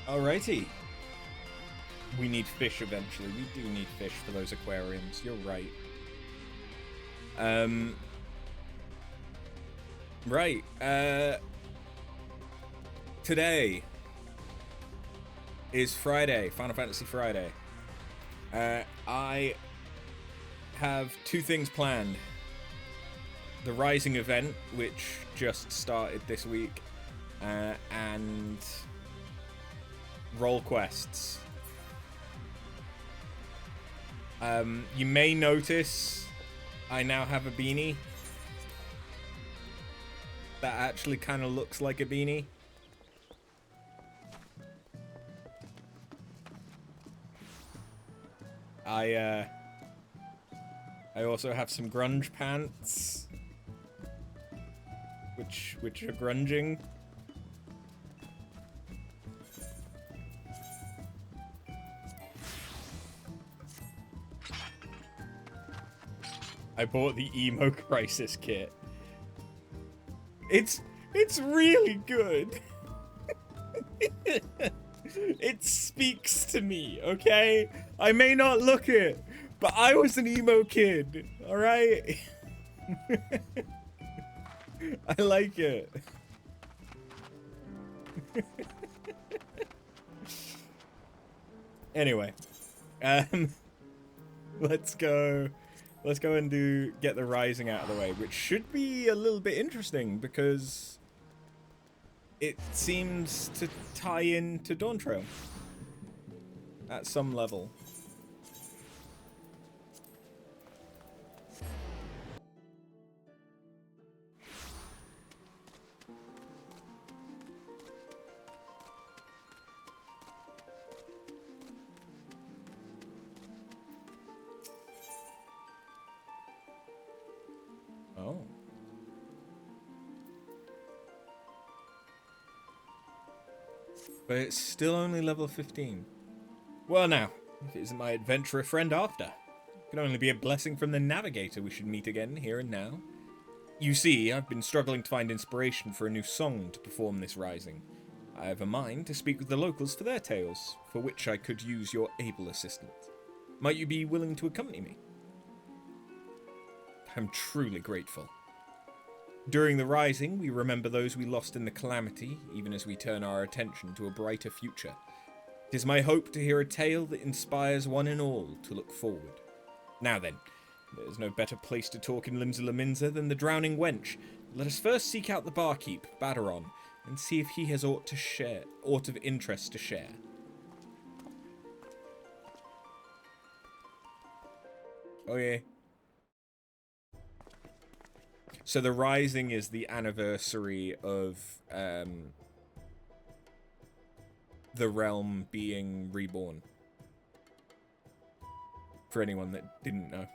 Alrighty. We need fish eventually. We do need fish for those aquariums. You're right. Right. Today is Friday, Final Fantasy Friday. I have two things planned. The Rising event, which just started this week, and role quests. You may notice I now have a beanie that actually kind of looks like a beanie. I also have some grunge pants, which are grunging. I bought the Emo Crisis kit. It's really good. It speaks to me, okay? I may not look it, but I was an emo kid, alright? I like it. Anyway, let's go and get the Rising out of the way, which should be a little bit interesting because it seems to tie into Dawntrail at some level. Oh. But it's still only level 15. Well now, if it isn't my adventurer friend after. It can only be a blessing from the navigator we should meet again here and now. You see, I've been struggling to find inspiration for a new song to perform this Rising. I have a mind to speak with the locals for their tales, for which I could use your able assistance. Might you be willing to accompany me? I'm truly grateful. During the Rising, we remember those we lost in the calamity, even as we turn our attention to a brighter future. It is my hope to hear a tale that inspires one and all to look forward. Now then, there is no better place to talk in Limsa Laminza than the Drowning Wench. Let us first seek out the barkeep, Badaron, and see if he has aught of interest to share. Oh yeah. So the Rising is the anniversary of the realm being reborn. For anyone that didn't know.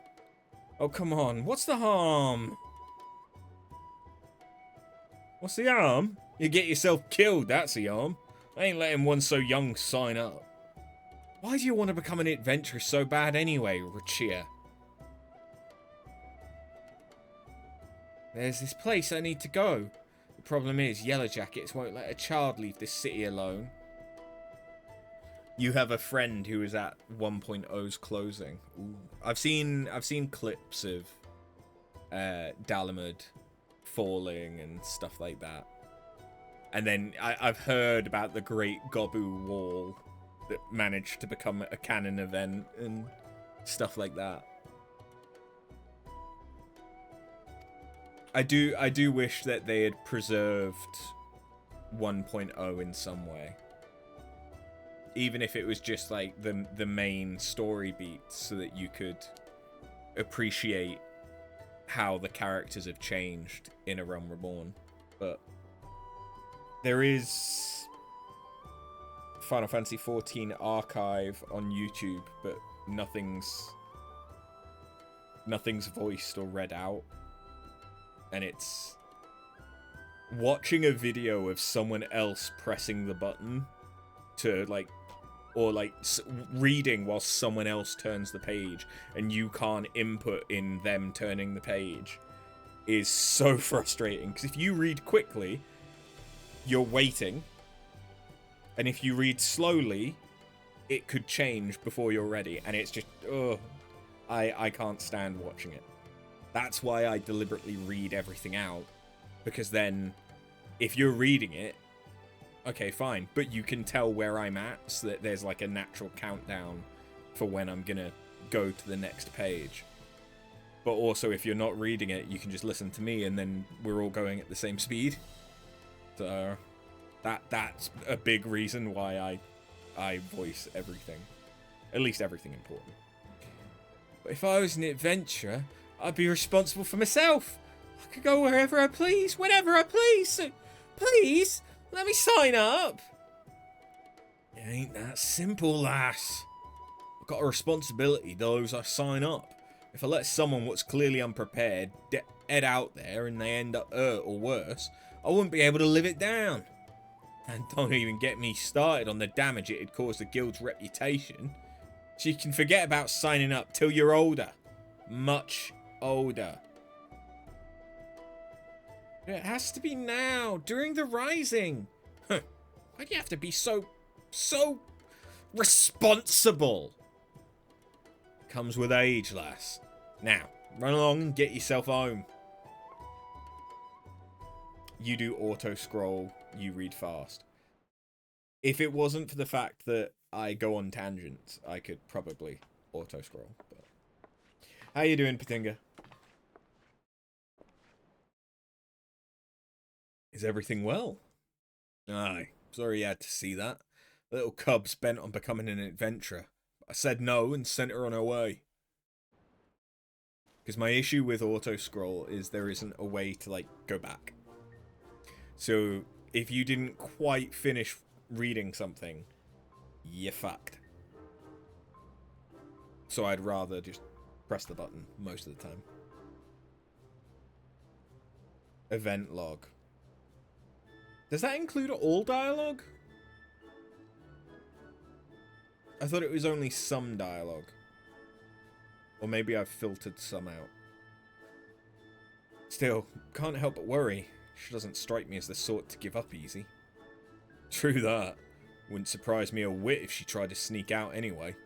Oh, come on. What's the harm? What's the harm? You get yourself killed, that's the harm. I ain't letting one so young sign up. Why do you want to become an adventurer so bad anyway, Rachia? There's this place I need to go. The problem is, Yellow Jackets won't let a child leave this city alone. You have a friend who is at 1.0's closing. Ooh. I've seen clips of Dalamud falling and stuff like that. And then I've heard about the Great Gobu Wall that managed to become a canon event and stuff like that. I do wish that they had preserved 1.0 in some way. Even if it was just like the main story beats so that you could appreciate how the characters have changed in A Realm Reborn. But there is Final Fantasy XIV archive on YouTube, but nothing's voiced or read out. And it's watching a video of someone else pressing the button to like, or like reading while someone else turns the page and you can't input in them turning the page is so frustrating. Because if you read quickly, you're waiting, And if you read slowly, it could change before you're ready. And it's just, ugh, I can't stand watching it. That's why I deliberately read everything out. Because then, if you're reading it, okay, fine. But you can tell where I'm at, so that there's like a natural countdown for when I'm gonna go to the next page. But also, if you're not reading it, you can just listen to me, and then we're all going at the same speed. So that's a big reason why I voice everything, at least everything important. But if I was an adventurer, I'd be responsible for myself. I could go wherever I please, whenever I please. So please let me sign up. It ain't that simple, lass. I've got a responsibility to those I sign up. If I let someone what's clearly unprepared head out there and they end up hurt or worse, I wouldn't be able to live it down. And don't even get me started on the damage it'd cause the guild's reputation. So you can forget about signing up till you're older. Much older. It has to be now, during the Rising. Huh. Why do you have to be so responsible? Comes with age, lass. Now, run along and get yourself home. You do auto-scroll, you read fast. If it wasn't for the fact that I go on tangents, I could probably auto-scroll. But how you doing, Patinga? Is everything well? Aye, sorry you had to see that. The little cub's bent on becoming an adventurer. I said no and sent her on her way. Because my issue with auto-scroll is there isn't a way to, like, go back. So, if you didn't quite finish reading something, you're fucked. So I'd rather just press the button most of the time. Event log. Does that include all dialogue? I thought it was only some dialogue. Or maybe I've filtered some out. Still, can't help but worry. She doesn't strike me as the sort to give up easy. True that. Wouldn't surprise me a whit if she tried to sneak out anyway.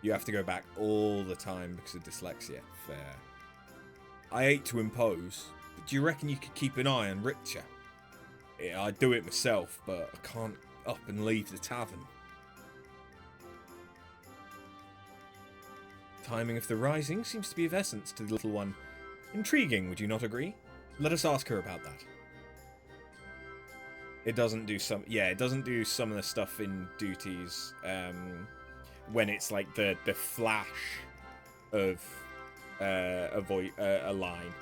You have to go back all the time because of dyslexia. Fair. I hate to impose, but do you reckon you could keep an eye on Richter? Yeah, I'd do it myself, but I can't up and leave the tavern. Timing of the Rising seems to be of essence to the little one. Intriguing, would you not agree? Let us ask her about that. It doesn't do some... Yeah, it doesn't do some of the stuff in duties when it's like the flash of a line.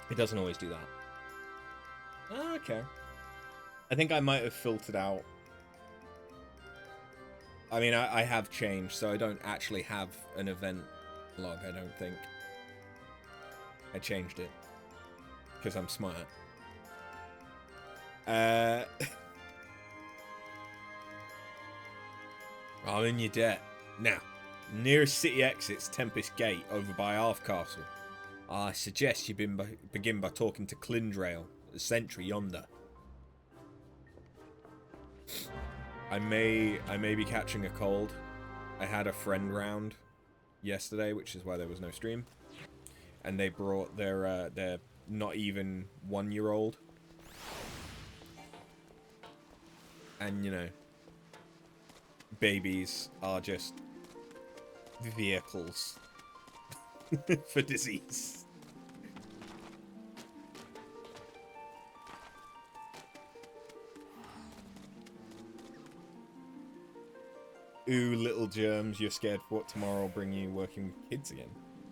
It doesn't always do that. Oh, okay. I think I might have filtered out... I mean, I have changed, so I don't actually have an event log, I don't think. I changed it. Because I'm smart. I'm in your debt. Now, nearest city exit's Tempest Gate, over by Arth Castle. I suggest you begin by talking to Clindrail, the sentry yonder. I may be catching a cold. I had a friend round yesterday, which is why there was no stream. And they brought their not even 1-year-old. And, you know, babies are just vehicles for disease. Ooh, little germs, you're scared for what tomorrow will bring you working with kids again.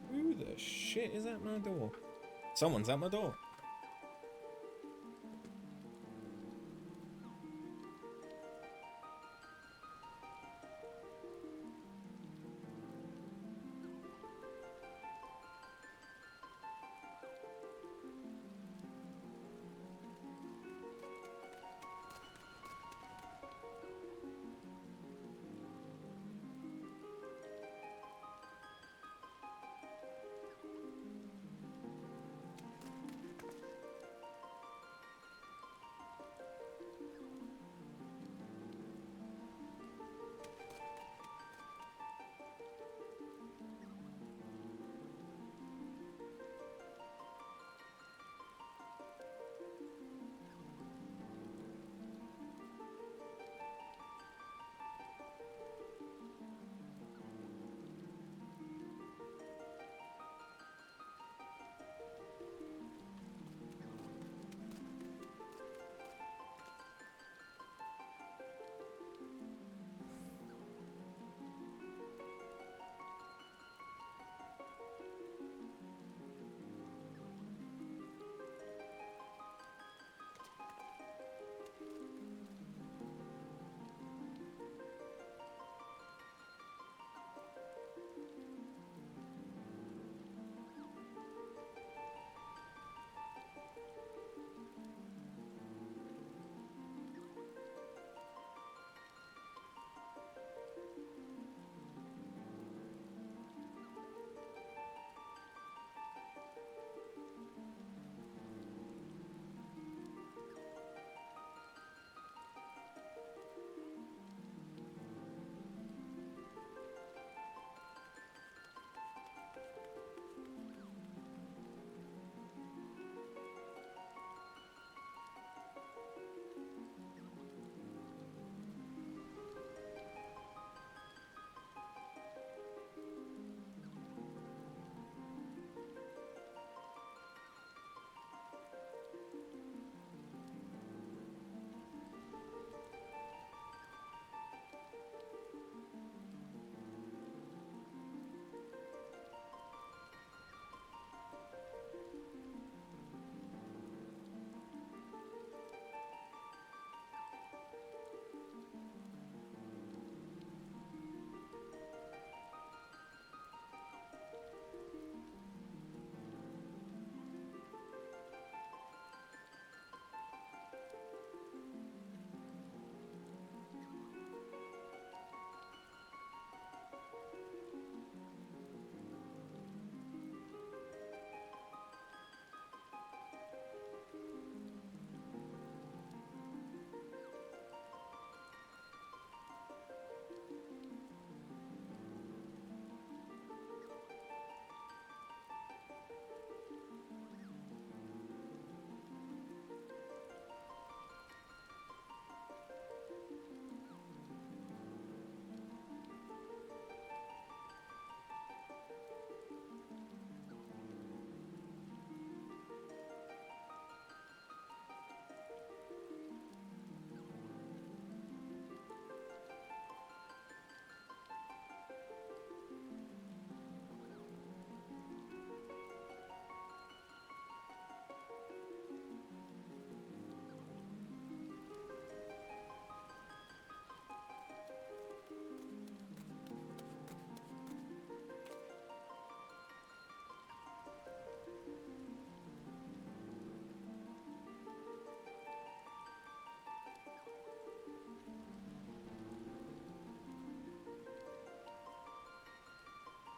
Who the shit is at my door? Someone's at my door.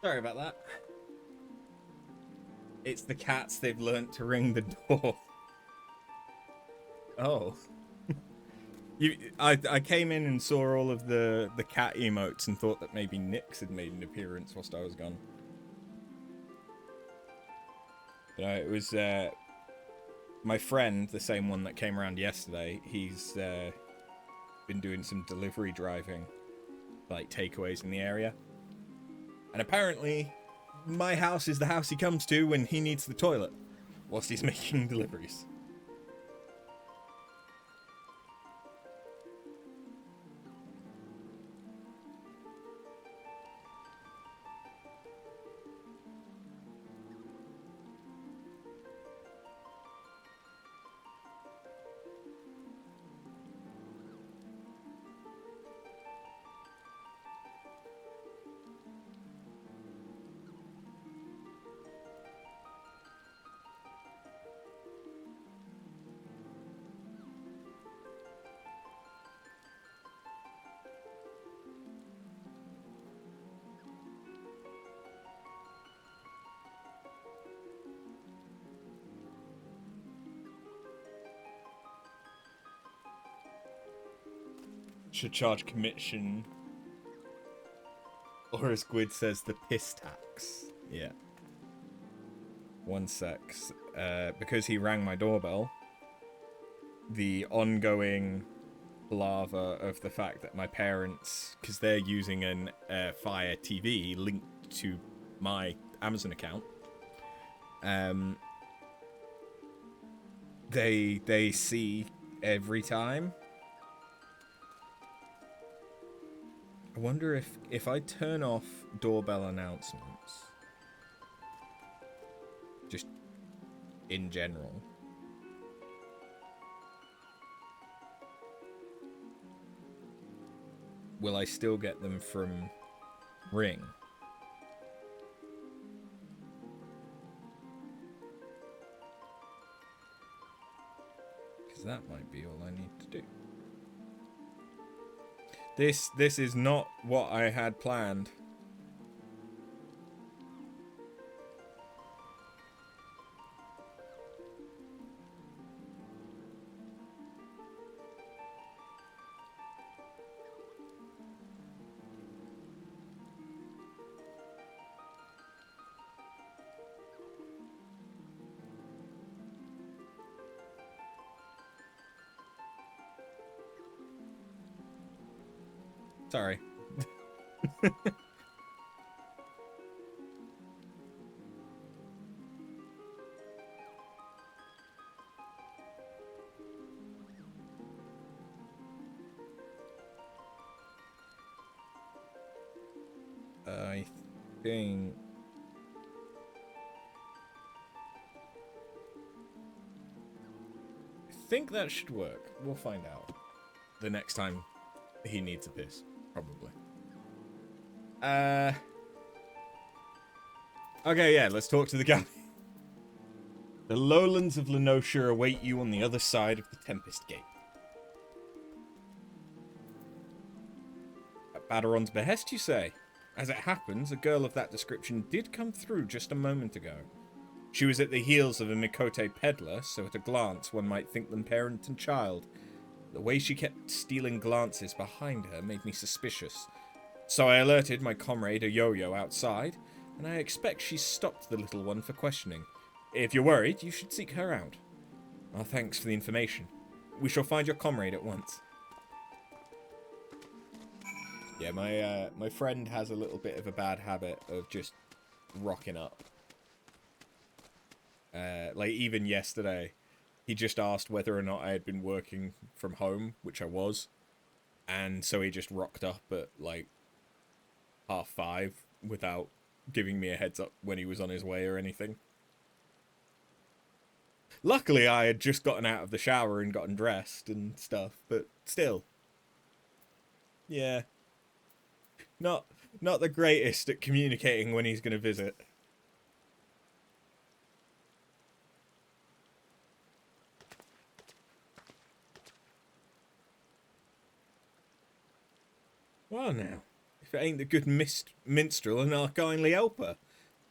Sorry about that. It's the cats. They've learnt to ring the door. Oh. I came in and saw all of the cat emotes and thought that maybe Nyx had made an appearance whilst I was gone. But it was my friend, the same one that came around yesterday. He's been doing some delivery driving, like takeaways in the area. And apparently, my house is the house he comes to when he needs the toilet, whilst he's making deliveries. Should charge commission. Or as Gwyd says, the piss tax. Yeah. One sec. Because he rang my doorbell, the ongoing lava of the fact that my parents, because they're using an Fire TV linked to my Amazon account, they see every time. I wonder if I turn off doorbell announcements, just in general, will I still get them from Ring? Because that might be all I need to do. This is not what I had planned. Sorry. I think that should work. We'll find out the next time he needs a piss, probably. Okay, yeah, let's talk to the guy. The lowlands of Lenosha await you on the other side of the Tempest Gate. At Baderon's behest, you say? As it happens, a girl of that description did come through just a moment ago. She was at the heels of a Mikote peddler, so at a glance one might think them parent and child. The way she kept stealing glances behind her made me suspicious. So I alerted my comrade, a yo-yo, outside, and I expect she stopped the little one for questioning. If you're worried, you should seek her out. Oh, thanks for the information. We shall find your comrade at once. Yeah, my friend has a little bit of a bad habit of just rocking up. Like, even yesterday, he just asked whether or not I had been working from home, which I was. And so he just rocked up at, like, 5:30 without giving me a heads up when he was on his way or anything. Luckily, I had just gotten out of the shower and gotten dressed and stuff, but still. Yeah. Not the greatest at communicating when he's going to visit. Well now, if if it ain't the good minstrel and our kindly helper.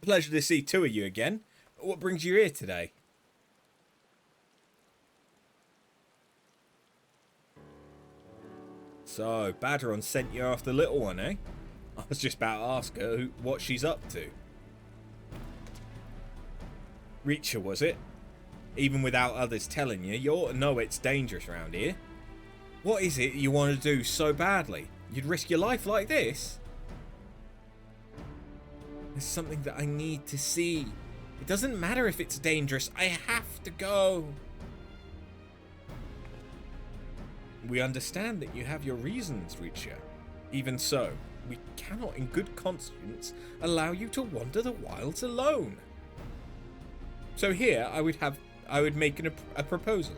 Pleasure to see two of you again. What brings you here today? So, Badron sent you after the little one, eh? I was just about to ask her what she's up to. Reacher, was it? Even without others telling you, you ought to know it's dangerous around here. What is it you want to do so badly? You'd risk your life like this? There's something that I need to see. It doesn't matter if it's dangerous. I have to go. We understand that you have your reasons, Reacher. Even so, we cannot in good conscience allow you to wander the wilds alone. So here, I would make a proposal.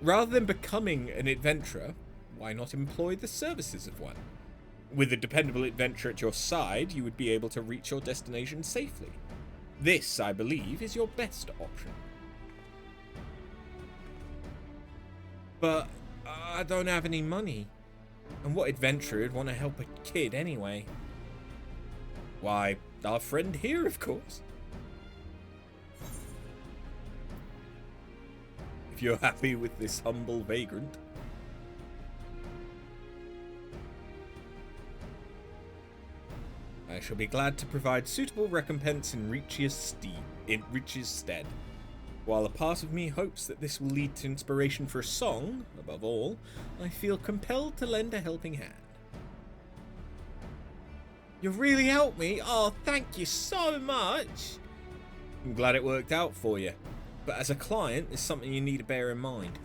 Rather than becoming an adventurer, why not employ the services of one? With a dependable adventurer at your side, you would be able to reach your destination safely. This, I believe, is your best option. But I don't have any money. And what adventurer would want to help a kid anyway? Why, our friend here, of course. If you're happy with this humble vagrant. I shall be glad to provide suitable recompense in Reach's stead. While a part of me hopes that this will lead to inspiration for a song, above all, I feel compelled to lend a helping hand. You really helped me? Oh, thank you so much! I'm glad it worked out for you, but as a client, there's something you need to bear in mind.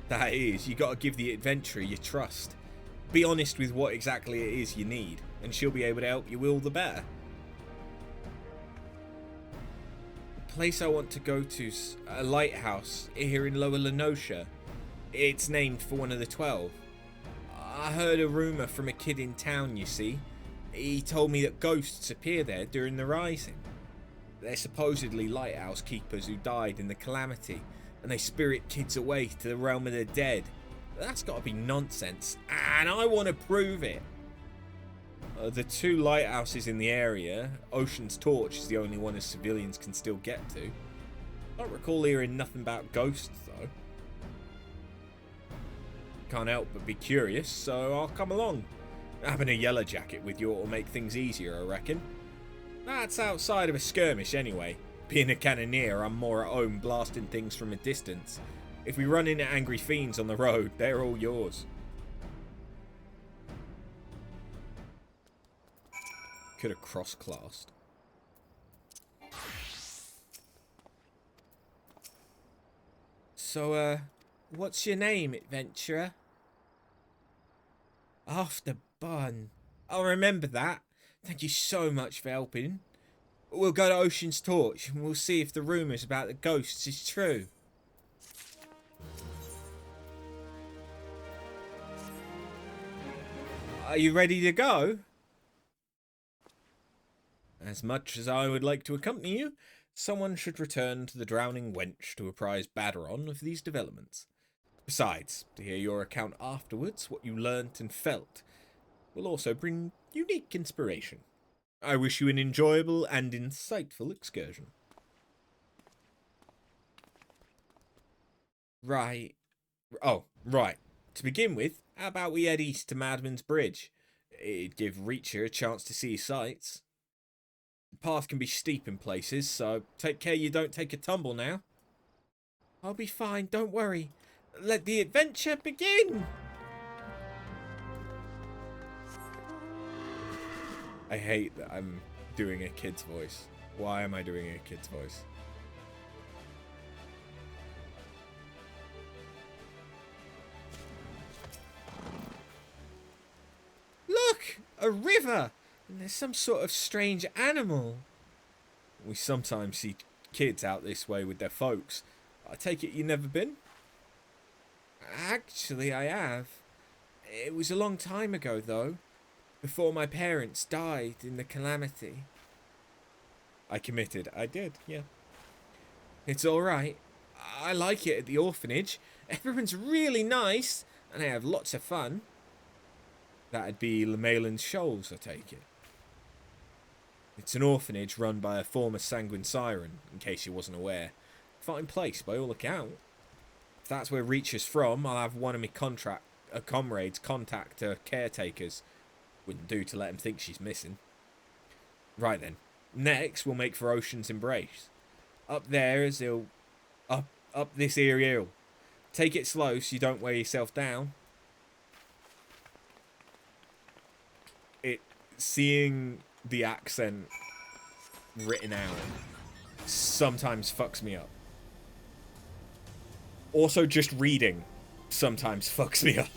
That is, you gotta give the adventurer your trust. Be honest with what exactly it is you need, and she'll be able to help you all the better. The place I want to go to's a lighthouse here in Lower Lenosha. It's named for one of the 12. I heard a rumour from a kid in town, you see. He told me that ghosts appear there during the rising. They're supposedly lighthouse keepers who died in the calamity, and they spirit kids away to the realm of the dead. That's got to be nonsense, and I want to prove it. The two lighthouses in the area, Ocean's Torch is the only one as civilians can still get to. I don't recall hearing nothing about ghosts, though. Can't help but be curious, so I'll come along. Having a yellow jacket with you will make things easier, I reckon. That's outside of a skirmish, anyway. Being a cannoneer, I'm more at home blasting things from a distance. If we run into angry fiends on the road, they're all yours. Could have cross-classed. So, what's your name, adventurer? After Bun. I'll remember that. Thank you so much for helping. We'll go to Ocean's Torch and we'll see if the rumours about the ghosts is true. Are you ready to go? As much as I would like to accompany you, someone should return to the drowning wench to apprise Badron of these developments. Besides, to hear your account afterwards, what you learnt and felt, will also bring unique inspiration. I wish you an enjoyable and insightful excursion. Right. Oh, right. To begin with, how about we head east to Madman's Bridge? It'd give Reacher a chance to see sights. The path can be steep in places, so take care you don't take a tumble now. I'll be fine, don't worry. Let the adventure begin! I hate that I'm doing a kid's voice. Why am I doing a kid's voice? Look! A river! And there's some sort of strange animal. We sometimes see kids out this way with their folks. I take it you've never been? Actually, I have. It was a long time ago, though. Before my parents died in the calamity. I committed. I did, yeah. It's alright. I like it at the orphanage. Everyone's really nice, and I have lots of fun. That'd be Lemalen's Shoals, I take it. It's an orphanage run by a former sanguine siren, in case you wasn't aware. Fine place, by all account. If that's where Reach is from, I'll have one of my comrades contact her caretakers. Wouldn't do to let him think she's missing. Right then. Next, we'll make for Ocean's Embrace. Up there is up this here hill. Take it slow so you don't wear yourself down. Seeing the accent written out sometimes fucks me up. Also, just reading sometimes fucks me up.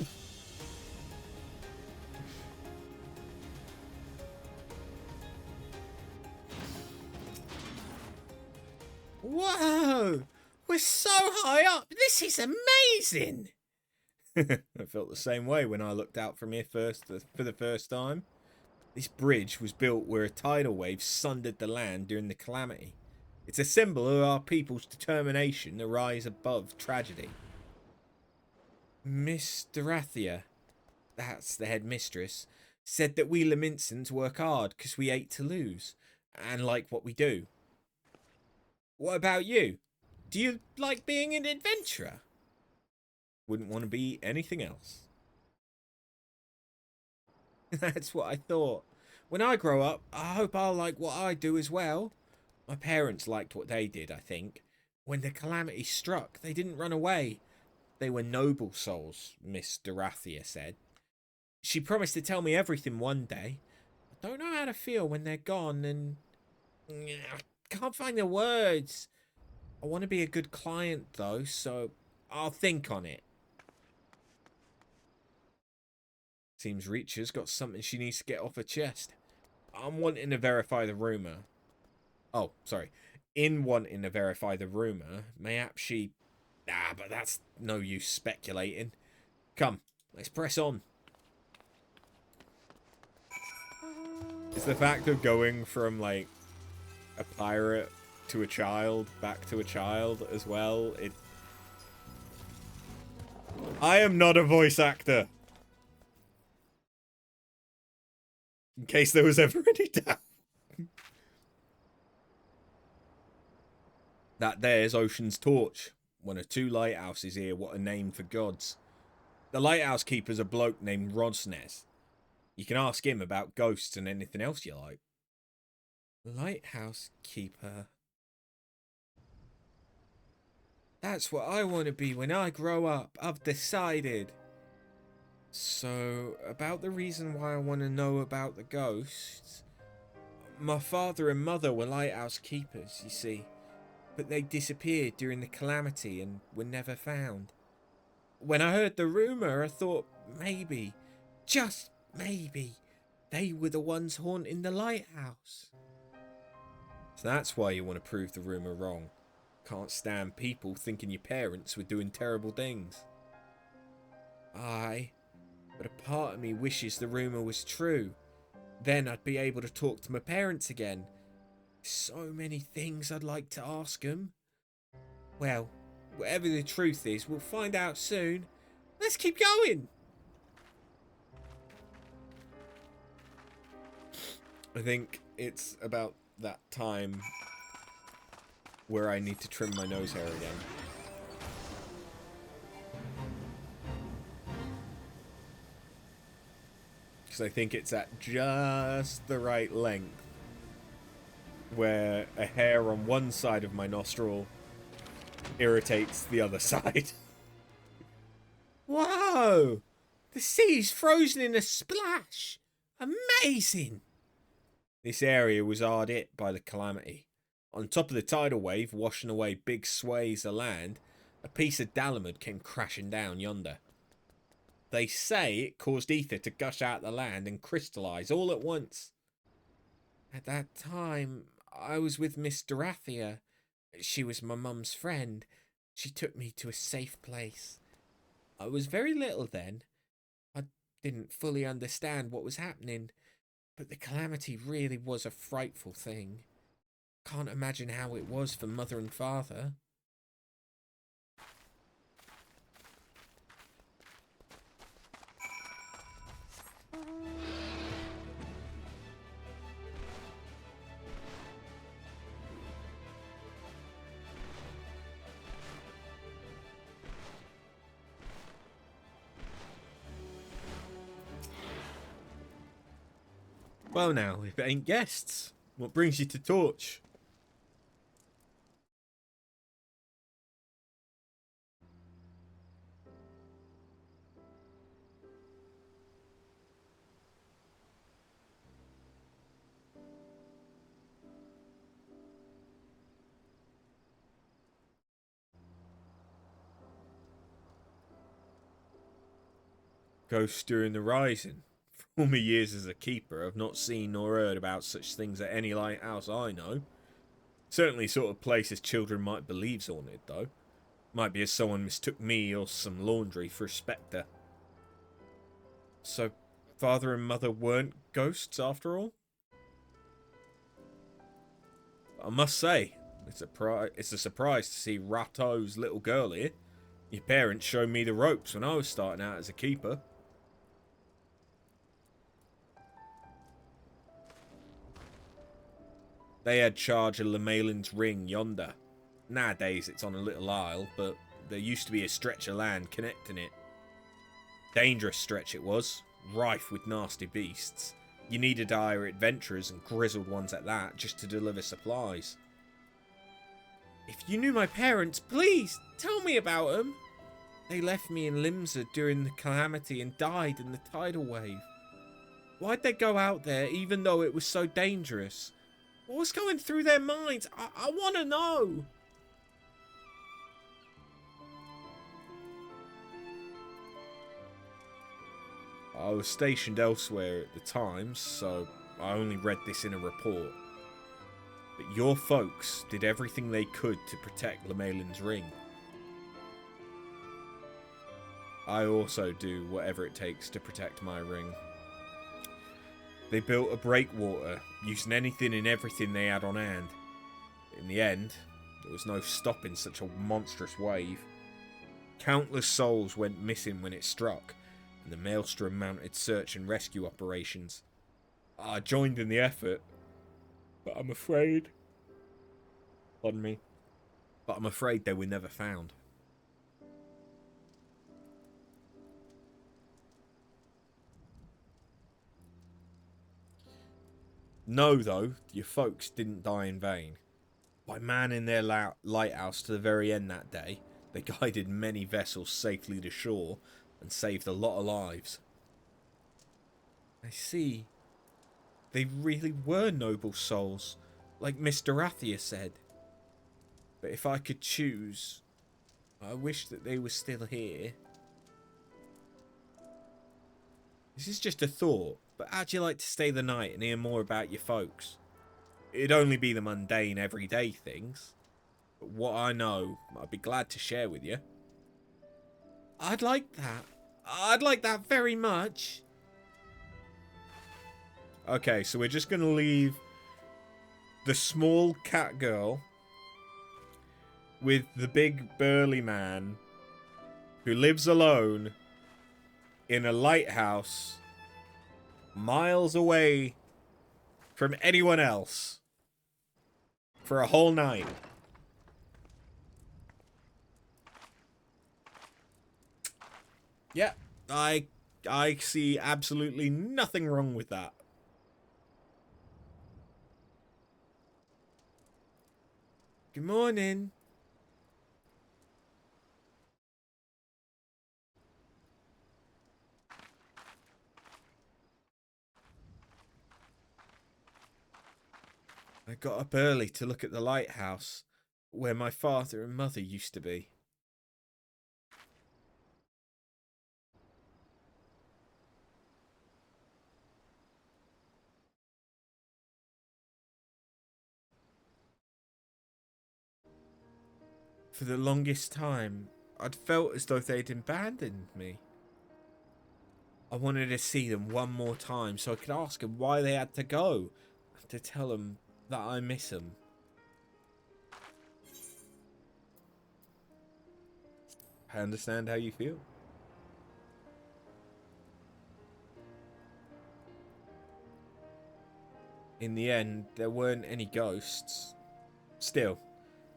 Whoa! We're so high up! This is amazing! I felt the same way when I looked out from here for the first time. This bridge was built where a tidal wave sundered the land during the calamity. It's a symbol of our people's determination to rise above tragedy. Miss Dorathea, that's the headmistress, said that we Laminsons work hard because we hate to lose, and like what we do. What about you? Do you like being an adventurer? Wouldn't want to be anything else. That's what I thought. When I grow up, I hope I'll like what I do as well. My parents liked what they did, I think. When the calamity struck, they didn't run away. They were noble souls, Miss Dorathea said. She promised to tell me everything one day. I don't know how to feel when they're gone, and I can't find the words. I want to be a good client, though, so I'll think on it. Seems Reacher's got something she needs to get off her chest. I'm wanting to verify the rumour. Oh, sorry. In wanting to verify the rumour, mayhaps she... but that's no use speculating. Come, let's press on. It's the fact of going from, like, a pirate to a child, back to a child as well. I am not a voice actor. In case there was ever any doubt. That there's Ocean's Torch. One of two lighthouses here what are named for gods. The lighthouse keeper's a bloke named Rosnes. You can ask him about ghosts and anything else you like. Lighthouse keeper. That's what I want to be when I grow up. I've decided. So, about the reason why I want to know about the ghosts. My father and mother were lighthouse keepers, you see. But they disappeared during the calamity and were never found. When I heard the rumour, I thought maybe, just maybe, they were the ones haunting the lighthouse. So that's why you want to prove the rumour wrong. Can't stand people thinking your parents were doing terrible things. Aye, but a part of me wishes the rumour was true. Then I'd be able to talk to my parents again. So many things I'd like to ask them. Well, whatever the truth is, we'll find out soon. Let's keep going. I think it's about that time where I need to trim my nose hair again. Because I think it's at just the right length where a hair on one side of my nostril irritates the other side. Whoa! The sea's frozen in a splash! Amazing! This area was hard hit by the calamity. On top of the tidal wave washing away big swathes of land, a piece of Dalamud came crashing down yonder. They say it caused ether to gush out the land and crystallise all at once. At that time, I was with Miss Dorathea. She was my mum's friend. She took me to a safe place. I was very little then. I didn't fully understand what was happening, but the calamity really was a frightful thing. Can't imagine how it was for mother and father. Well now, if it ain't guests, what brings you to Torch? Ghosts during the Rising. For all my years as a keeper, I've not seen nor heard about such things at any lighthouse I know. Certainly sort of places children might believe's haunted, though. Might be as someone mistook me or some laundry for a spectre. So, father and mother weren't ghosts after all? I must say, it's a surprise to see Rato's little girl here. Your parents showed me the ropes when I was starting out as a keeper. They had charge of Lemalin's ring yonder. Nowadays it's on a little isle, but there used to be a stretch of land connecting it. Dangerous stretch it was, rife with nasty beasts. You needed to hire adventurers and grizzled ones at that just to deliver supplies. If you knew my parents, please tell me about them. They left me in Limsa during the calamity and died in the tidal wave. Why'd they go out there even though it was so dangerous? What was going through their minds? I want to know. I was stationed elsewhere at the time, so I only read this in a report. But your folks did everything they could to protect Lemalin's ring. I also do whatever it takes to protect my ring. They built a breakwater, using anything and everything they had on hand. In the end, there was no stopping such a monstrous wave. Countless souls went missing when it struck, and the Maelstrom mounted search and rescue operations. I joined in the effort, but I'm afraid... Pardon me. But I'm afraid they were never found. Know, though, your folks didn't die in vain. By manning their lighthouse to the very end that day, they guided many vessels safely to shore and saved a lot of lives. I see. They really were noble souls, like Mr. Rathia said. But if I could choose, I wish that they were still here. This is just a thought, but how'd you like to stay the night and hear more about your folks? It'd only be the mundane, everyday things. But what I know, I'd be glad to share with you. I'd like that. I'd like that very much. Okay, so we're just going to leave the small cat girl with the big burly man who lives alone in a lighthouse miles away from anyone else for a whole night. Yeah, I see absolutely nothing wrong with that. Good morning. I got up early to look at the lighthouse where my father and mother used to be. For the longest time, I'd felt as though they'd abandoned me. I wanted to see them one more time so I could ask them why they had to go, and to tell them that I miss them. I understand how you feel. In the end, there weren't any ghosts. Still,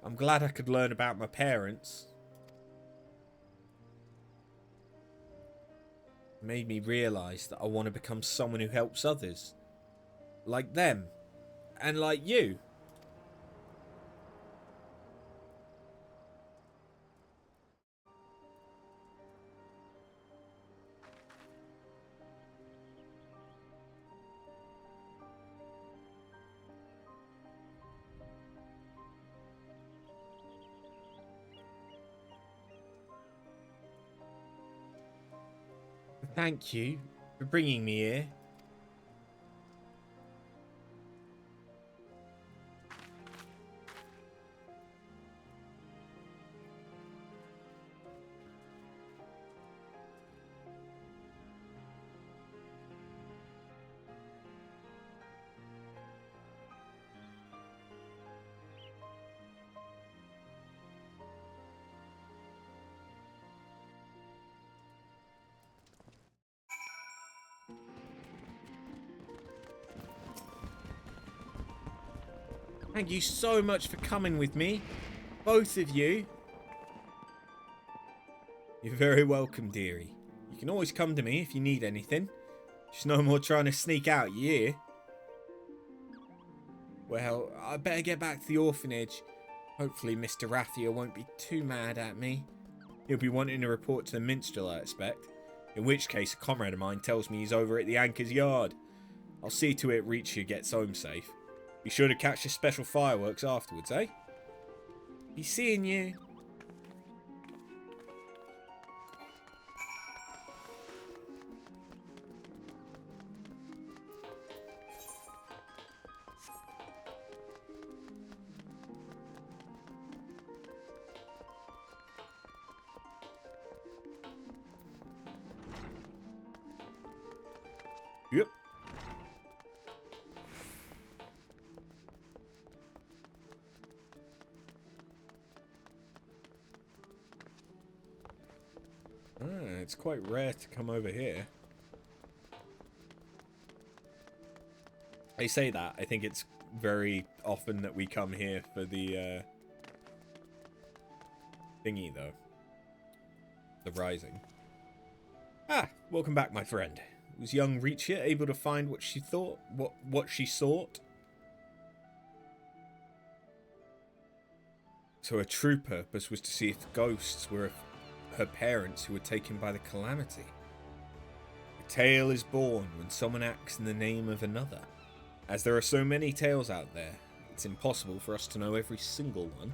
I'm glad I could learn about my parents. It made me realise that I want to become someone who helps others. like them, and like you. Thank you for bringing me here. Thank you so much for coming with me, both of you. You're very welcome, dearie. You can always come to me if you need anything. Just no more trying to sneak out, you hear? Well, I better get back to the orphanage. Hopefully Mr. Rathia won't be too mad at me. He'll be wanting to report to the minstrel, I expect. In which case, a comrade of mine tells me he's over at the Anchor's yard. I'll see to it Richa gets home safe. Be sure to catch the special fireworks afterwards, eh? Be seeing you. Yep. It's quite rare to come over here. I say that. I think it's very often that we come here for the thingy, though. The Rising. Ah, welcome back, my friend. Was young Richa able to find what she thought? What she sought? So her true purpose was to see if the ghosts were her parents who were taken by the calamity. A tale is born when someone acts in the name of another. As there are so many tales out there, it's impossible for us to know every single one.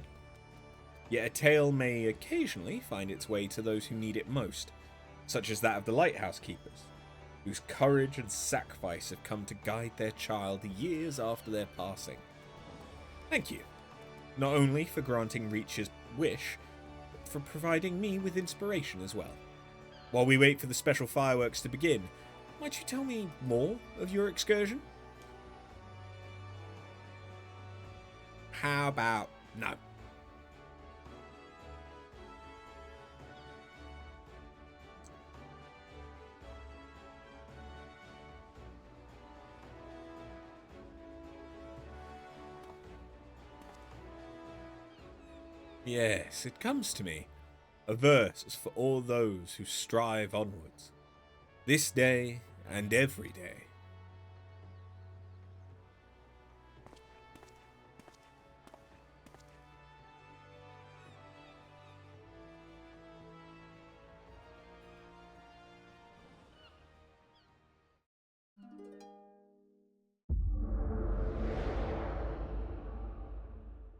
Yet a tale may occasionally find its way to those who need it most, such as that of the lighthouse keepers, whose courage and sacrifice have come to guide their child years after their passing. Thank you, not only for granting Richa's wish, but for providing me with inspiration as well. While we wait for the special fireworks to begin, might you tell me more of your excursion? How about no? Yes, it comes to me. A verse is for all those who strive onwards. This day and every day.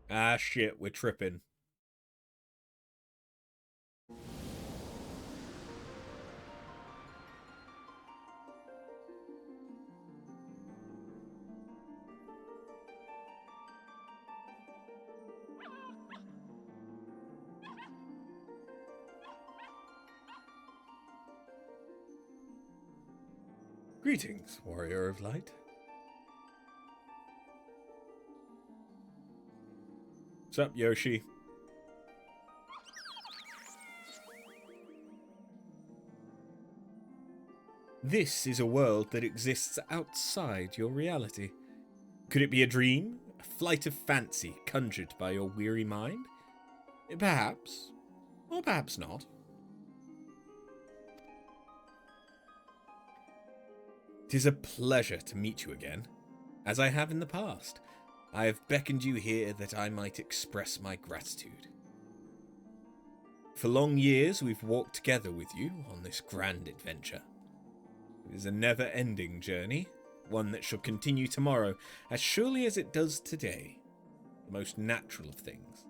Ah, shit, we're tripping. Greetings, warrior of light. What's up, Yoshi? This is a world that exists outside your reality. Could it be a dream? A flight of fancy conjured by your weary mind? Perhaps. Or perhaps not. It is a pleasure to meet you again. As I have in the past, I have beckoned you here that I might express my gratitude. For long years, we've walked together with you on this grand adventure. It is a never-ending journey, one that shall continue tomorrow as surely as it does today, the most natural of things.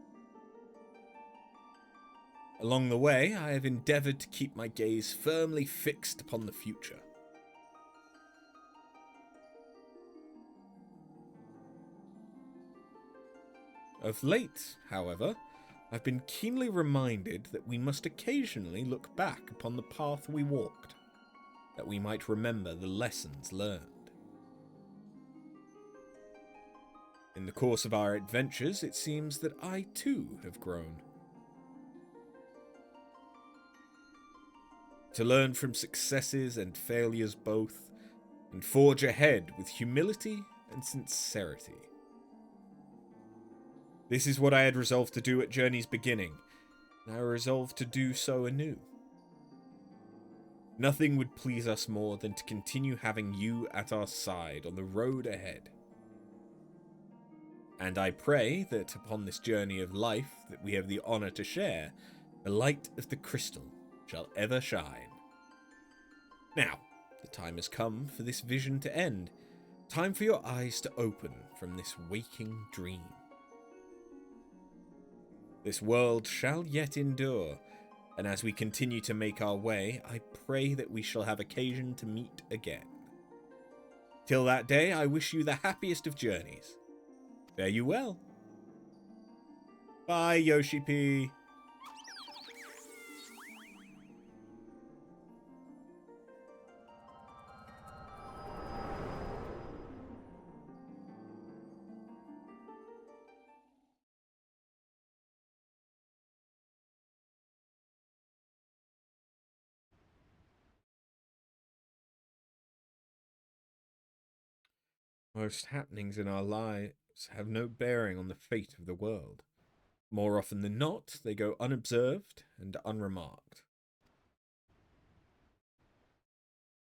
Along the way, I have endeavoured to keep my gaze firmly fixed upon the future. Of late, however, I've been keenly reminded that we must occasionally look back upon the path we walked, that we might remember the lessons learned. In the course of our adventures, it seems that I too have grown. To learn from successes and failures both, and forge ahead with humility and sincerity. This is what I had resolved to do at Journey's beginning, and I resolved to do so anew. Nothing would please us more than to continue having you at our side on the road ahead. And I pray that upon this journey of life that we have the honour to share, the light of the crystal shall ever shine. Now, the time has come for this vision to end. Time for your eyes to open from this waking dream. This world shall yet endure, and as we continue to make our way, I pray that we shall have occasion to meet again. Till that day, I wish you the happiest of journeys. Fare you well. Bye, Yoshi P. Most happenings in our lives have no bearing on the fate of the world. More often than not, they go unobserved and unremarked.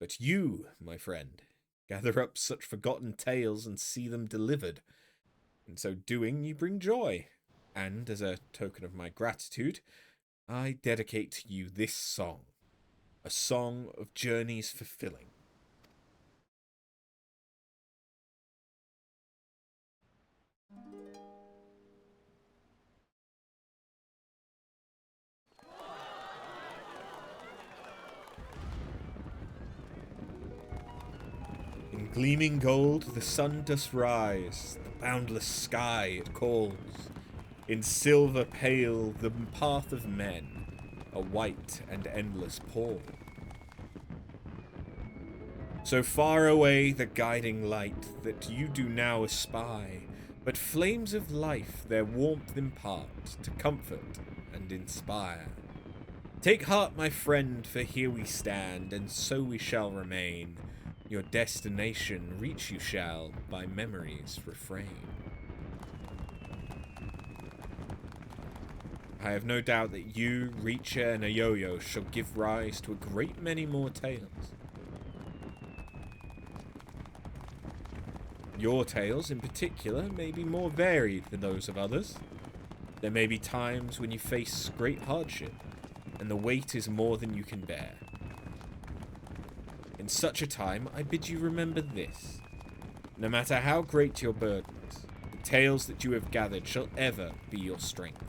But you, my friend, gather up such forgotten tales and see them delivered. In so doing, you bring joy. And as a token of my gratitude, I dedicate to you this song. A song of journeys fulfilling. In gleaming gold the sun doth rise, the boundless sky it calls. In silver pale the path of men, a white and endless pall. So far away the guiding light that you do now espy, but flames of life their warmth impart to comfort and inspire. Take heart, my friend, for here we stand, and so we shall remain. Your destination reach you shall by memory's refrain. I have no doubt that you, Reacher, and Ayoyo shall give rise to a great many more tales. Your tales, in particular, may be more varied than those of others. There may be times when you face great hardship, and the weight is more than you can bear. In such a time, I bid you remember this. No matter how great your burdens, the tales that you have gathered shall ever be your strength.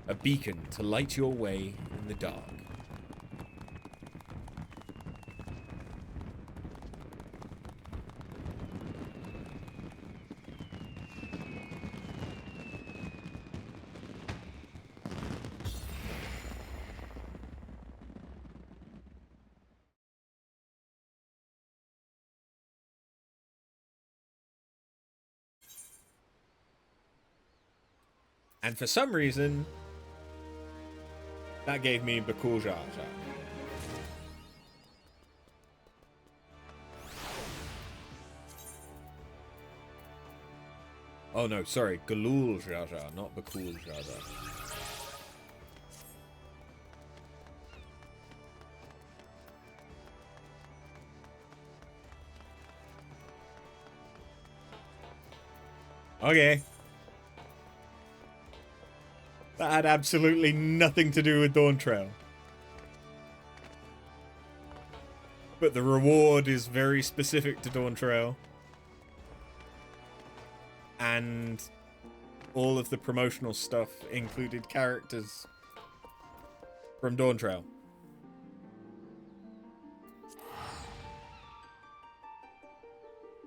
A beacon to light your way in the dark. And for some reason, that gave me Bakul Jar Jar. Oh no, sorry, Galul Jar Jar, not Bakul Jar Jar. Okay. That had absolutely nothing to do with Dawntrail. But the reward is very specific to Dawntrail. And all of the promotional stuff included characters from Dawntrail.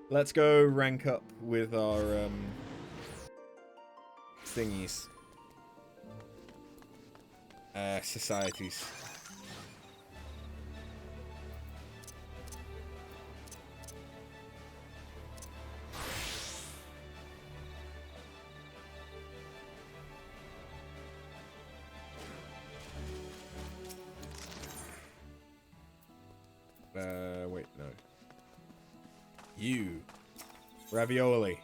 Let's go rank up with our thingies. Societies. Wait, no. You. Ravioli.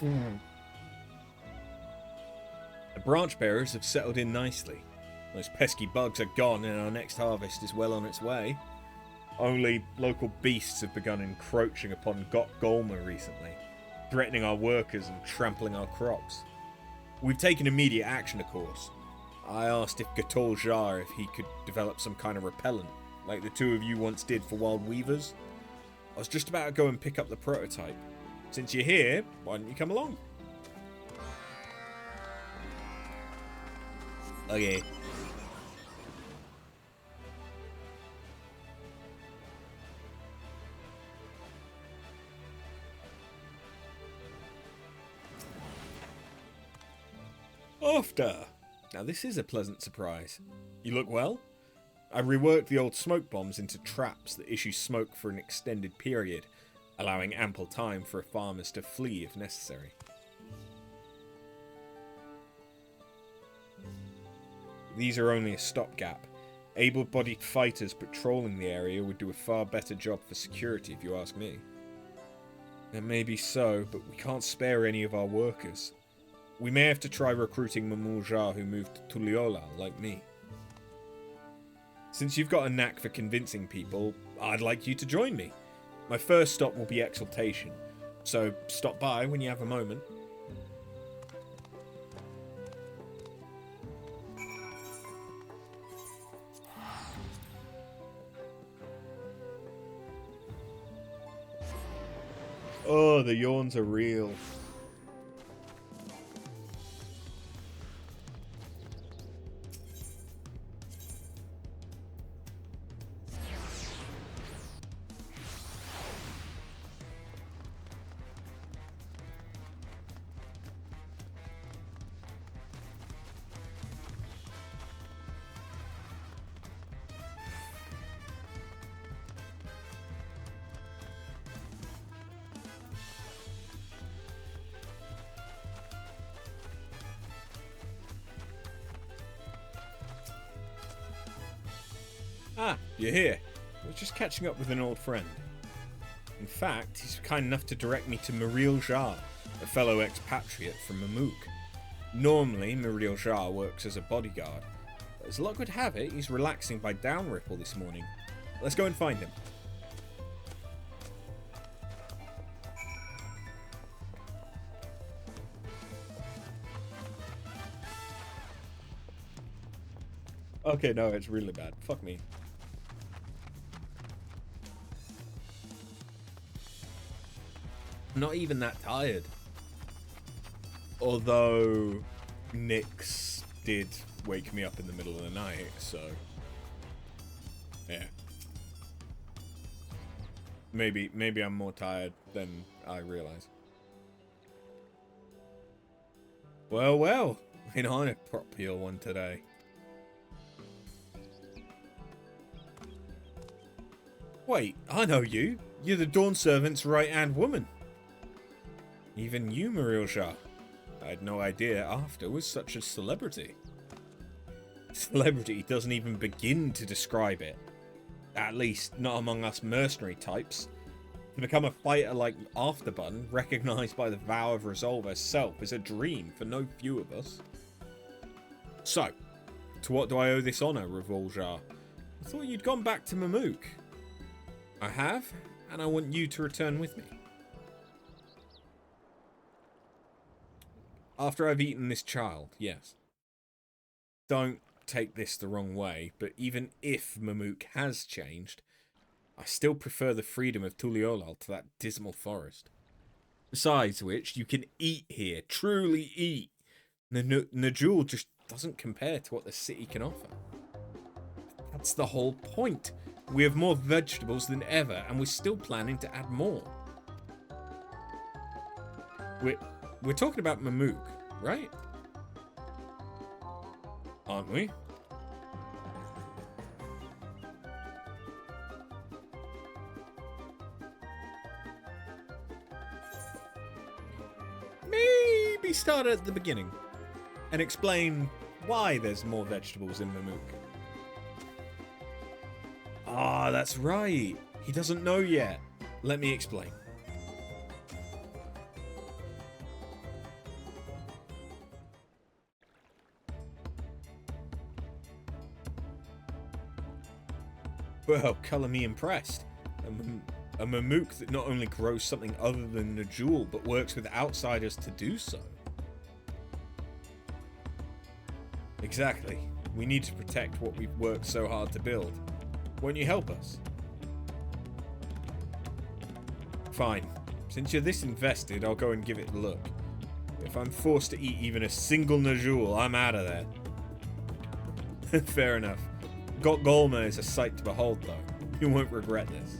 The branch bearers have settled in nicely. Those pesky bugs are gone and our next harvest is well on its way. Only local beasts have begun encroaching upon Got Golma recently, threatening our workers and trampling our crops. We've taken immediate action, of course. I asked if Gatol Jar if he could develop some kind of repellent, like the two of you once did for wild weavers. I was just about to go and pick up the prototype. Since you're here, why don't you come along? Okay. After. Now this is a pleasant surprise. You look well? I reworked the old smoke bombs into traps that issue smoke for an extended period, allowing ample time for farmers to flee if necessary. These are only a stopgap. Able-bodied fighters patrolling the area would do a far better job for security if you ask me. It may be so, but we can't spare any of our workers. We may have to try recruiting Mamulja who moved to Tuliola, like me. Since you've got a knack for convincing people, I'd like you to join me. My first stop will be Exaltation, so stop by when you have a moment. Oh, the yawns are real. Ah, you're here. I was just catching up with an old friend. In fact, he's kind enough to direct me to Muriel Jar, a fellow expatriate from Mamook. Normally, Muriel Jar works as a bodyguard, but as luck would have it, he's relaxing by Downripple this morning. Let's go and find him. Okay, no, it's really bad. Fuck me. Not even that tired. Although Nyx did wake me up in the middle of the night, so yeah. Maybe I'm more tired than I realize. Well, ain't on a proper one today. Wait, I know you. You're the Dawn Servant's right-hand woman. Even you, Marilja. I had no idea After was such a celebrity. Celebrity doesn't even begin to describe it. At least, not among us mercenary types. To become a fighter like Afterbun, recognised by the Vow of Resolve herself, is a dream for no few of us. So, to what do I owe this honour, Revoljar? I thought you'd gone back to Mamook. I have, and I want you to return with me. After I've eaten this child, yes. Don't take this the wrong way, but even if Mamook has changed, I still prefer the freedom of Tuliolal to that dismal forest. Besides which, you can eat here, truly eat. Najul just doesn't compare to what the city can offer. That's the whole point. We have more vegetables than ever, and we're still planning to add more. We're talking about Mamook, right? Aren't we? Maybe start at the beginning and explain why there's more vegetables in Mamook. Ah, that's right. He doesn't know yet. Let me explain. Well, colour me impressed. A Mamook that not only grows something other than Najul, but works with outsiders to do so. Exactly. We need to protect what we've worked so hard to build. Won't you help us? Fine. Since you're this invested, I'll go and give it a look. If I'm forced to eat even a single Najul, I'm out of there. Fair enough. Got Golma is a sight to behold, though. You won't regret this.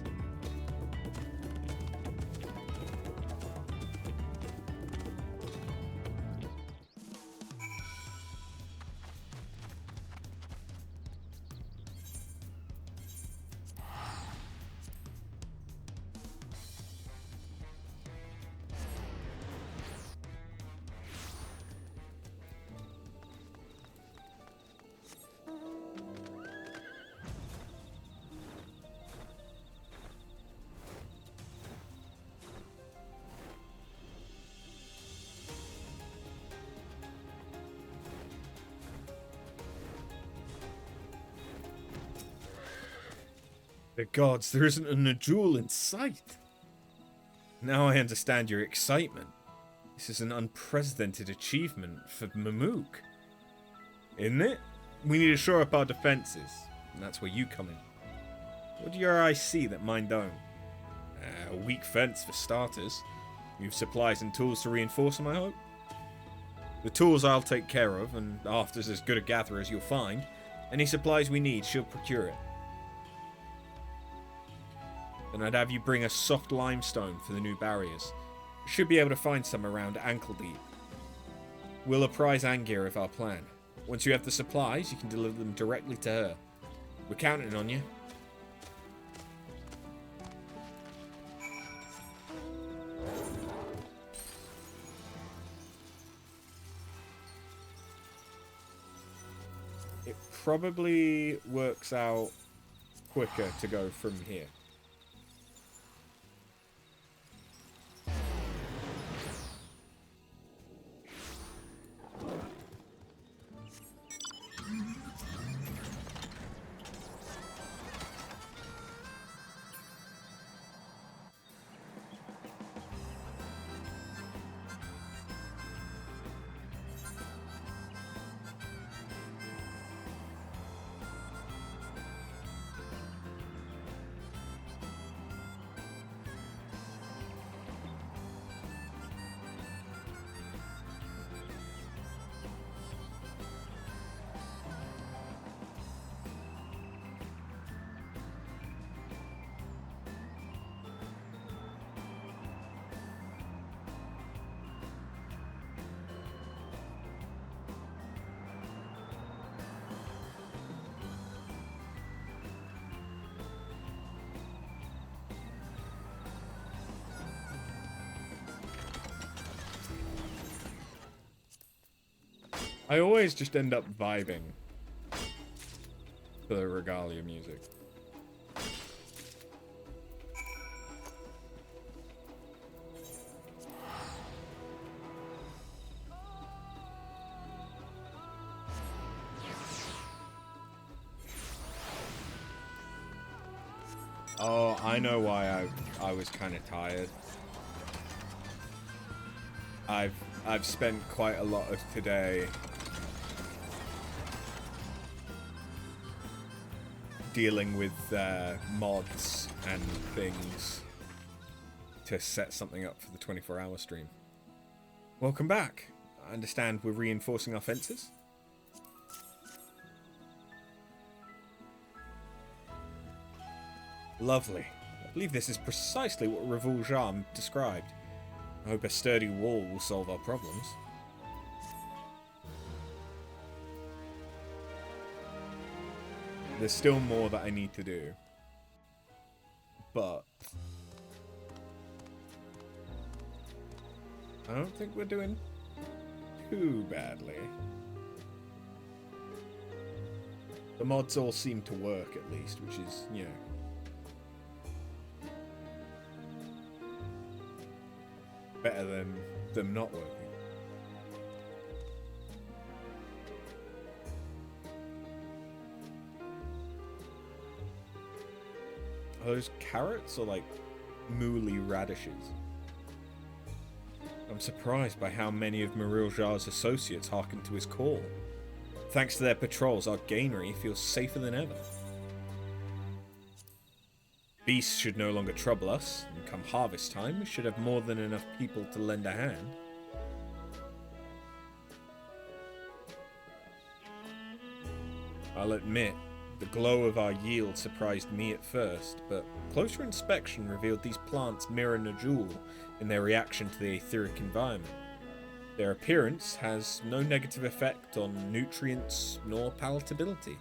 The gods, there isn't a Najul in sight. Now I understand your excitement. This is an unprecedented achievement for Mamook. Isn't it? We need to shore up our defenses, and that's where you come in. What do your eyes see that mine don't? A weak fence for starters. You've supplies and tools to reinforce them, I hope? The tools I'll take care of, and After's as good a gatherer as you'll find. Any supplies we need, she'll procure it. Then I'd have you bring a soft limestone for the new barriers. Should be able to find some around ankle deep. We'll apprise Angira of our plan. Once you have the supplies, you can deliver them directly to her. We're counting on you. It probably works out quicker to go from here. I always just end up vibing to the Regalia music. Oh, I know why I was kind of tired. I've spent quite a lot of today dealing with mods and things to set something up for the 24-hour stream. Welcome back. I understand we're reinforcing our fences. Lovely. I believe this is precisely what Revul Jam described. I hope a sturdy wall will solve our problems. There's still more that I need to do. But I don't think we're doing too badly. The mods all seem to work at least, which is, you know, better than them not working. Are those carrots or like mooly radishes? I'm surprised by how many of Mariljar's associates hearken to his call. Thanks to their patrols, our granary feels safer than ever. Beasts should no longer trouble us, and come harvest time, we should have more than enough people to lend a hand. I'll admit, the glow of our yield surprised me at first, but closer inspection revealed these plants mirror Najul in their reaction to the etheric environment. Their appearance has no negative effect on nutrients nor palatability.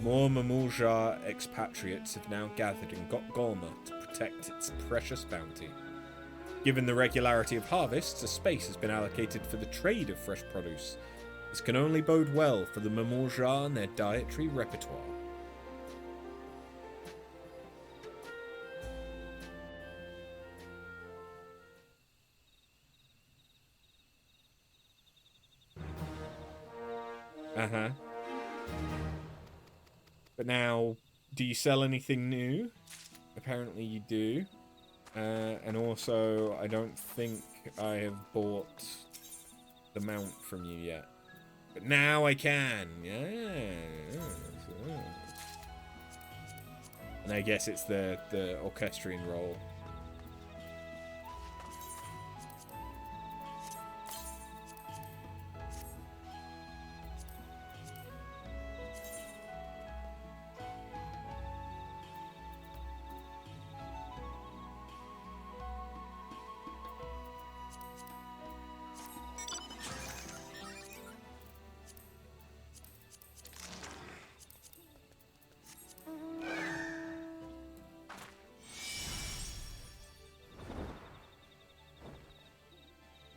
More Mamuljar expatriates have now gathered in Gotgolma to protect its precious bounty. Given the regularity of harvests, a space has been allocated for the trade of fresh produce. This can only bode well for the Mamuljar and their dietary repertoire. Uh-huh. But now, do you sell anything new? Apparently you do. And also, I don't think I have bought the mount from you yet. But now I can. Yeah. And I guess it's the orchestrion role.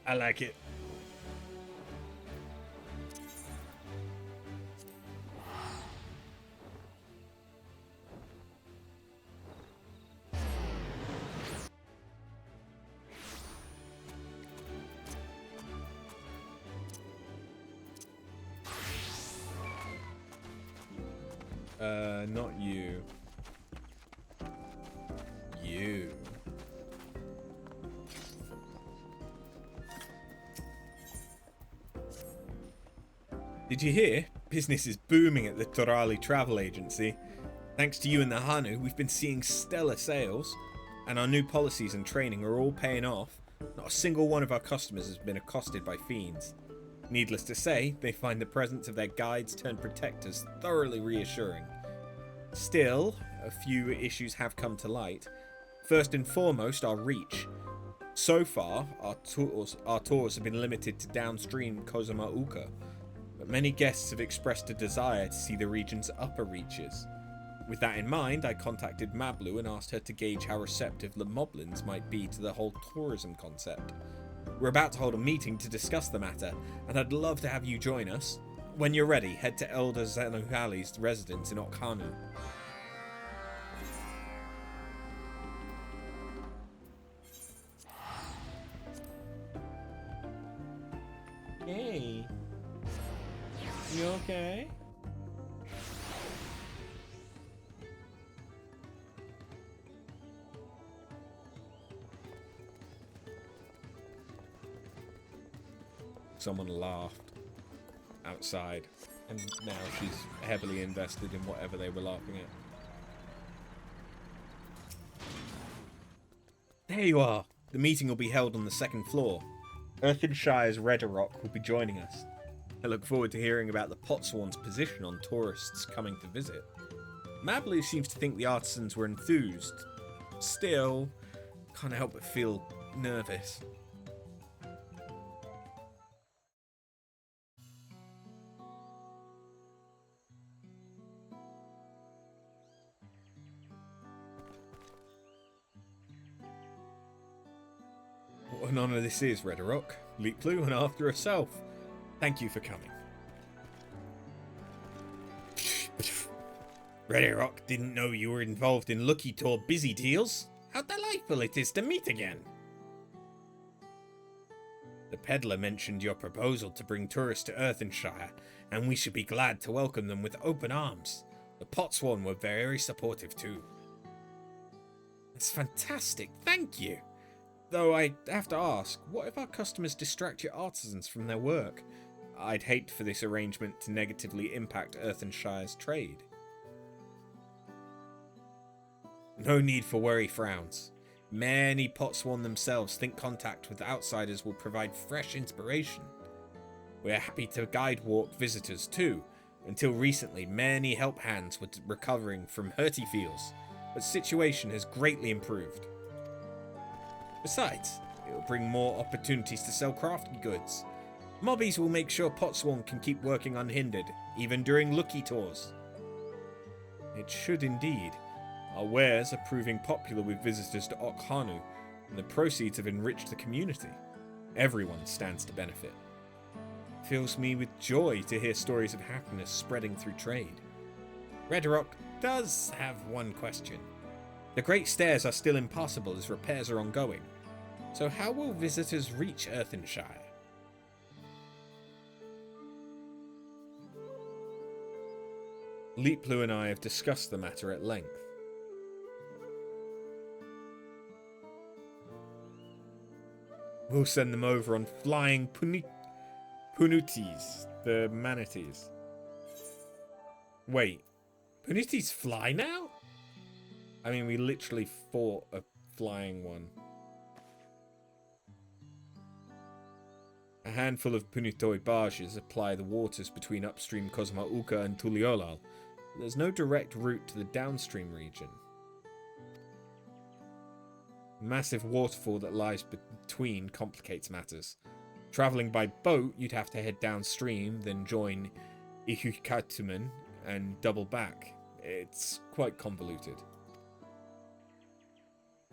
I like it. Not you. You. Did you hear? Business is booming at the Torali travel agency. Thanks to you and the Hanu, we've been seeing stellar sales, and our new policies and training are all paying off. Not a single one of our customers has been accosted by fiends. Needless to say, they find the presence of their guides turned protectors thoroughly reassuring. Still, a few issues have come to light. First and foremost, our reach. So far, our tours have been limited to downstream Kozuma Uka, but many guests have expressed a desire to see the region's upper reaches. With that in mind, I contacted Mablu and asked her to gauge how receptive the Moblins might be to the whole tourism concept. We're about to hold a meeting to discuss the matter, and I'd love to have you join us. When you're ready, head to Elder Zenohali's residence in Okhanu. Hey. You okay? Someone laughed outside, and now she's heavily invested in whatever they were laughing at. There you are! The meeting will be held on the second floor. Earthenshire's Redderock will be joining us. I look forward to hearing about the Potsworn's position on tourists coming to visit. Mablu seems to think the artisans were enthused. Still, can't help but feel nervous. What an honour this is, Redderock. Leaplu and after herself. Thank you for coming. Redderock didn't know you were involved in Lucky Tour busy deals. How delightful it is to meet again. The peddler mentioned your proposal to bring tourists to Earthenshire, and we should be glad to welcome them with open arms. The Potsworn were very supportive too. That's fantastic, thank you. Though I have to ask, what if our customers distract your artisans from their work? I'd hate for this arrangement to negatively impact Earthenshire's trade. No need for worry frowns. Many Potsworn themselves think contact with outsiders will provide fresh inspiration. We're happy to guide walk visitors too. Until recently, many help hands were recovering from hurty feels, but the situation has greatly improved. Besides, it will bring more opportunities to sell crafty goods. Mobbies will make sure Potsworn can keep working unhindered, even during Lucky Tours. It should indeed. Our wares are proving popular with visitors to Okhanu, and the proceeds have enriched the community. Everyone stands to benefit. It fills me with joy to hear stories of happiness spreading through trade. Redderock does have one question. The Great Stairs are still impassable as repairs are ongoing. So how will visitors reach Earthenshire? Leaplu and I have discussed the matter at length. We'll send them over on flying Punutis, the manatees. Wait, Punutis fly now? I mean, we literally fought a flying one. A handful of Punitoi barges apply the waters between upstream Cosmauca and Tuliolal. There's no direct route to the downstream region. The massive waterfall that lies between complicates matters. Travelling by boat, you'd have to head downstream, then join Ihukatuman and double back. It's quite convoluted.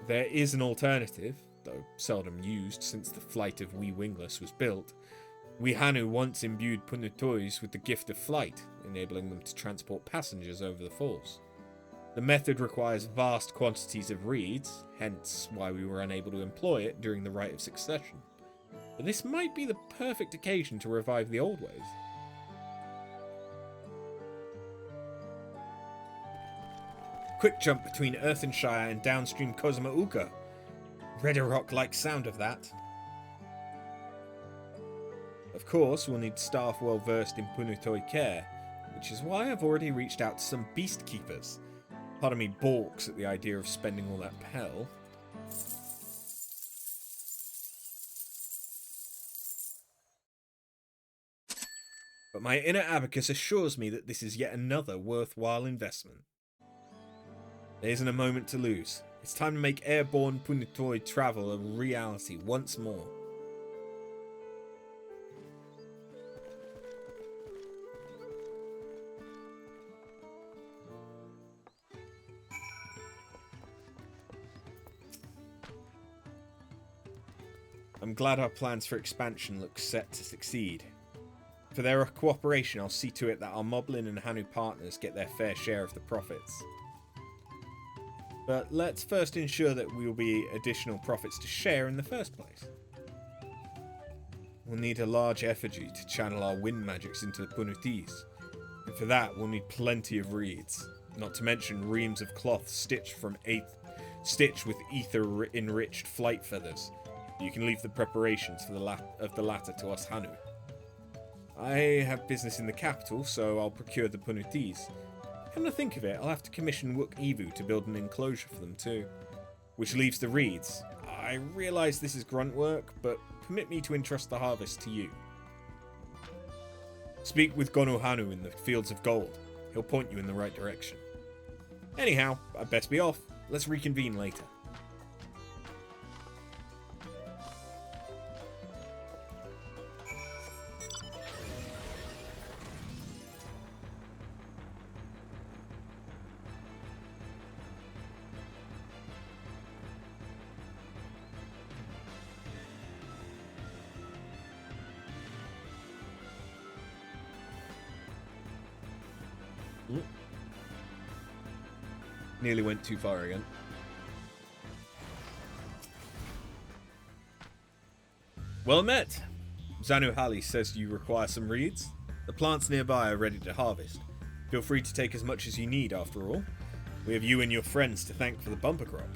There is an alternative, though seldom used since the flight of Wee Wingless was built. Wee Hanu once imbued Punutois with the gift of flight, enabling them to transport passengers over the falls. The method requires vast quantities of reeds, hence why we were unable to employ it during the Rite of Succession. But this might be the perfect occasion to revive the old ways. Quick jump between Earthenshire and downstream Cosmauca. Redderock likes sound of that. Of course, we'll need staff well versed in Punutoi care, which is why I've already reached out to some beast keepers. Part of me balks at the idea of spending all that pel. But my inner abacus assures me that this is yet another worthwhile investment. There isn't a moment to lose. It's time to make airborne Punitoi travel a reality once more. I'm glad our plans for expansion look set to succeed. For their cooperation, I'll see to it that our Moblin and Hanu partners get their fair share of the profits. But let's first ensure that we will be additional profits to share in the first place. We'll need a large effigy to channel our wind magics into the Punutis, and for that we'll need plenty of reeds, not to mention reams of cloth stitched with ether-enriched flight feathers. You can leave the preparations for the latter to us Hanu. I have business in the capital, so I'll procure the punutis. Come to think of it, I'll have to commission Wook Evu to build an enclosure for them too. Which leaves the reeds. I realise this is grunt work, but permit me to entrust the harvest to you. Speak with Gonohanu in the Fields of Gold. He'll point you in the right direction. Anyhow, I'd best be off. Let's reconvene later. Nearly went too far again. Well met! Zanu Hali says you require some reeds. The plants nearby are ready to harvest. Feel free to take as much as you need after all. We have you and your friends to thank for the bumper crop.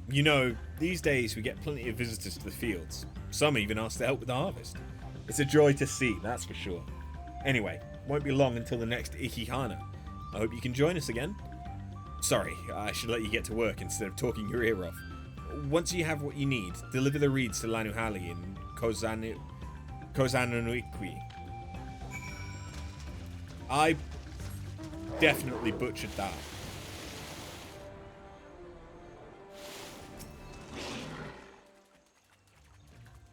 You know, these days we get plenty of visitors to the fields. Some even ask to help with the harvest. It's a joy to see, that's for sure. Anyway, won't be long until the next Ikihana. I hope you can join us again. Sorry, I should let you get to work instead of talking your ear off. Once you have what you need, deliver the reeds to Lanuhali in Kozananuikwi. I definitely butchered that.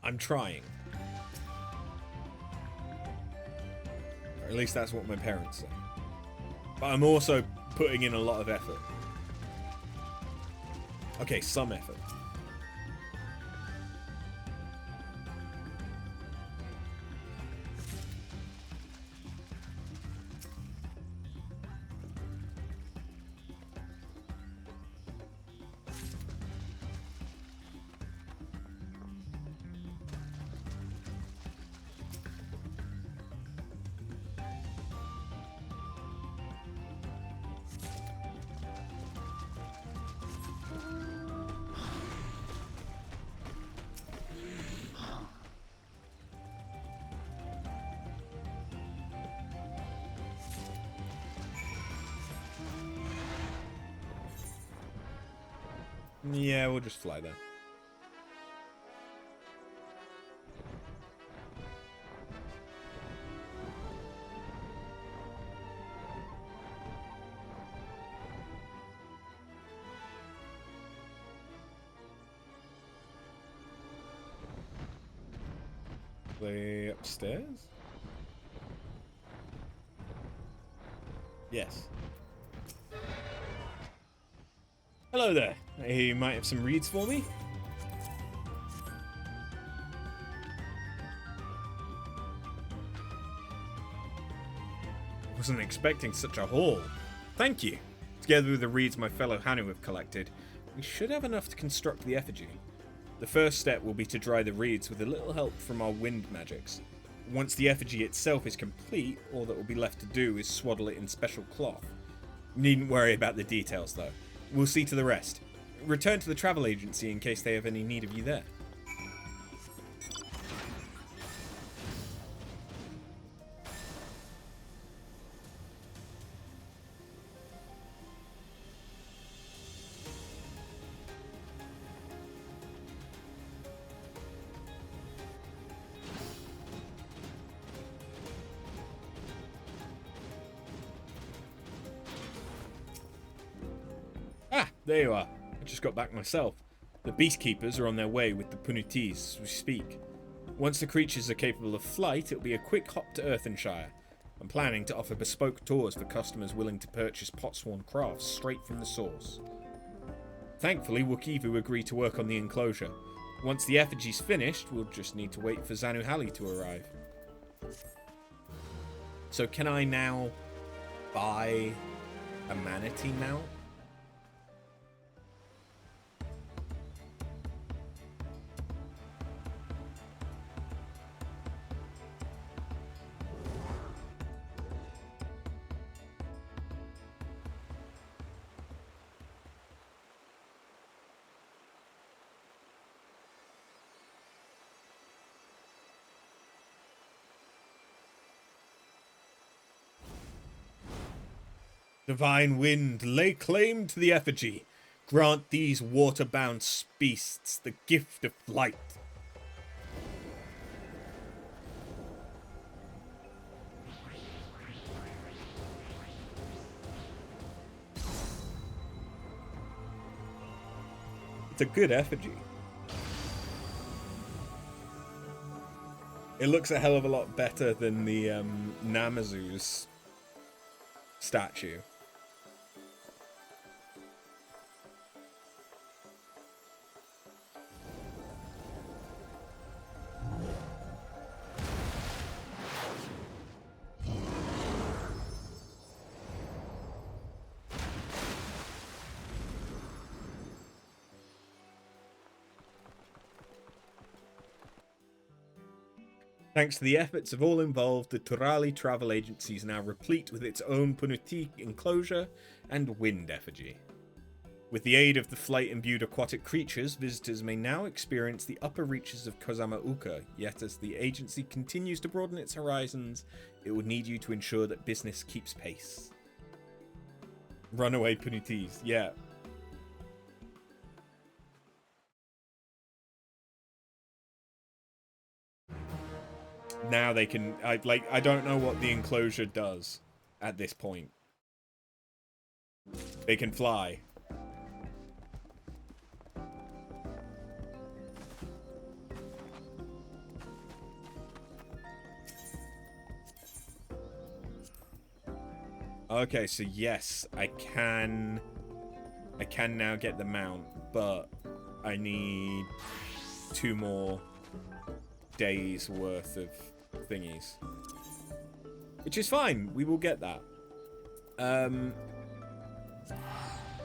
I'm trying. Or at least that's what my parents say. But I'm also putting in a lot of effort. Okay, some effort. Yeah, we'll just fly there. They upstairs? Yes. Hello there. You might have some reeds for me? Wasn't expecting such a haul. Thank you. Together with the reeds my fellow Hanu have collected, we should have enough to construct the effigy. The first step will be to dry the reeds with a little help from our wind magics. Once the effigy itself is complete, all that will be left to do is swaddle it in special cloth. Needn't worry about the details though. We'll see to the rest. Return to the travel agency in case they have any need of you there. Ah, there you are. I just got back myself. The beast keepers are on their way with the punutis as we speak. Once the creatures are capable of flight, it'll be a quick hop to Earthenshire. I'm planning to offer bespoke tours for customers willing to purchase Potsworn crafts straight from the source. Thankfully, Wook agreed to work on the enclosure. Once the effigy's finished, we'll just need to wait for Zanuhali to arrive. So can I now buy a manatee mount? Divine wind, lay claim to the effigy. Grant these water-bound beasts the gift of flight. It's a good effigy. It looks a hell of a lot better than the Namazu's statue. Thanks to the efforts of all involved, the Turali travel agency is now replete with its own Punuti enclosure and wind effigy. With the aid of the flight-imbued aquatic creatures, visitors may now experience the upper reaches of Kozama Uka, yet as the agency continues to broaden its horizons, it will need you to ensure that business keeps pace. Runaway Punutis, yeah. Now they can, I don't know what the enclosure does at this point. They can fly. Okay, so yes, I can now get the mount, but I need 2 more days worth of thingies, which is fine. We will get that.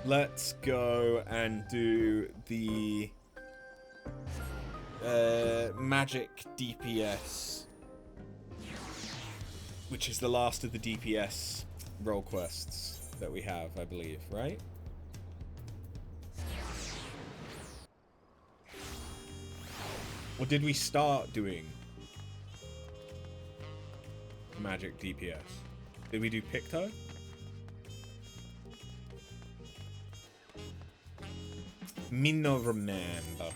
Let's go and do the magic DPS, which is the last of the DPS role quests that we have, I believe, right? Or did we start doing magic DPS? Did we do Picto? Me no remember.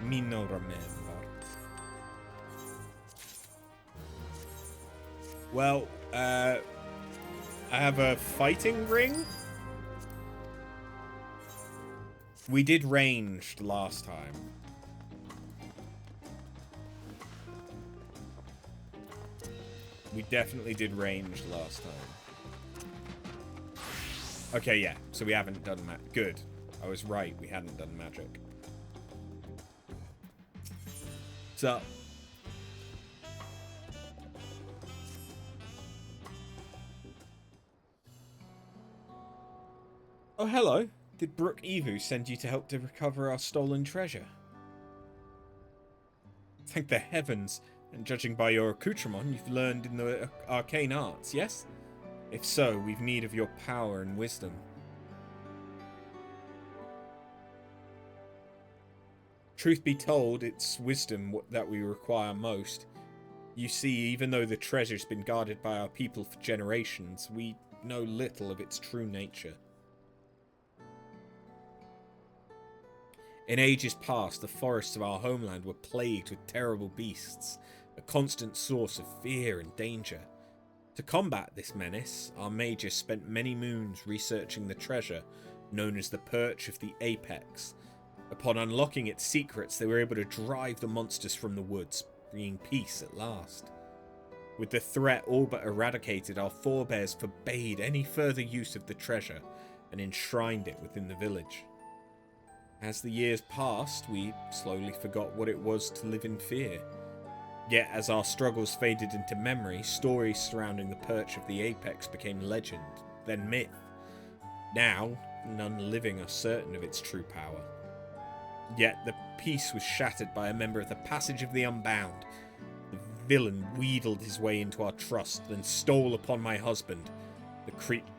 Me no remember. Well, I have a fighting ring. We did ranged last time. We definitely did ranged last time. Okay, yeah. So we haven't done magic. Good. I was right. We hadn't done magic. What's up? Oh, hello. Did Brook Evu send you to help to recover our stolen treasure? Thank the heavens, and judging by your accoutrement, you've learned in the arcane arts, yes? If so, we've need of your power and wisdom. Truth be told, it's wisdom that we require most. You see, even though the treasure's been guarded by our people for generations, we know little of its true nature. In ages past, the forests of our homeland were plagued with terrible beasts, a constant source of fear and danger. To combat this menace, our mages spent many moons researching the treasure known as the Perch of the Apex. Upon unlocking its secrets, they were able to drive the monsters from the woods, bringing peace at last. With the threat all but eradicated, our forebears forbade any further use of the treasure and enshrined it within the village. As the years passed, we slowly forgot what it was to live in fear. Yet as our struggles faded into memory, stories surrounding the Perch of the Apex became legend, then myth. Now, none living are certain of its true power. Yet the peace was shattered by a member of the Passage of the Unbound. The villain wheedled his way into our trust, then stole upon my husband,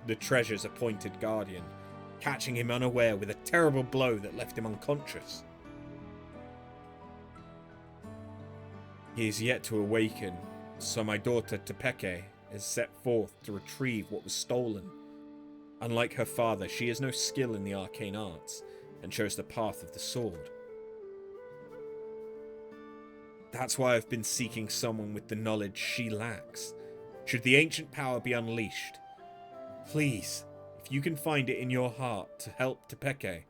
the treasure's appointed guardian, catching him unaware with a terrible blow that left him unconscious. He is yet to awaken, so my daughter Tepeke is set forth to retrieve what was stolen. Unlike her father, she has no skill in the arcane arts, and chose the path of the sword. That's why I've been seeking someone with the knowledge she lacks. Should the ancient power be unleashed, please, if you can find it in your heart to help Tepeke,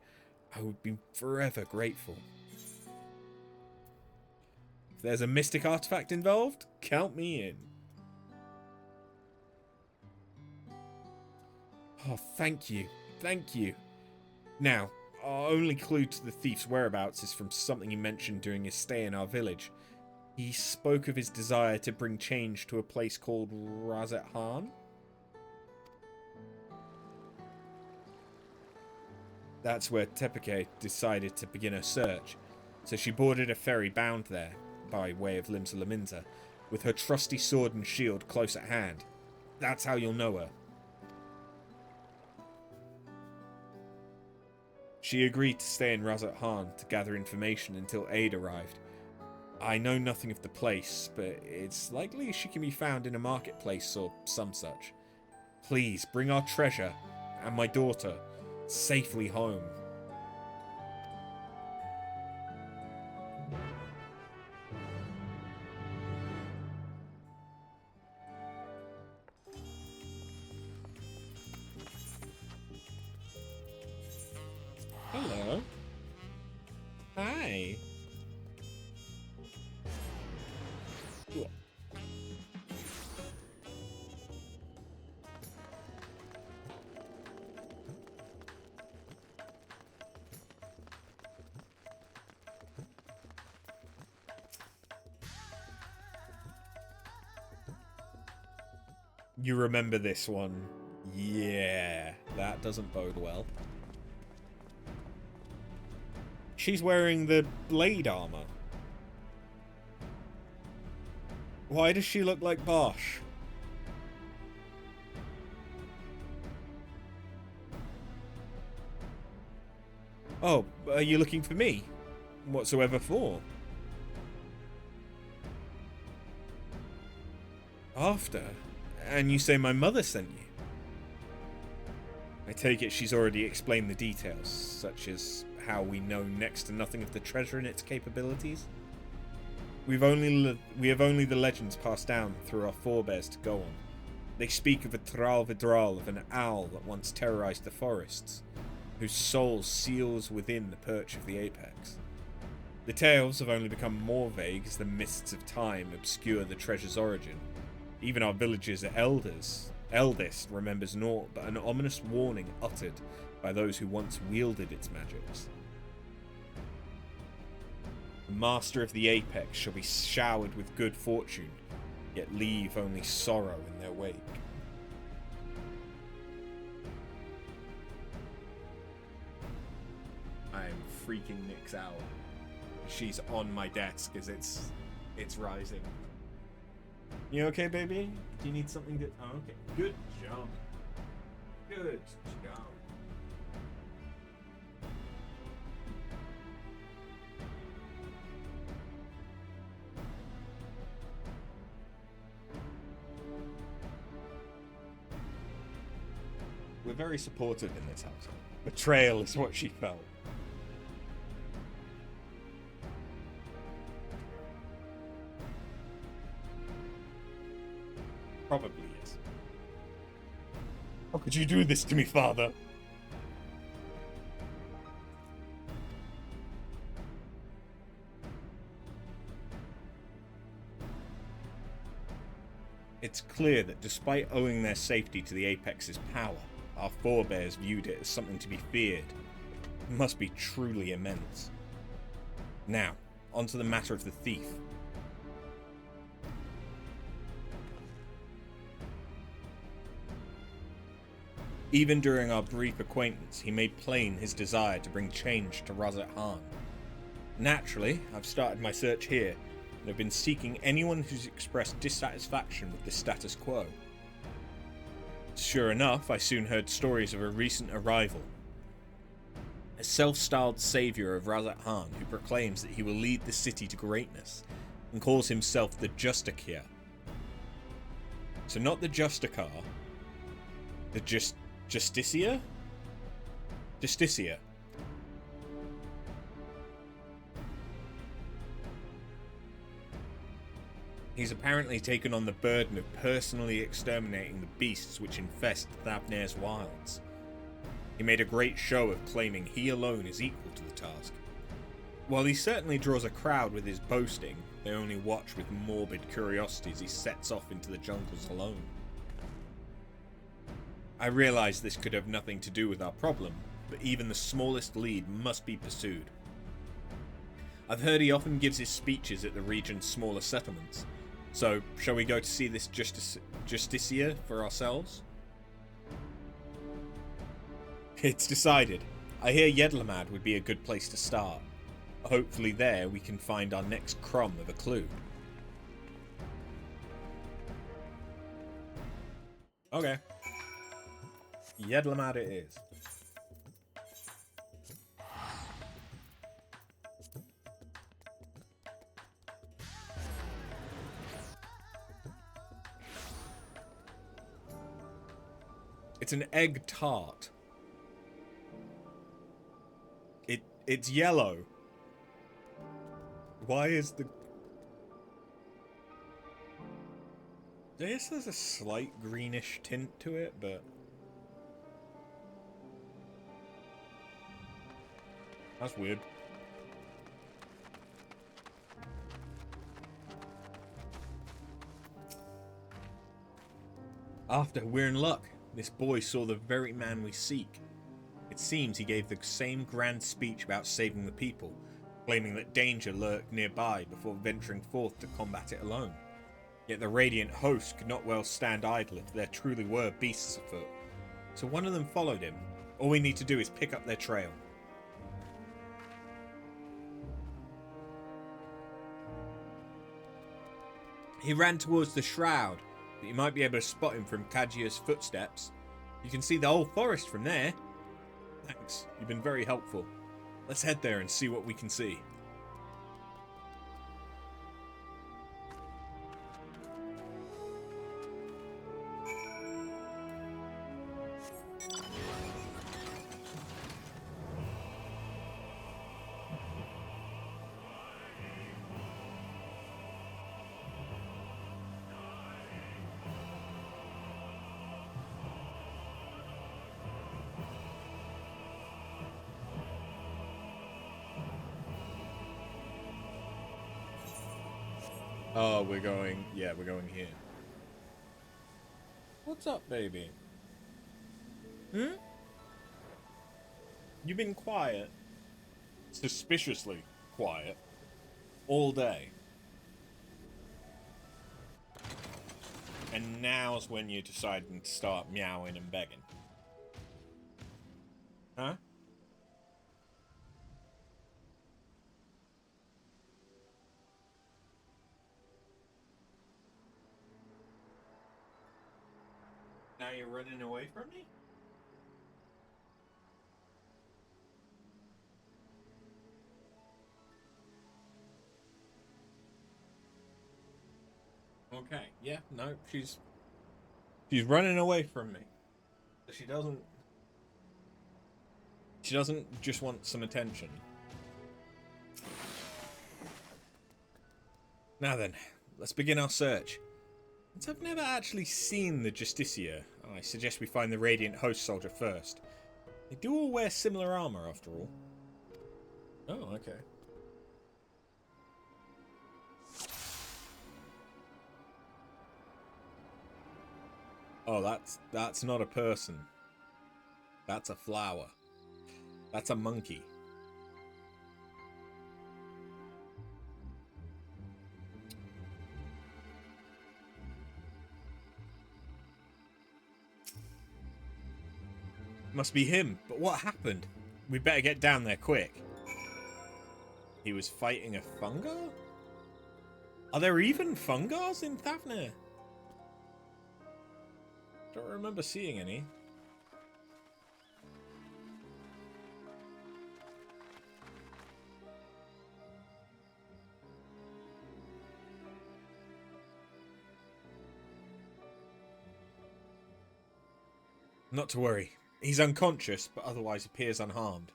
I would be forever grateful. If there's a mystic artifact involved, count me in. Oh, thank you. Thank you. Now, our only clue to the thief's whereabouts is from something he mentioned during his stay in our village. He spoke of his desire to bring change to a place called Razet Han. That's where Tepeke decided to begin her search, so she boarded a ferry bound there, by way of Limsa Laminza, with her trusty sword and shield close at hand. That's how you'll know her. She agreed to stay in Razet Han to gather information until aid arrived. I know nothing of the place, but it's likely she can be found in a marketplace or some such. Please, bring our treasure, and my daughter, safely home. Hello. Hi. You remember this one? Yeah, that doesn't bode well. She's wearing the blade armor. Why does she look like Bosch? Oh, are you looking for me? Whatsoever for? After? And you say my mother sent you? I take it she's already explained the details, such as how we know next to nothing of the treasure and its capabilities. We have only the legends passed down through our forebears to go on. They speak of a Tral Vidral of an owl that once terrorized the forests, whose soul seals within the perch of the apex. The tales have only become more vague as the mists of time obscure the treasure's origin. Even our village's eldest remembers naught but an ominous warning uttered by those who once wielded its magics. The master of the apex shall be showered with good fortune, yet leave only sorrow in their wake. I am freaking Nyx out. She's on my desk as it's rising. You okay, baby? Do you need something to... Oh, okay. Good job. Good job. We're very supportive in this household. Betrayal is what she felt. Probably is. How could you do this to me, father? It's clear that despite owing their safety to the Apex's power, our forebears viewed it as something to be feared. It must be truly immense. Now, onto the matter of the thief. Even during our brief acquaintance, he made plain his desire to bring change to Razet Han. Naturally, I've started my search here, and have been seeking anyone who's expressed dissatisfaction with the status quo. Sure enough, I soon heard stories of a recent arrival. A self-styled savior of Razet Han who proclaims that he will lead the city to greatness, and calls himself the Justicia. So not the Justicar, the Justicia? Justicia. He's apparently taken on the burden of personally exterminating the beasts which infest Thavnair's wilds. He made a great show of claiming he alone is equal to the task. While he certainly draws a crowd with his boasting, they only watch with morbid curiosity as he sets off into the jungles alone. I realise this could have nothing to do with our problem, but even the smallest lead must be pursued. I've heard he often gives his speeches at the region's smaller settlements, so shall we go to see this Justicia for ourselves? It's decided. I hear Yedlamad would be a good place to start. Hopefully there we can find our next crumb of a clue. Okay. Yedlamad it is. It's an egg tart. It's yellow. Why is the... I guess there's a slight greenish tint to it, but... That's weird. After, we're in luck. This boy saw the very man we seek. It seems he gave the same grand speech about saving the people, claiming that danger lurked nearby before venturing forth to combat it alone. Yet the radiant host could not well stand idle if there truly were beasts afoot. So one of them followed him. All we need to do is pick up their trail. He ran towards the shroud, but you might be able to spot him from Kajia's footsteps. You can see the whole forest from there. Thanks, you've been very helpful. Let's head there and see what we can see. Oh, we're going here. What's up, baby? Hmm? You've been quiet. Suspiciously quiet. All day. And now's when you're deciding to start meowing and begging. Huh? Now you're running away from me? Okay, yeah, no, she's running away from me. She doesn't just want some attention. Now then, let's begin our search. Since I've never actually seen the Justicia, I suggest we find the Radiant Host Soldier first. They do all wear similar armor, after all. Oh, okay. Oh, that's not a person. That's a flower. That's a monkey. Must be him. But what happened? We better get down there quick. He was fighting a Fungar? Are there even Fungars in Thavnair? Don't remember seeing any. Not to worry. He's unconscious, but otherwise appears unharmed.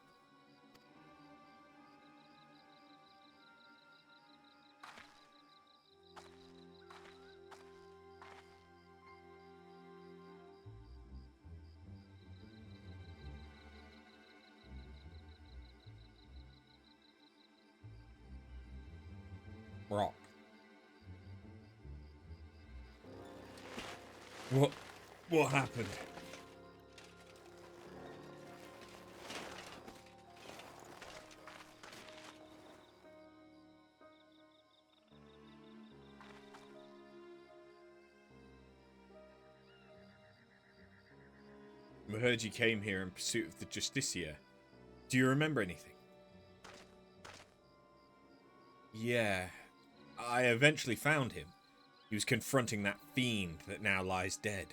Rock. What happened? I heard you came here in pursuit of the Justicia. Do you remember anything? Yeah, I eventually found him. He was confronting that fiend that now lies dead.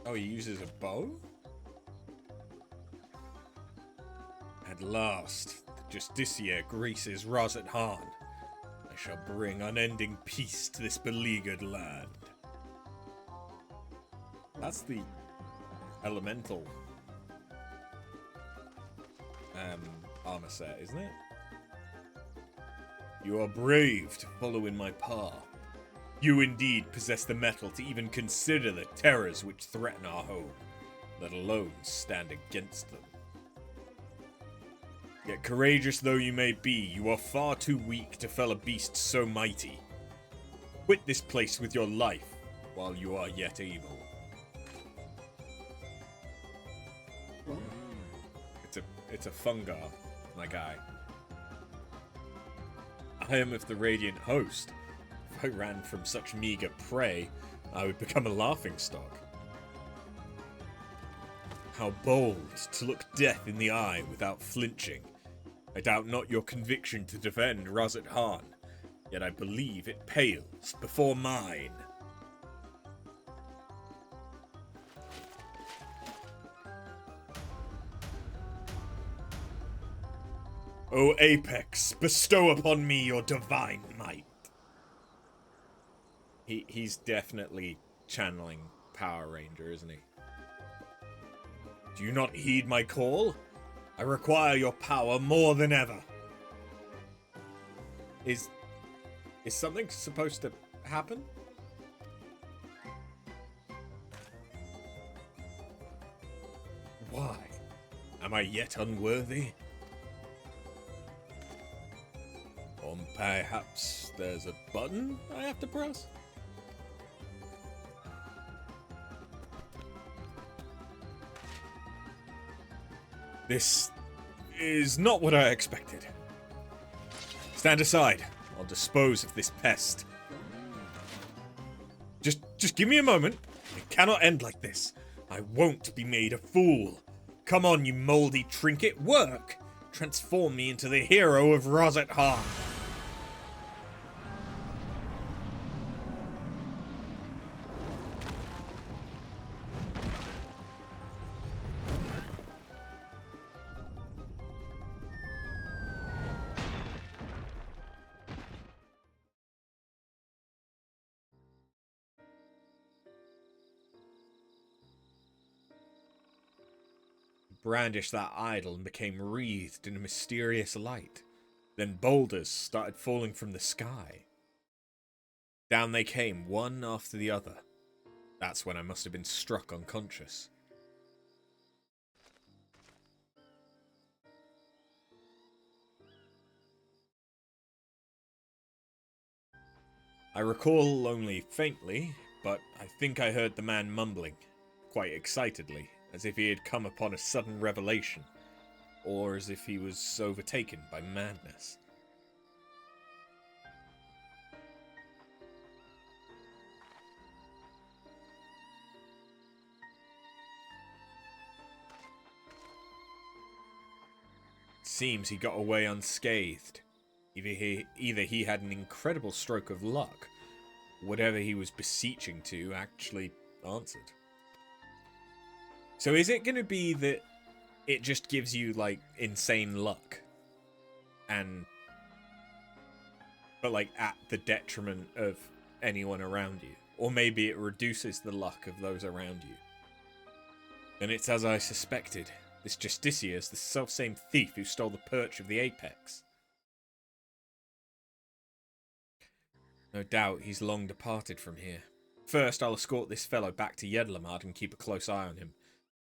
Oh, he uses a bow? At last, the Justicia graces Razat Han. I shall bring unending peace to this beleaguered land. That's the elemental armor set, isn't it? You are brave to follow in my path. You indeed possess the mettle to even consider the terrors which threaten our home, let alone stand against them. Yet courageous though you may be, you are far too weak to fell a beast so mighty. Quit this place with your life while you are yet able. It's a fungar, my guy. I am of the Radiant Host. If I ran from such meager prey, I would become a laughingstock. How bold to look death in the eye without flinching. I doubt not your conviction to defend Razat Han, yet I believe it pales before mine. O Apex, bestow upon me your divine might. He's definitely channeling Power Ranger, isn't he? Do you not heed my call? I require your power more than ever. Is something supposed to happen? Why? Am I yet unworthy? Or perhaps there's a button I have to press? This is not what I expected. Stand aside. I'll dispose of this pest. Just give me a moment. It cannot end like this. I won't be made a fool. Come on, you moldy trinket, work! Transform me into the hero of Razat Han. Brandished that idol and became wreathed in a mysterious light. Then boulders started falling from the sky. Down they came, one after the other. That's when I must have been struck unconscious. I recall only faintly, but I think I heard the man mumbling, quite excitedly, as if he had come upon a sudden revelation, or as if he was overtaken by madness. It seems he got away unscathed. Either he had an incredible stroke of luck, whatever he was beseeching to actually answered. So is it going to be that it just gives you, like, insane luck? But, like, at the detriment of anyone around you? Or maybe it reduces the luck of those around you? And it's as I suspected. This Justicia is the self-same thief who stole the perch of the Apex. No doubt he's long departed from here. First, I'll escort this fellow back to Yedlamad and keep a close eye on him.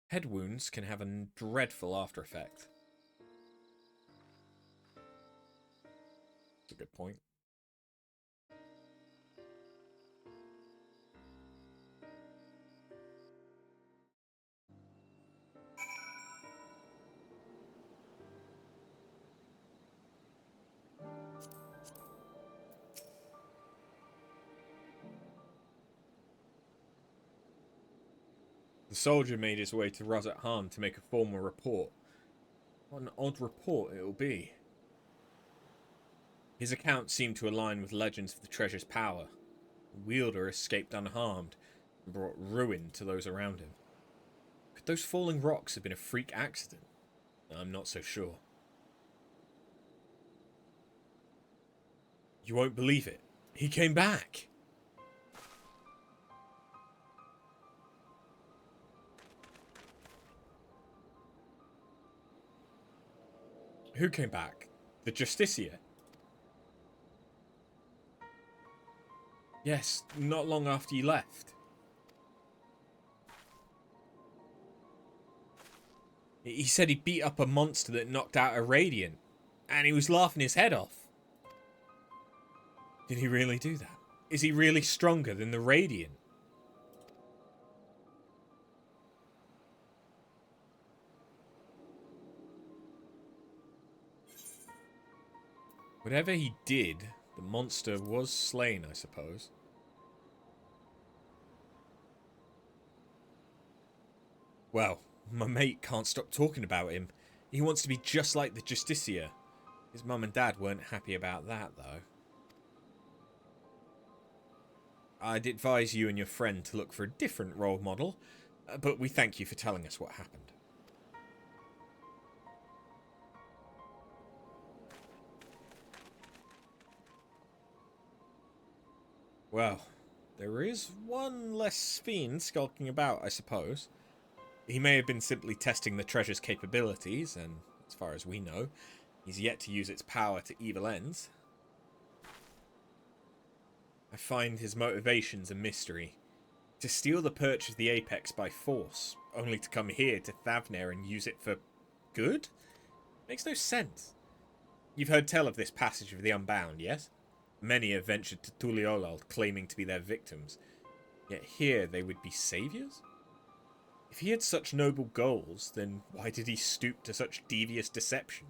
Head wounds can have a dreadful after effect. That's a good point. The soldier made his way to Rosat Han to make a formal report. What an odd report it'll be. His account seemed to align with legends of the treasure's power. The wielder escaped unharmed and brought ruin to those around him. Could those falling rocks have been a freak accident? I'm not so sure. You won't believe it. He came back! Who came back? The Justicia? Yes, not long after you left. He said he beat up a monster that knocked out a Radiant, and he was laughing his head off. Did he really do that? Is he really stronger than the Radiant? Whatever he did, the monster was slain, I suppose. Well, my mate can't stop talking about him. He wants to be just like the Justicia. His mum and dad weren't happy about that, though. I'd advise you and your friend to look for a different role model, but we thank you for telling us what happened. Well, there is one less fiend skulking about, I suppose. He may have been simply testing the treasure's capabilities, and as far as we know, he's yet to use its power to evil ends. I find his motivations a mystery. To steal the perch of the Apex by force, only to come here to Thavnair and use it for good? Makes no sense. You've heard tell of this passage of the Unbound, yes? Many have ventured to Tuliolal claiming to be their victims, yet here they would be saviours? If he had such noble goals, then why did he stoop to such devious deception?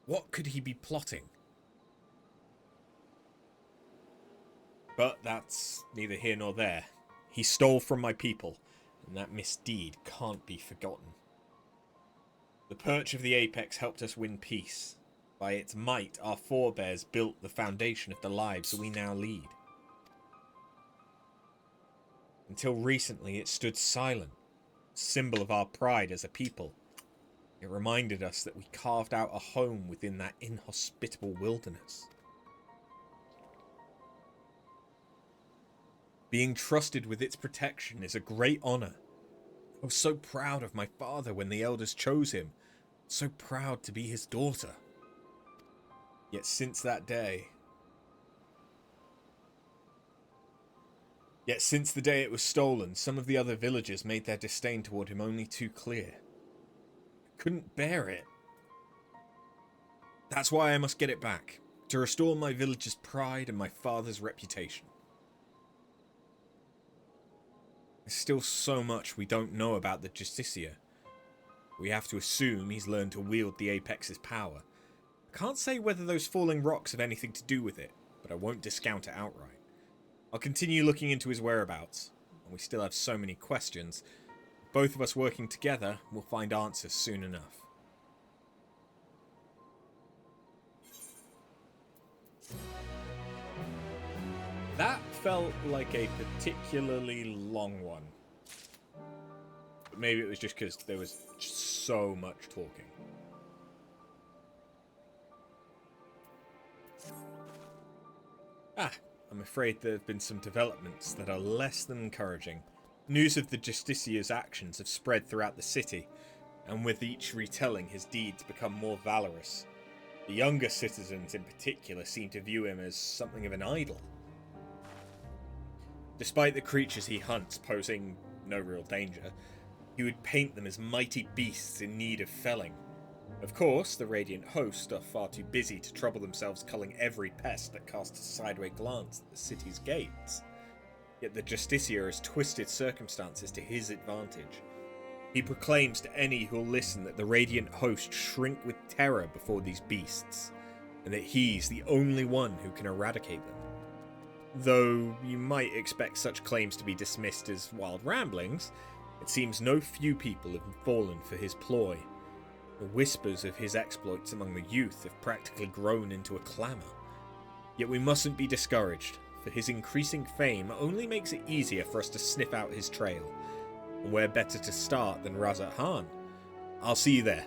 What could he be plotting? But that's neither here nor there. He stole from my people, and that misdeed can't be forgotten. The perch of the Apex helped us win peace. By its might, our forebears built the foundation of the lives we now lead. Until recently, it stood silent, a symbol of our pride as a people. It reminded us that we carved out a home within that inhospitable wilderness. Being trusted with its protection is a great honor. I was so proud of my father when the elders chose him, so proud to be his daughter. Yet since the day it was stolen, some of the other villagers made their disdain toward him only too clear. I couldn't bear it. That's why I must get it back, to restore my village's pride and my father's reputation. There's still so much we don't know about the Justicia. We have to assume he's learned to wield the Apex's power. I can't say whether those falling rocks have anything to do with it, but I won't discount it outright. I'll continue looking into his whereabouts, and we still have so many questions. Both of us working together will find answers soon enough. That felt like a particularly long one. maybe it was just because there was just so much talking. I'm afraid there have been some developments that are less than encouraging. News of the Justiciar's actions have spread throughout the city, and with each retelling, his deeds become more valorous. The younger citizens in particular seem to view him as something of an idol. Despite the creatures he hunts posing no real danger, he would paint them as mighty beasts in need of felling. Of course, the Radiant Host are far too busy to trouble themselves culling every pest that casts a sideway glance at the city's gates. Yet the Justiciar has twisted circumstances to his advantage. He proclaims to any who'll listen that the Radiant Host shrink with terror before these beasts, and that he's the only one who can eradicate them. Though you might expect such claims to be dismissed as wild ramblings, it seems no few people have fallen for his ploy. The whispers of his exploits among the youth have practically grown into a clamour. Yet we mustn't be discouraged, for his increasing fame only makes it easier for us to sniff out his trail. And where better to start than Razat Han? I'll see you there.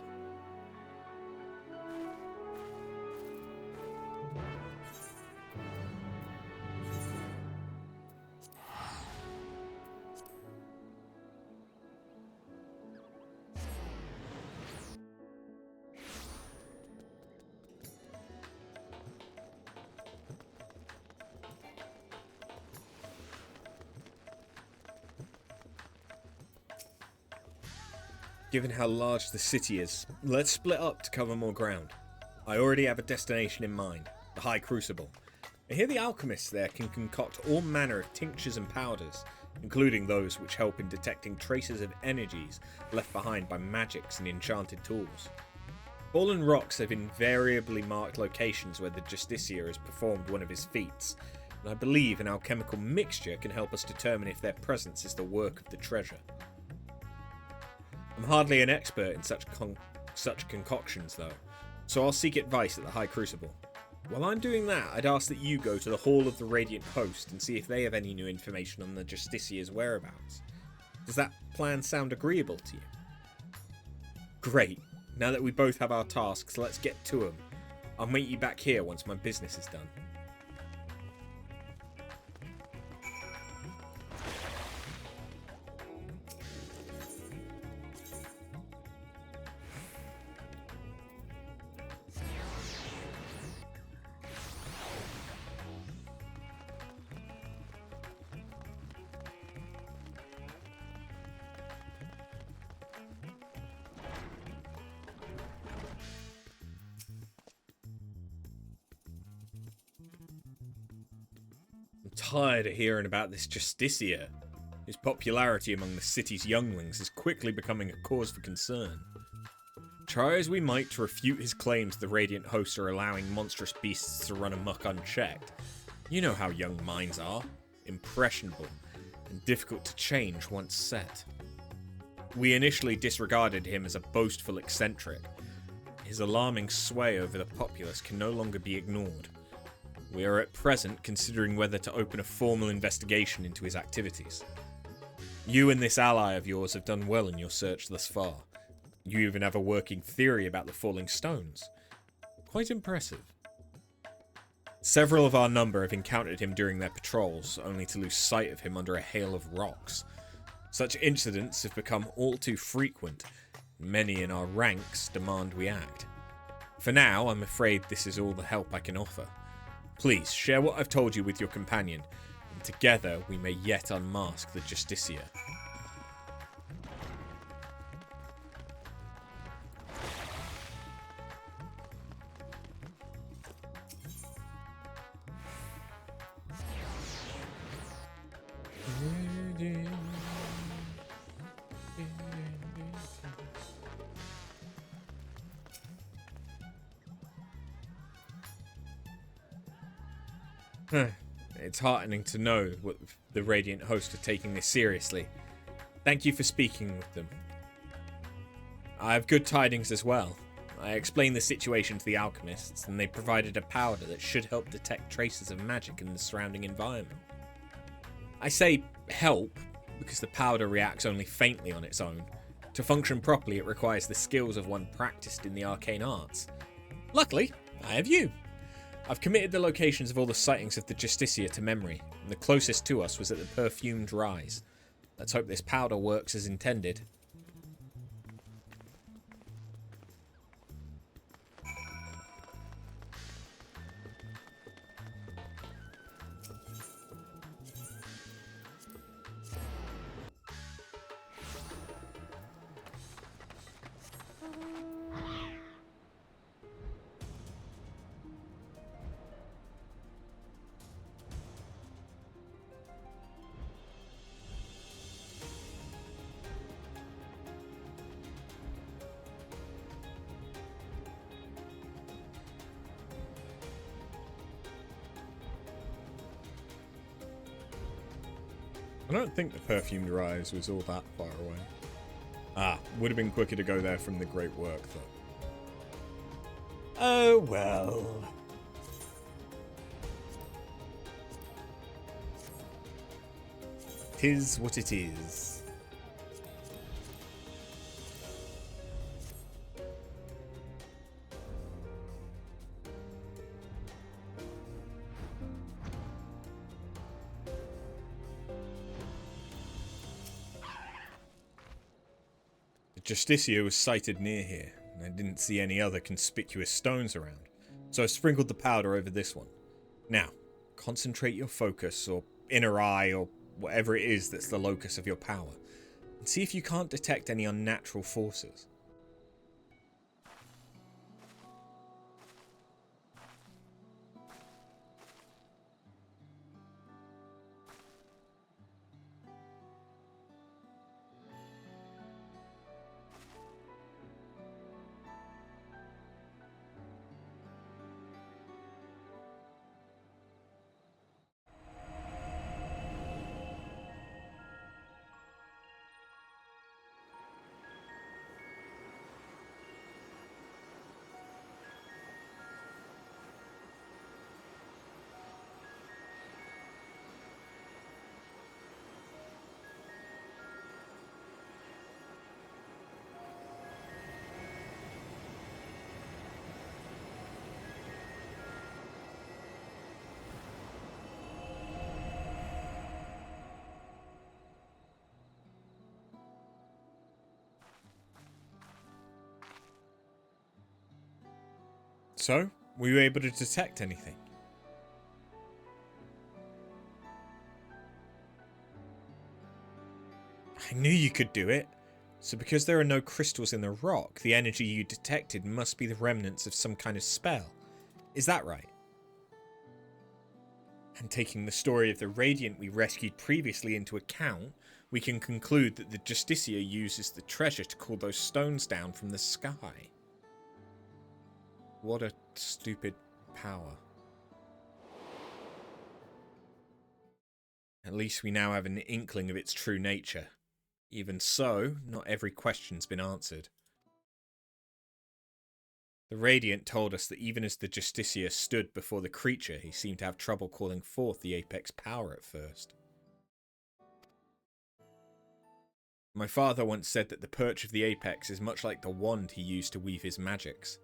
Given how large the city is, let's split up to cover more ground. I already have a destination in mind, the High Crucible. I hear the alchemists there can concoct all manner of tinctures and powders, including those which help in detecting traces of energies left behind by magics and enchanted tools. Fallen rocks have invariably marked locations where the Justiciar has performed one of his feats, and I believe an alchemical mixture can help us determine if their presence is the work of the treasure. I'm hardly an expert in such concoctions though, so I'll seek advice at the High Crucible. While I'm doing that, I'd ask that you go to the Hall of the Radiant Host and see if they have any new information on the Justiciar's whereabouts. Does that plan sound agreeable to you? Great. Now that we both have our tasks, let's get to them. I'll meet you back here once my business is done. Tired of hearing about this Justiciar. His popularity among the city's younglings is quickly becoming a cause for concern. Try as we might to refute his claims the Radiant Hosts are allowing monstrous beasts to run amok unchecked. You know how young minds are, impressionable, and difficult to change once set. We initially disregarded him as a boastful eccentric. His alarming sway over the populace can no longer be ignored. We are at present considering whether to open a formal investigation into his activities. You and this ally of yours have done well in your search thus far. You even have a working theory about the falling stones. Quite impressive. Several of our number have encountered him during their patrols, only to lose sight of him under a hail of rocks. Such incidents have become all too frequent. Many in our ranks demand we act. For now, I'm afraid this is all the help I can offer. Please, share what I've told you with your companion, and together we may yet unmask the Justiciar. It's heartening to know what the Radiant Host are taking this seriously. Thank you for speaking with them. I have good tidings as well. I explained the situation to the alchemists, and they provided a powder that should help detect traces of magic in the surrounding environment. I say help because the powder reacts only faintly on its own, To function properly, it requires the skills of one practiced in the arcane arts. Luckily, I have you. I've committed the locations of all the sightings of the Justicia to memory, and the closest to us was at the Perfumed Rise. Let's hope this powder works as intended. I don't think the Perfumed Rise was all that far away. Ah, would have been quicker to go there from the Great Work, though. Oh, well. Tis what it is. Justicia was sighted near here, and I didn't see any other conspicuous stones around, so I sprinkled the powder over this one. Now, concentrate your focus, or inner eye, or whatever it is that's the locus of your power, and see if you can't detect any unnatural forces. So, were you able to detect anything? I knew you could do it. So because there are no crystals in the rock, the energy you detected must be the remnants of some kind of spell. Is that right? And taking the story of the Radiant we rescued previously into account, we can conclude that the Justicia uses the treasure to call those stones down from the sky. What a stupid power. At least we now have an inkling of its true nature. Even so, not every question's been answered. The Radiant told us that even as the Justicia stood before the creature, he seemed to have trouble calling forth the Apex power at first. My father once said that the perch of the Apex is much like the wand he used to weave his magics.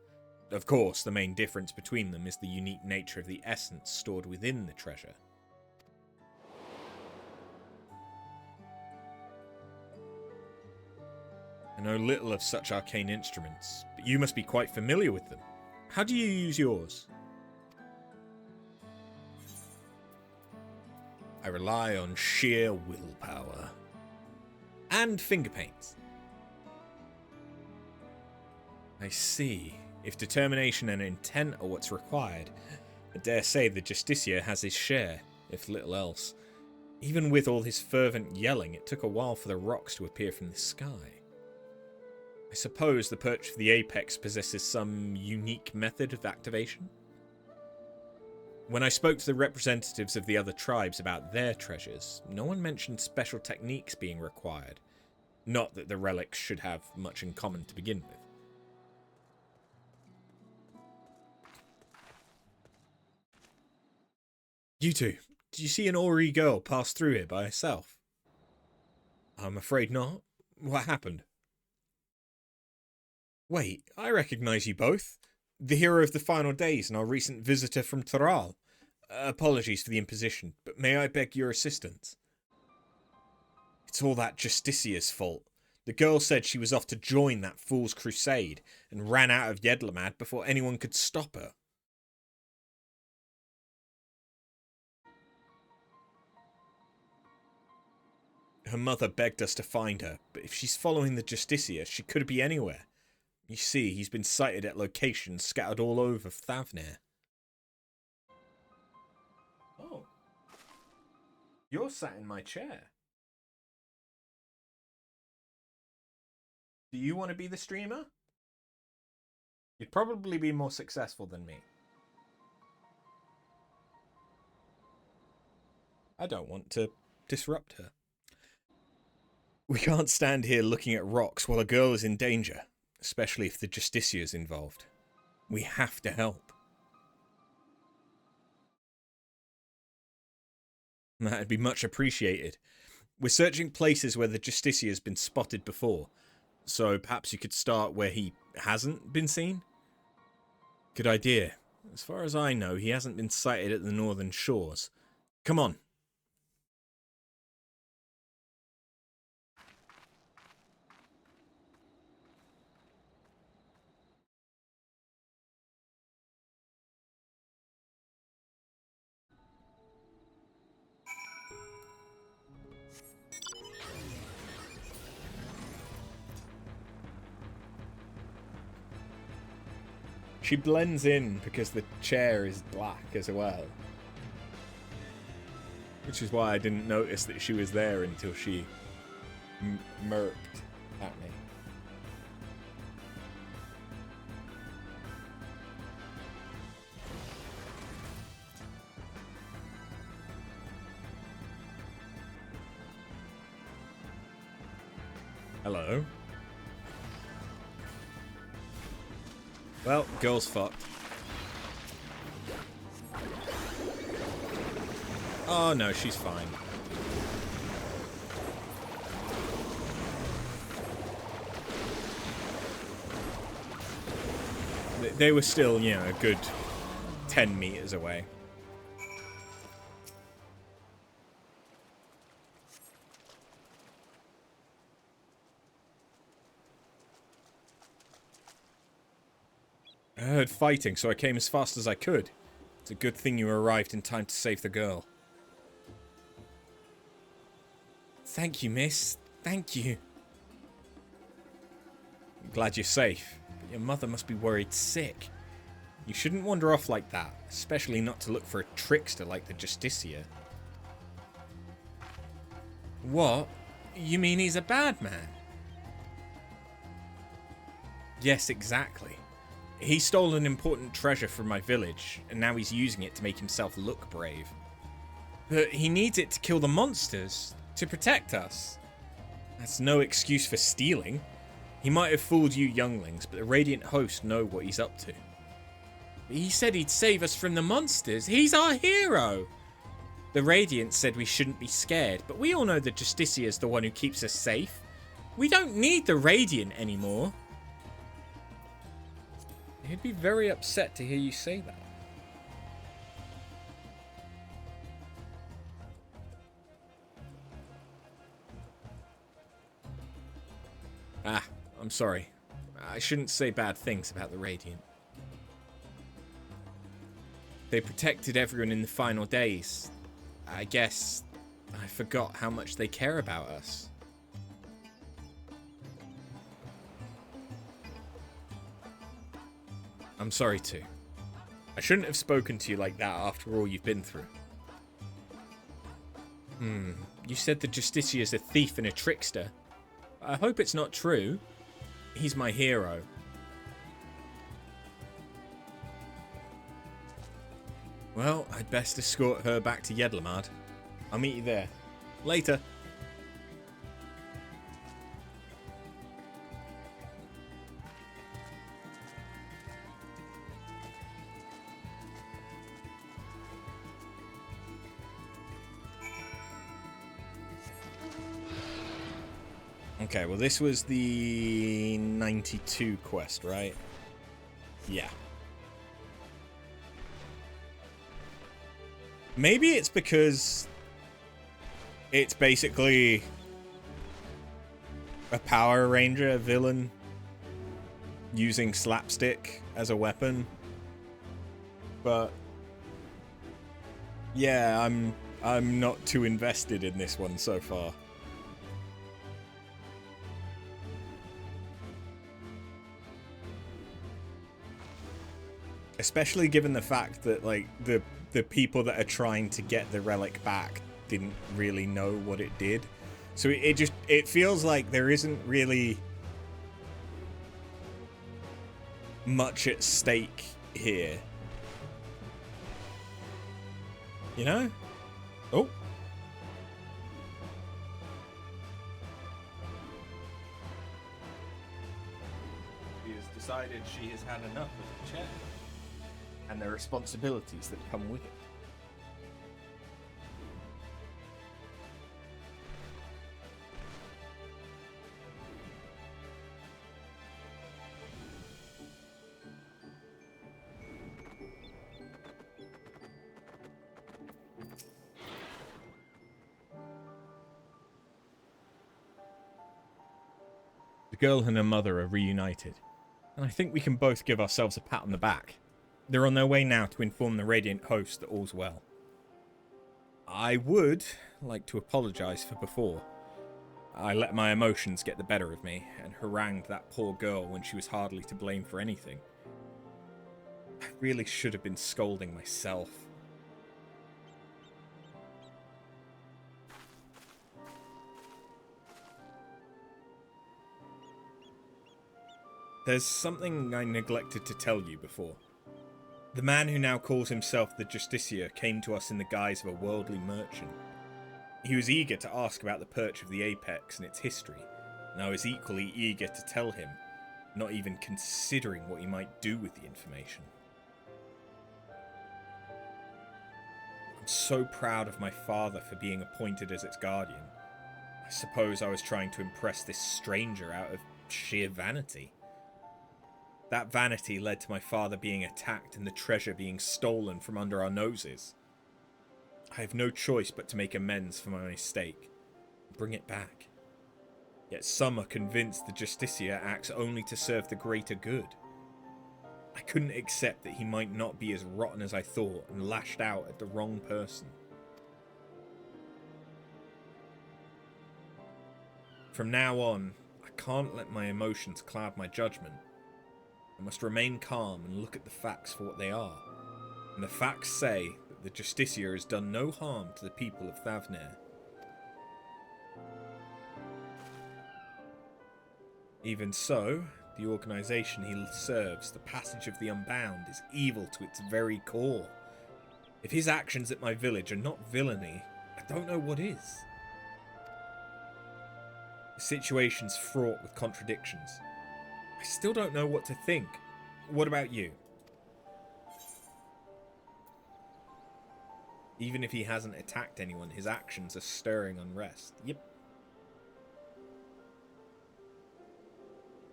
Of course, the main difference between them is the unique nature of the essence stored within the treasure. I know little of such arcane instruments, but you must be quite familiar with them. How do you use yours? I rely on sheer willpower. And finger paints. I see. If determination and intent are what's required, I dare say the Justicia has his share, if little else. Even with all his fervent yelling, it took a while for the rocks to appear from the sky. I suppose the perch of the Apex possesses some unique method of activation? When I spoke to the representatives of the other tribes about their treasures, no one mentioned special techniques being required. Not that the relics should have much in common to begin with. You two, did you see an Ori girl pass through here by herself? I'm afraid not. What happened? Wait, I recognize you both. The hero of the final days and our recent visitor from Taral. Apologies for the imposition, but may I beg your assistance? It's all that Justicia's fault. The girl said she was off to join that fool's crusade and ran out of Yedlamad before anyone could stop her. Her mother begged us to find her, but if she's following the Justicia, she could be anywhere. You see, he's been sighted at locations scattered all over Thavnir. Oh. You're sat in my chair. Do you want to be the streamer? You'd probably be more successful than me. I don't want to disrupt her. We can't stand here looking at rocks while a girl is in danger, especially if the Justicia is involved. We have to help. That'd be much appreciated. We're searching places where the Justicia has been spotted before, so perhaps you could start where he hasn't been seen? Good idea. As far as I know, he hasn't been sighted at the northern shores. Come on. She blends in because the chair is black as well. Which is why I didn't notice that she was there until she murked at me. Hello. Well, girl's fucked. Oh no, she's fine. They were still, you know, a good 10 meters away. I heard fighting, so I came as fast as I could. It's a good thing you arrived in time to save the girl. Thank you, miss. Thank you. I'm glad you're safe, but your mother must be worried sick. You shouldn't wander off like that, especially not to look for a trickster like the Justicia. What? You mean he's a bad man? Yes, exactly. He stole an important treasure from my village, and now he's using it to make himself look brave. But he needs it to kill the monsters, to protect us. That's no excuse for stealing. He might have fooled you younglings, but the Radiant Host know what he's up to. He said he'd save us from the monsters. He's our hero! The Radiant said we shouldn't be scared, but we all know the Justicia is the one who keeps us safe. We don't need the Radiant anymore. He'd be very upset to hear you say that. Ah, I'm sorry. I shouldn't say bad things about the Radiant. They protected everyone in the final days. I guess I forgot how much they care about us. I'm sorry too. I shouldn't have spoken to you like that after all you've been through. You said the Justicia is a thief and a trickster. I hope it's not true. He's my hero. Well, I'd best escort her back to Yedlamad. I'll meet you there. Later. Okay, well this was the 92 quest, right? Yeah. Maybe it's because it's basically a Power Ranger villain using slapstick as a weapon. But yeah, I'm not too invested in this one so far. Especially given the fact that like the people that are trying to get the relic back didn't really know what it did. So it feels like there isn't really much at stake here. You know? Oh. She has decided she has had enough of the chair and the responsibilities that come with it. The girl and her mother are reunited, and I think we can both give ourselves a pat on the back. They're on their way now to inform the Radiant host that all's well. I would like to apologize for before. I let my emotions get the better of me and harangued that poor girl when she was hardly to blame for anything. I really should have been scolding myself. There's something I neglected to tell you before. The man who now calls himself the Justiciar came to us in the guise of a worldly merchant. He was eager to ask about the perch of the Apex and its history, and I was equally eager to tell him, not even considering what he might do with the information. I'm so proud of my father for being appointed as its guardian. I suppose I was trying to impress this stranger out of sheer vanity. That vanity led to my father being attacked and the treasure being stolen from under our noses. I have no choice but to make amends for my mistake and bring it back. Yet some are convinced the Justiciar acts only to serve the greater good. I couldn't accept that he might not be as rotten as I thought and lashed out at the wrong person. From now on, I can't let my emotions cloud my judgment. I must remain calm and look at the facts for what they are. And the facts say that the Justiciar has done no harm to the people of Thavnair. Even so, the organisation he serves, the Passage of the Unbound, is evil to its very core. If his actions at my village are not villainy, I don't know what is. The situation's fraught with contradictions. I still don't know what to think. What about you? Even if he hasn't attacked anyone, his actions are stirring unrest. Yep.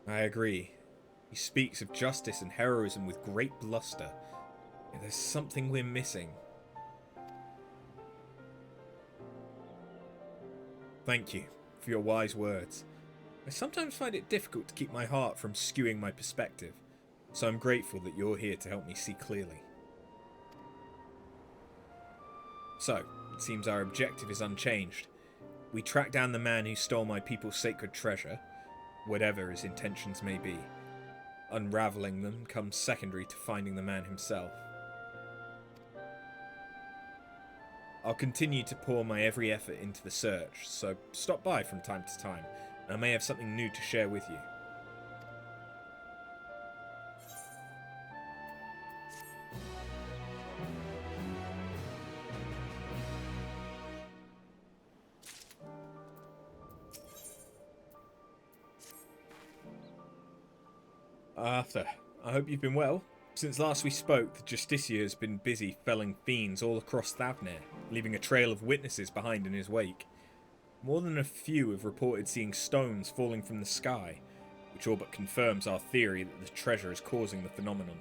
I agree. He speaks of justice and heroism with great bluster. Yet there's something we're missing. Thank you for your wise words. I sometimes find it difficult to keep my heart from skewing my perspective, so I'm grateful that you're here to help me see clearly. So, it seems our objective is unchanged. We track down the man who stole my people's sacred treasure, whatever his intentions may be. Unraveling them comes secondary to finding the man himself. I'll continue to pour my every effort into the search, so stop by from time to time. I may have something new to share with you. Arthur, I hope you've been well. Since last we spoke, the Justiciar has been busy felling fiends all across Thavnair, leaving a trail of witnesses behind in his wake. More than a few have reported seeing stones falling from the sky, which all but confirms our theory that the treasure is causing the phenomenon.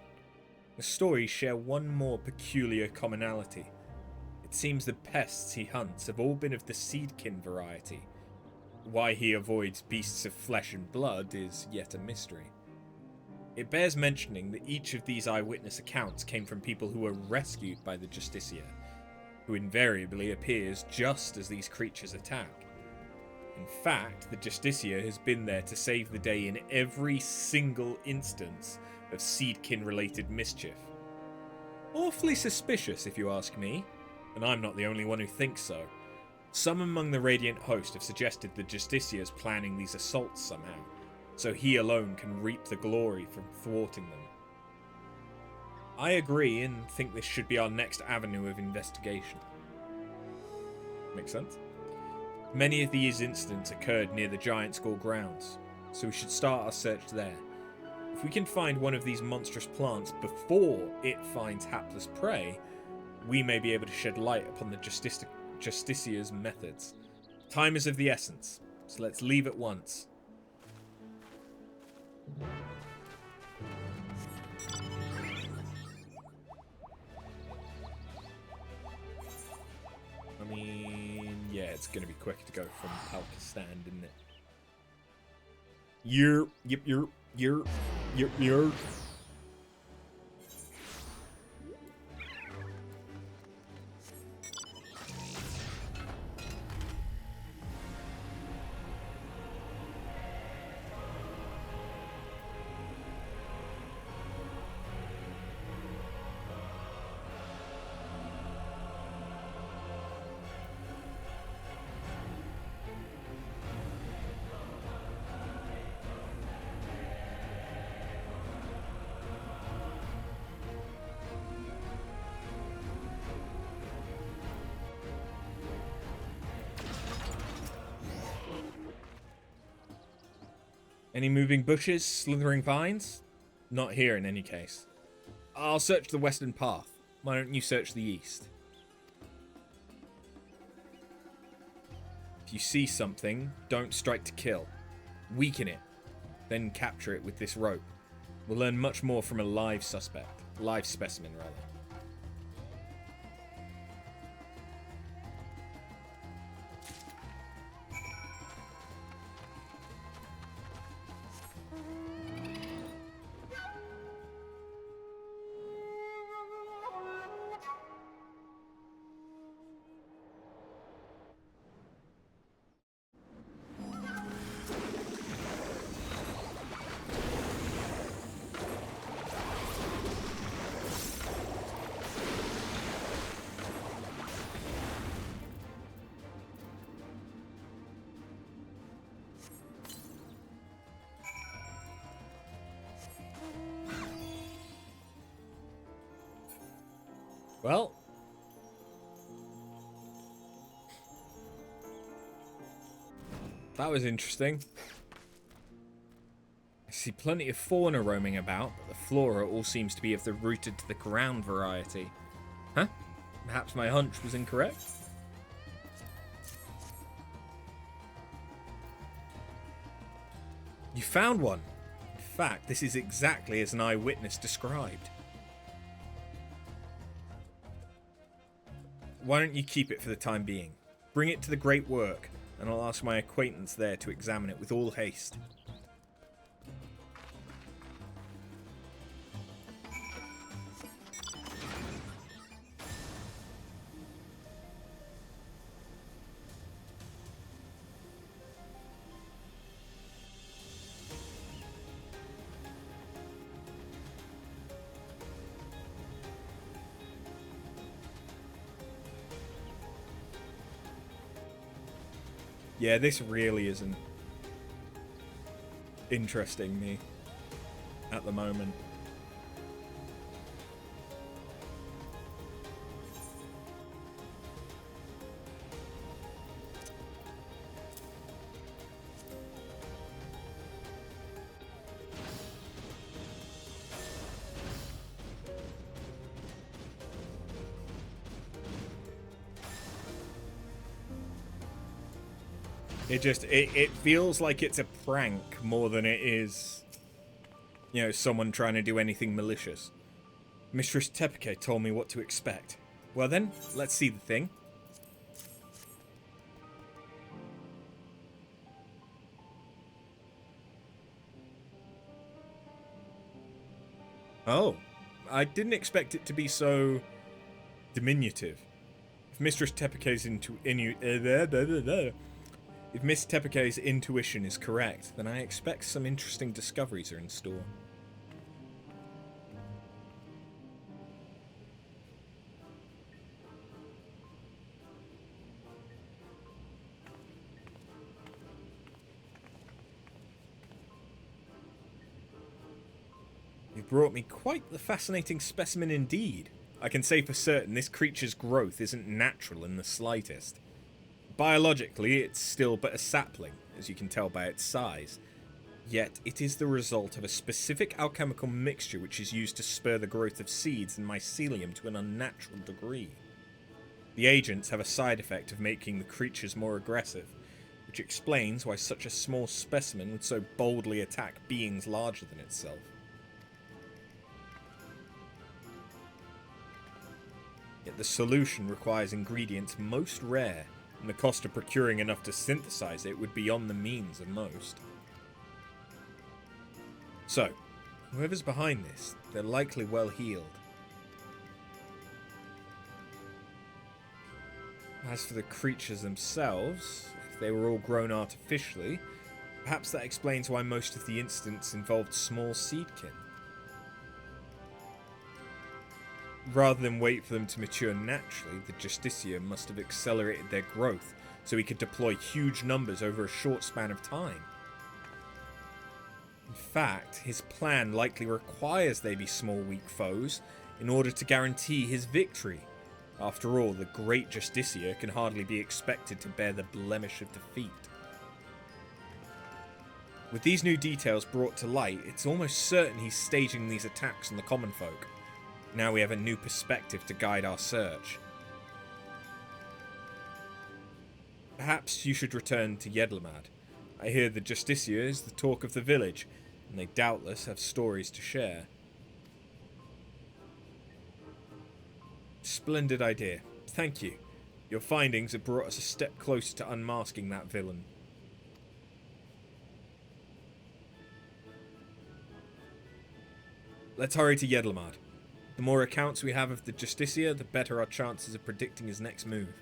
The stories share one more peculiar commonality. It seems the pests he hunts have all been of the seedkin variety. Why he avoids beasts of flesh and blood is yet a mystery. It bears mentioning that each of these eyewitness accounts came from people who were rescued by the Justicia, who invariably appears just as these creatures attack. In fact, the Justicia has been there to save the day in every single instance of seedkin-related mischief. Awfully suspicious, if you ask me, and I'm not the only one who thinks so. Some among the Radiant host have suggested the Justicia is planning these assaults somehow, so he alone can reap the glory from thwarting them. I agree and think this should be our next avenue of investigation. Makes sense? Many of these incidents occurred near the Giant Skull grounds, so we should start our search there. If we can find one of these monstrous plants before it finds hapless prey, we may be able to shed light upon the Justicia's methods. Time is of the essence, so let's leave at once. I mean, yeah, it's going to be quicker to go from Palkistan, isn't it? You're. Any moving bushes, slithering vines? Not here in any case. I'll search the western path. Why don't you search the east? If you see something, don't strike to kill. Weaken it, then capture it with this rope. We'll learn much more from a live specimen rather. Well, that was interesting. I see plenty of fauna roaming about, but the flora all seems to be of the rooted to the ground variety. Huh? Perhaps my hunch was incorrect? You found one. In fact, this is exactly as an eyewitness described. Why don't you keep it for the time being? Bring it to the Great Work, and I'll ask my acquaintance there to examine it with all haste. Yeah, this really isn't interesting me at the moment. It feels like it's a prank more than it is, you know, someone trying to do anything malicious. Mistress Tepike told me what to expect. Well then, let's see the thing. Oh, I didn't expect it to be so diminutive. If Mistress Tepike's if Miss Tepike's intuition is correct, then I expect some interesting discoveries are in store. You brought me quite the fascinating specimen indeed. I can say for certain this creature's growth isn't natural in the slightest. Biologically, it's still but a sapling, as you can tell by its size. Yet, it is the result of a specific alchemical mixture which is used to spur the growth of seeds and mycelium to an unnatural degree. The agents have a side effect of making the creatures more aggressive, which explains why such a small specimen would so boldly attack beings larger than itself. Yet the solution requires ingredients most rare, and the cost of procuring enough to synthesize it would be beyond the means of most. So, whoever's behind this, they're likely well heeled. As for the creatures themselves, if they were all grown artificially, perhaps that explains why most of the incidents involved small seedkin. Rather than wait for them to mature naturally, the Justicia must have accelerated their growth so he could deploy huge numbers over a short span of time. In fact, his plan likely requires they be small, weak foes in order to guarantee his victory. After all, the great Justicia can hardly be expected to bear the blemish of defeat. With these new details brought to light, it's almost certain he's staging these attacks on the common folk. Now we have a new perspective to guide our search. Perhaps you should return to Yedlamad. I hear the Justicia is the talk of the village, and they doubtless have stories to share. Splendid idea. Thank you. Your findings have brought us a step closer to unmasking that villain. Let's hurry to Yedlamad. The more accounts we have of the Justicia, the better our chances of predicting his next move.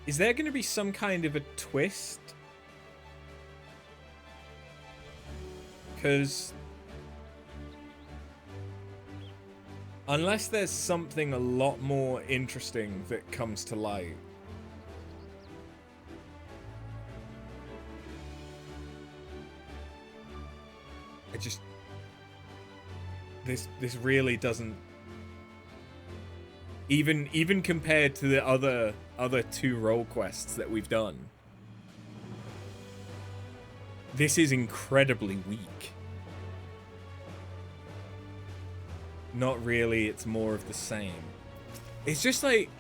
Is there going to be some kind of a twist? Because unless there's something a lot more interesting that comes to light, this really doesn't even compared to the other two role quests that we've done. This is incredibly weak. Not really, it's more of the same. It's just like,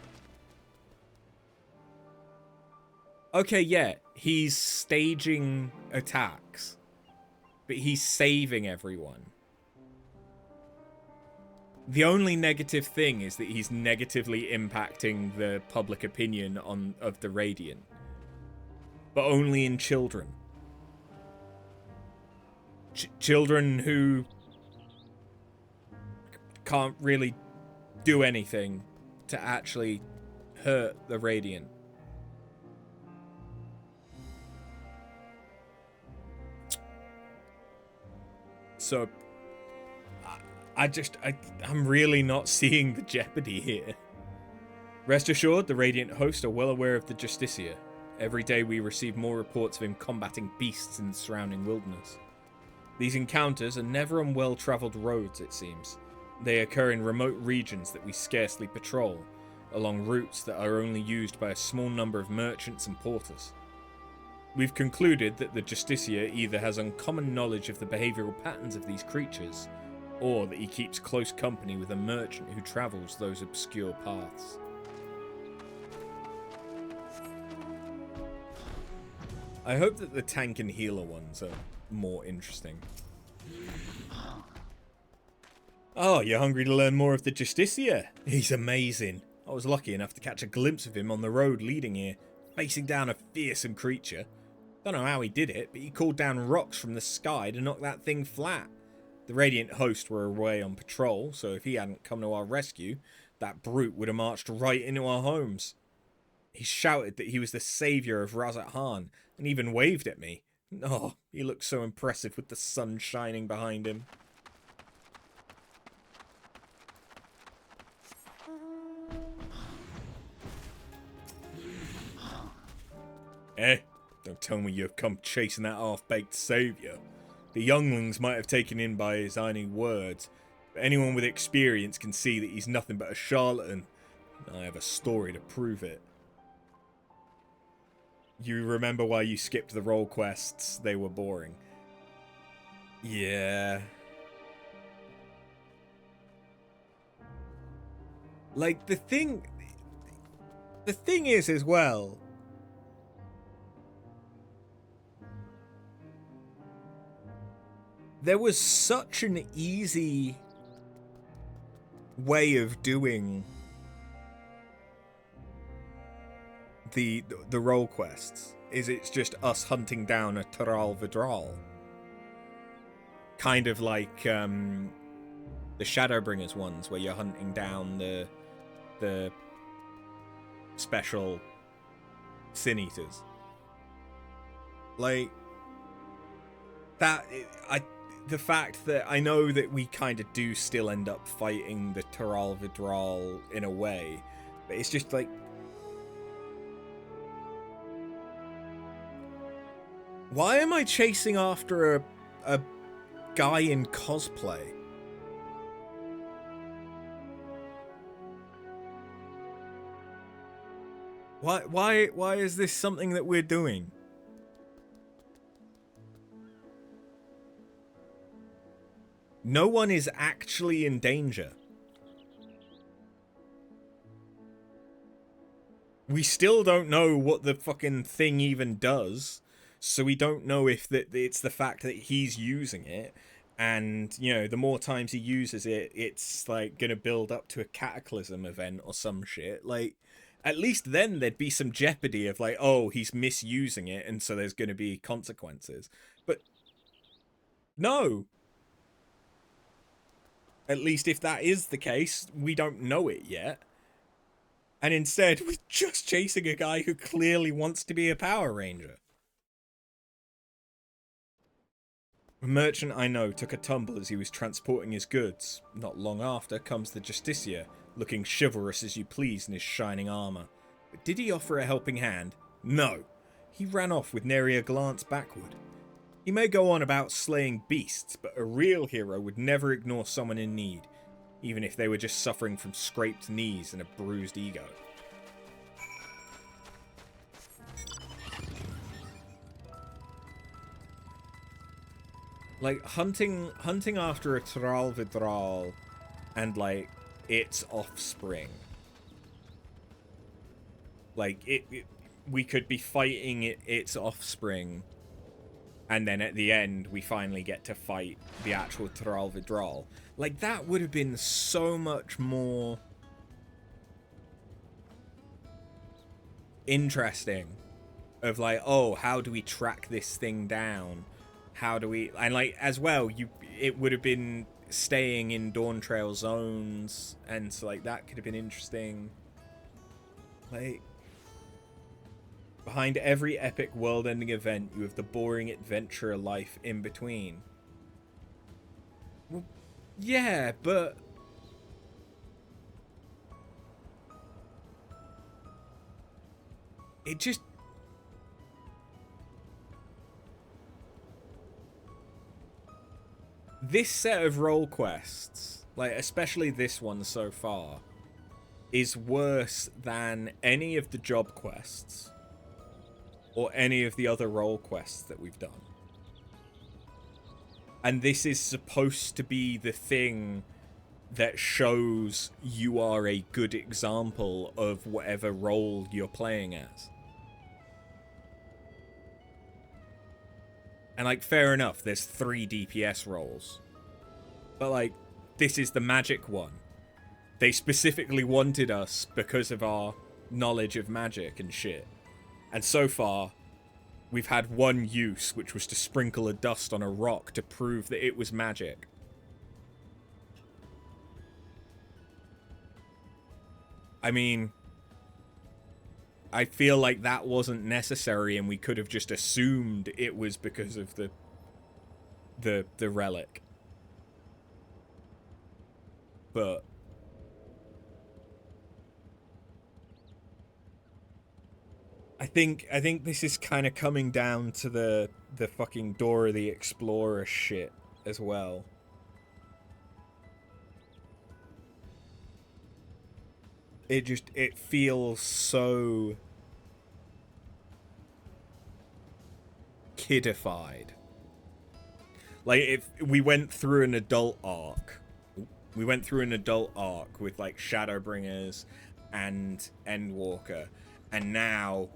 okay, yeah, he's staging attacks, but he's saving everyone. The only negative thing is that he's negatively impacting the public opinion of the Radiant, but only in children. Children who can't really do anything to actually hurt the Radiant. So I'm really not seeing the jeopardy here. Rest assured, the Radiant host are well aware of the Justicia. Every day we receive more reports of him combating beasts in the surrounding wilderness. These encounters are never on well-travelled roads, it seems. They occur in remote regions that we scarcely patrol, along routes that are only used by a small number of merchants and porters. We've concluded that the Justicia either has uncommon knowledge of the behavioural patterns of these creatures, or that he keeps close company with a merchant who travels those obscure paths. I hope that the tank and healer ones are more interesting. Oh, you're hungry to learn more of the Justicia? He's amazing. I was lucky enough to catch a glimpse of him on the road leading here, facing down a fearsome creature. Don't know how he did it, but he called down rocks from the sky to knock that thing flat. The Radiant host were away on patrol, so if he hadn't come to our rescue, that brute would have marched right into our homes. He shouted that he was the saviour of Razat Han, and even waved at me. Oh, he looked so impressive with the sun shining behind him. Eh? Don't tell me you've come chasing that half-baked saviour. The younglings might have taken in by his only words, but anyone with experience can see that he's nothing but a charlatan. I have a story to prove it. You remember why you skipped the role quests? They were boring. Yeah. Like, the thing is as well, there was such an easy way of doing the role quests. It's just us hunting down a Taral Vidral. Kind of like the Shadowbringers ones, where you're hunting down the special Sin Eaters. Like that, the fact that I know that we kind of do still end up fighting the Taral Vidral in a way, but it's just like, why am I chasing after a guy in cosplay? Why is this something that we're doing? No one is actually in danger. We still don't know what the fucking thing even does, so we don't know if it's the fact that he's using it, and, you know, the more times he uses it, it's, like, gonna build up to a cataclysm event or some shit. Like, at least then there'd be some jeopardy of, like, oh, he's misusing it, and so there's gonna be consequences. But no. At least if that is the case, we don't know it yet. And instead, we're just chasing a guy who clearly wants to be a Power Ranger. A merchant I know took a tumble as he was transporting his goods. Not long after comes the Justicia, looking chivalrous as you please in his shining armour. But did he offer a helping hand? No. He ran off with nary a glance backward. He may go on about slaying beasts, but a real hero would never ignore someone in need, even if they were just suffering from scraped knees and a bruised ego. Like, hunting after a Taral Vidral and, like, its offspring. Like, we could be fighting its offspring, and then at the end, we finally get to fight the actual Taral Vidral. Like, that would have been so much more interesting. Of, like, oh, how do we track this thing down? How do we... And, like, as well, it would have been staying in Dawntrail zones, and so, like, that could have been interesting. Like, behind every epic world-ending event, you have the boring adventurer life in between. Well, yeah, but... it just... this set of role quests, like, especially this one so far, is worse than any of the job quests or any of the other role quests that we've done. And this is supposed to be the thing that shows you are a good example of whatever role you're playing as. And, like, fair enough, there's 3 DPS roles. But, like, this is the magic one. They specifically wanted us because of our knowledge of magic and shit. And so far, we've had one use, which was to sprinkle a dust on a rock to prove that it was magic. I mean, I feel like that wasn't necessary, and we could have just assumed it was because of the relic. But I think this is kind of coming down to the fucking Dora the Explorer shit as well. It feels so kidified. Like, if we went through an adult arc, with, like, Shadowbringers and Endwalker, and now,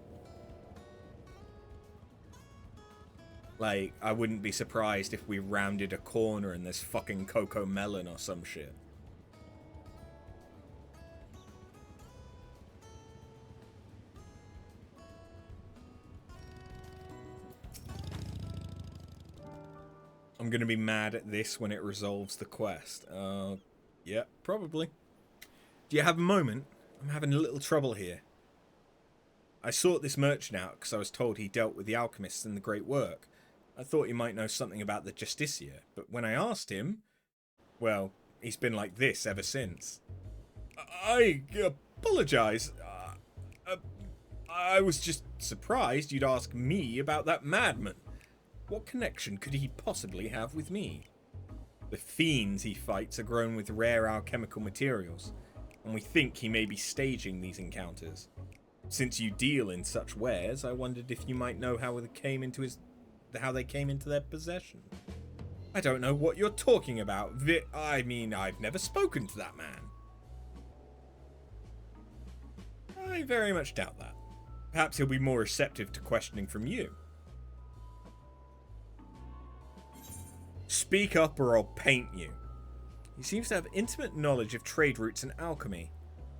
like, I wouldn't be surprised if we rounded a corner and there's fucking Coco Melon or some shit. I'm gonna be mad at this when it resolves the quest. Yeah, probably. Do you have a moment? I'm having a little trouble here. I sought this merchant out because I was told he dealt with the alchemists and the great work. I thought he might know something about the Justicia, but when I asked him, well, he's been like this ever since. I apologize. I was just surprised you'd ask me about that madman. What connection could he possibly have with me? The fiends he fights are grown with rare alchemical materials, and we think he may be staging these encounters. Since you deal in such wares, I wondered if you might know how they came into their possession. I don't know what you're talking about. I mean, I've never spoken to that man. I very much doubt that. Perhaps he'll be more receptive to questioning from you. Speak up or I'll paint you. He seems to have intimate knowledge of trade routes and alchemy.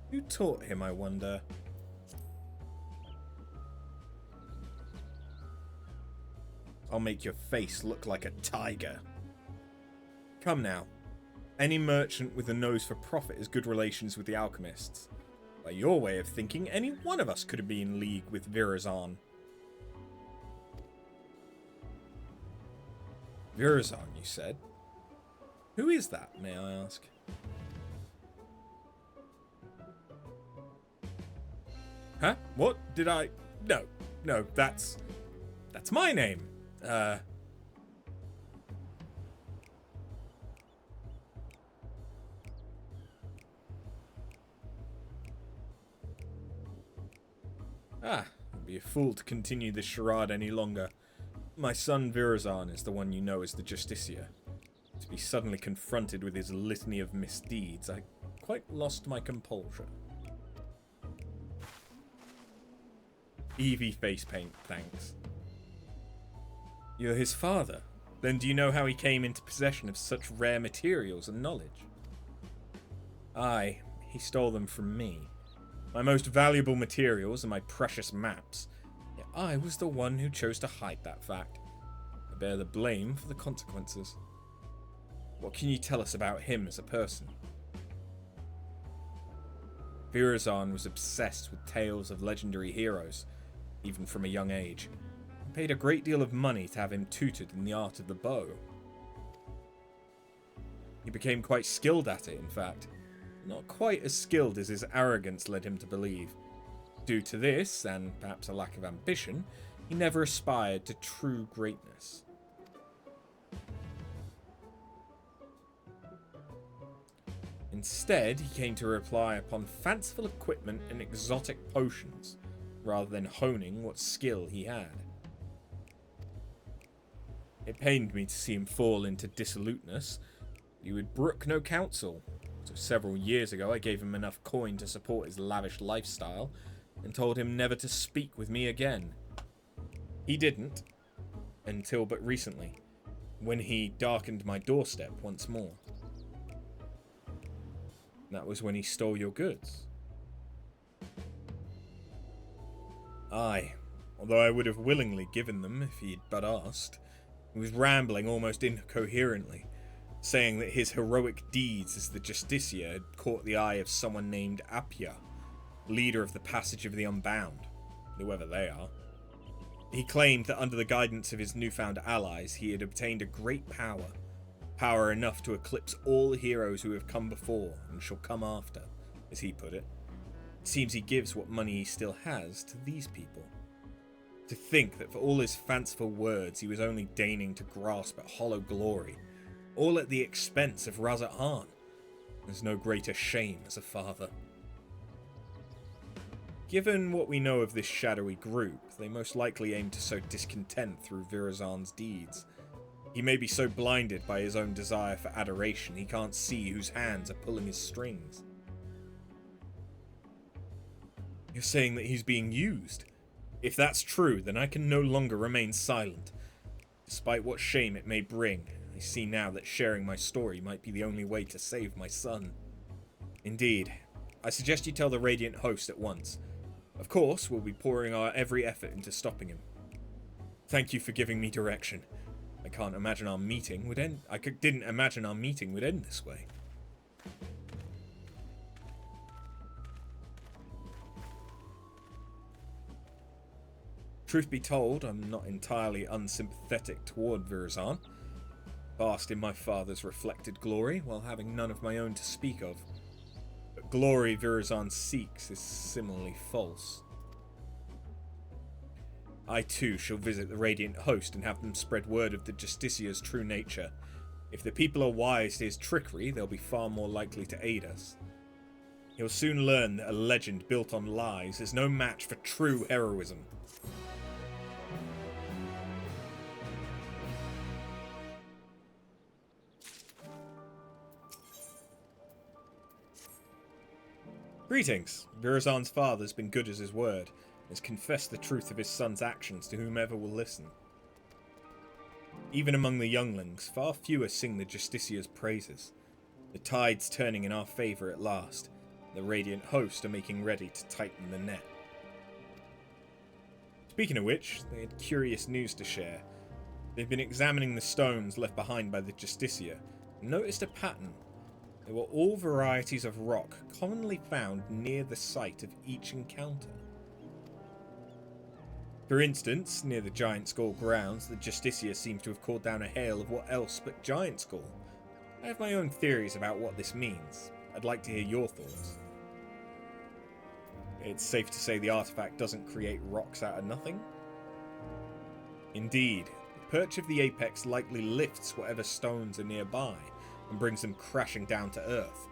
Who taught him, I wonder? I'll make your face look like a tiger. Come now. Any merchant with a nose for profit has good relations with the alchemists. By your way of thinking, any one of us could have been in league with Virazon. Virazon, you said? Who is that, may I ask? Huh? What? Did I... No, that's my name. I'd be a fool to continue this charade any longer. My son Virazon is the one you know as the Justicia. To be suddenly confronted with his litany of misdeeds, I quite lost my composure. Eevee face paint, thanks. You're his father. Then do you know how he came into possession of such rare materials and knowledge? Aye, he stole them from me. My most valuable materials are my precious maps. Yet I was the one who chose to hide that fact. I bear the blame for the consequences. What can you tell us about him as a person? Virazon was obsessed with tales of legendary heroes, even from a young age. He paid a great deal of money to have him tutored in the art of the bow. He became quite skilled at it, in fact. Not quite as skilled as his arrogance led him to believe. Due to this, and perhaps a lack of ambition, he never aspired to true greatness. Instead, he came to rely upon fanciful equipment and exotic potions, rather than honing what skill he had. It pained me to see him fall into dissoluteness. He would brook no counsel, so several years ago I gave him enough coin to support his lavish lifestyle, and told him never to speak with me again. He didn't, until but recently, when he darkened my doorstep once more. That was when he stole your goods. Aye, although I would have willingly given them if he'd but asked. He was rambling almost incoherently, saying that his heroic deeds as the Justicia had caught the eye of someone named Appia, leader of the Passage of the Unbound, whoever they are. He claimed that under the guidance of his newfound allies, he had obtained a great power, power enough to eclipse all heroes who have come before and shall come after, as he put it. It seems he gives what money he still has to these people. To think that for all his fanciful words, he was only deigning to grasp at hollow glory, all at the expense of Razat Han. There's no greater shame as a father. Given what we know of this shadowy group, they most likely aim to sow discontent through Virazan's deeds. He may be so blinded by his own desire for adoration he can't see whose hands are pulling his strings. You're saying that he's being used? If that's true, then I can no longer remain silent. Despite what shame it may bring, I see now that sharing my story might be the only way to save my son. Indeed, I suggest you tell the Radiant Host at once. Of course, we'll be pouring our every effort into stopping him. Thank you for giving me direction. I can't imagine our meeting would end. Didn't imagine our meeting would end this way. Truth be told, I'm not entirely unsympathetic toward Virazan. Basked in my father's reflected glory, while having none of my own to speak of. But glory Virazan seeks is similarly false. I too shall visit the Radiant Host and have them spread word of the Justicia's true nature. If the people are wise to his trickery, they'll be far more likely to aid us. He'll soon learn that a legend built on lies is no match for true heroism. Greetings. Virazan's father's been good as his word, and has confessed the truth of his son's actions to whomever will listen. Even among the younglings, far fewer sing the Justicia's praises. The tide's turning in our favour at last. The Radiant Host are making ready to tighten the net. Speaking of which, they had curious news to share. They've been examining the stones left behind by the Justicia, and noticed a pattern. They were all varieties of rock commonly found near the site of each encounter. For instance, near the Giant Skull grounds, the Justicia seems to have called down a hail of what else but Giant Skull. I have my own theories about what this means. I'd like to hear your thoughts. It's safe to say the artifact doesn't create rocks out of nothing? Indeed, the perch of the apex likely lifts whatever stones are nearby, and brings them crashing down to earth.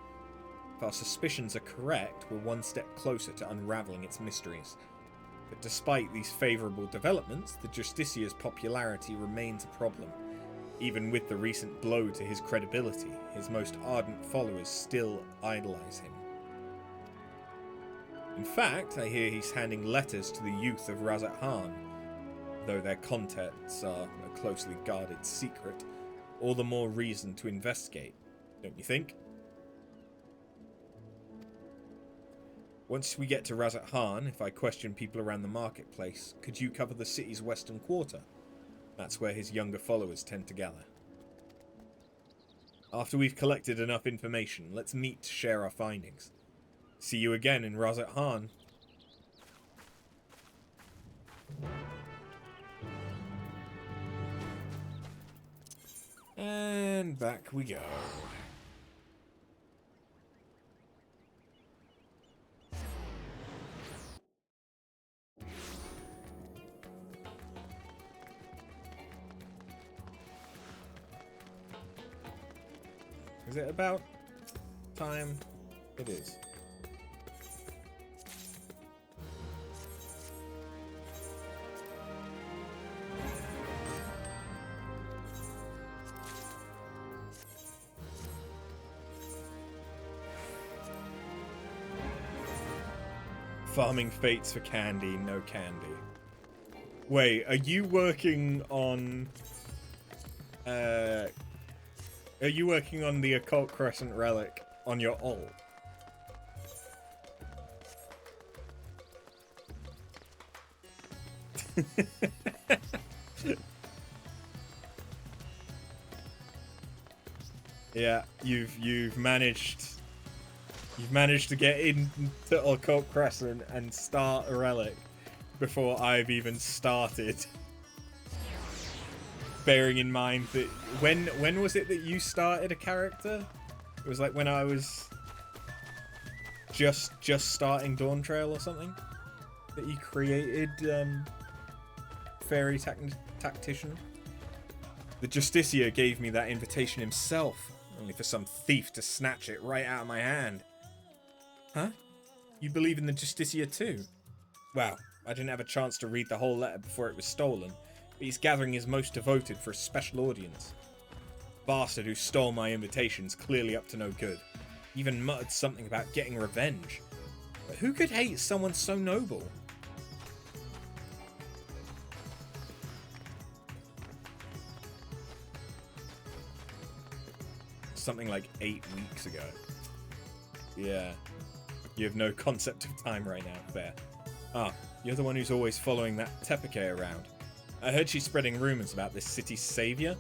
If our suspicions are correct, we're one step closer to unravelling its mysteries. But despite these favourable developments, the Justicia's popularity remains a problem. Even with the recent blow to his credibility, his most ardent followers still idolise him. In fact, I hear he's handing letters to the youth of Razat Han. Though their contents are a closely guarded secret, all the more reason to investigate, don't you think? Once we get to Razat Han, if I question people around the marketplace, could you cover the city's western quarter? That's where his younger followers tend to gather. After we've collected enough information, let's meet to share our findings. See you again in Razat Han. And back we go. Is it about time it is. Farming fates for candy, no candy. Wait, are you working on... Are you working on the Occult Crescent relic on your ult? Yeah, you've managed to get into Occult Crescent and start a relic before I've even started. Bearing in mind that when was it that you started a character? It was like when I was just starting Dawntrail or something that you created Fairy Tactician. The Justiciar gave me that invitation himself, only for some thief to snatch it right out of my hand. Huh? You believe in the Justiciar too? Wow, I didn't have a chance to read the whole letter before it was stolen, but he's gathering his most devoted for a special audience. The bastard who stole my invitation's clearly up to no good. He even muttered something about getting revenge. But who could hate someone so noble? Something like 8 weeks ago. Yeah. You have no concept of time right now, fair. Ah, you're the one who's always following that Tepeke around. I heard she's spreading rumors about this city's savior.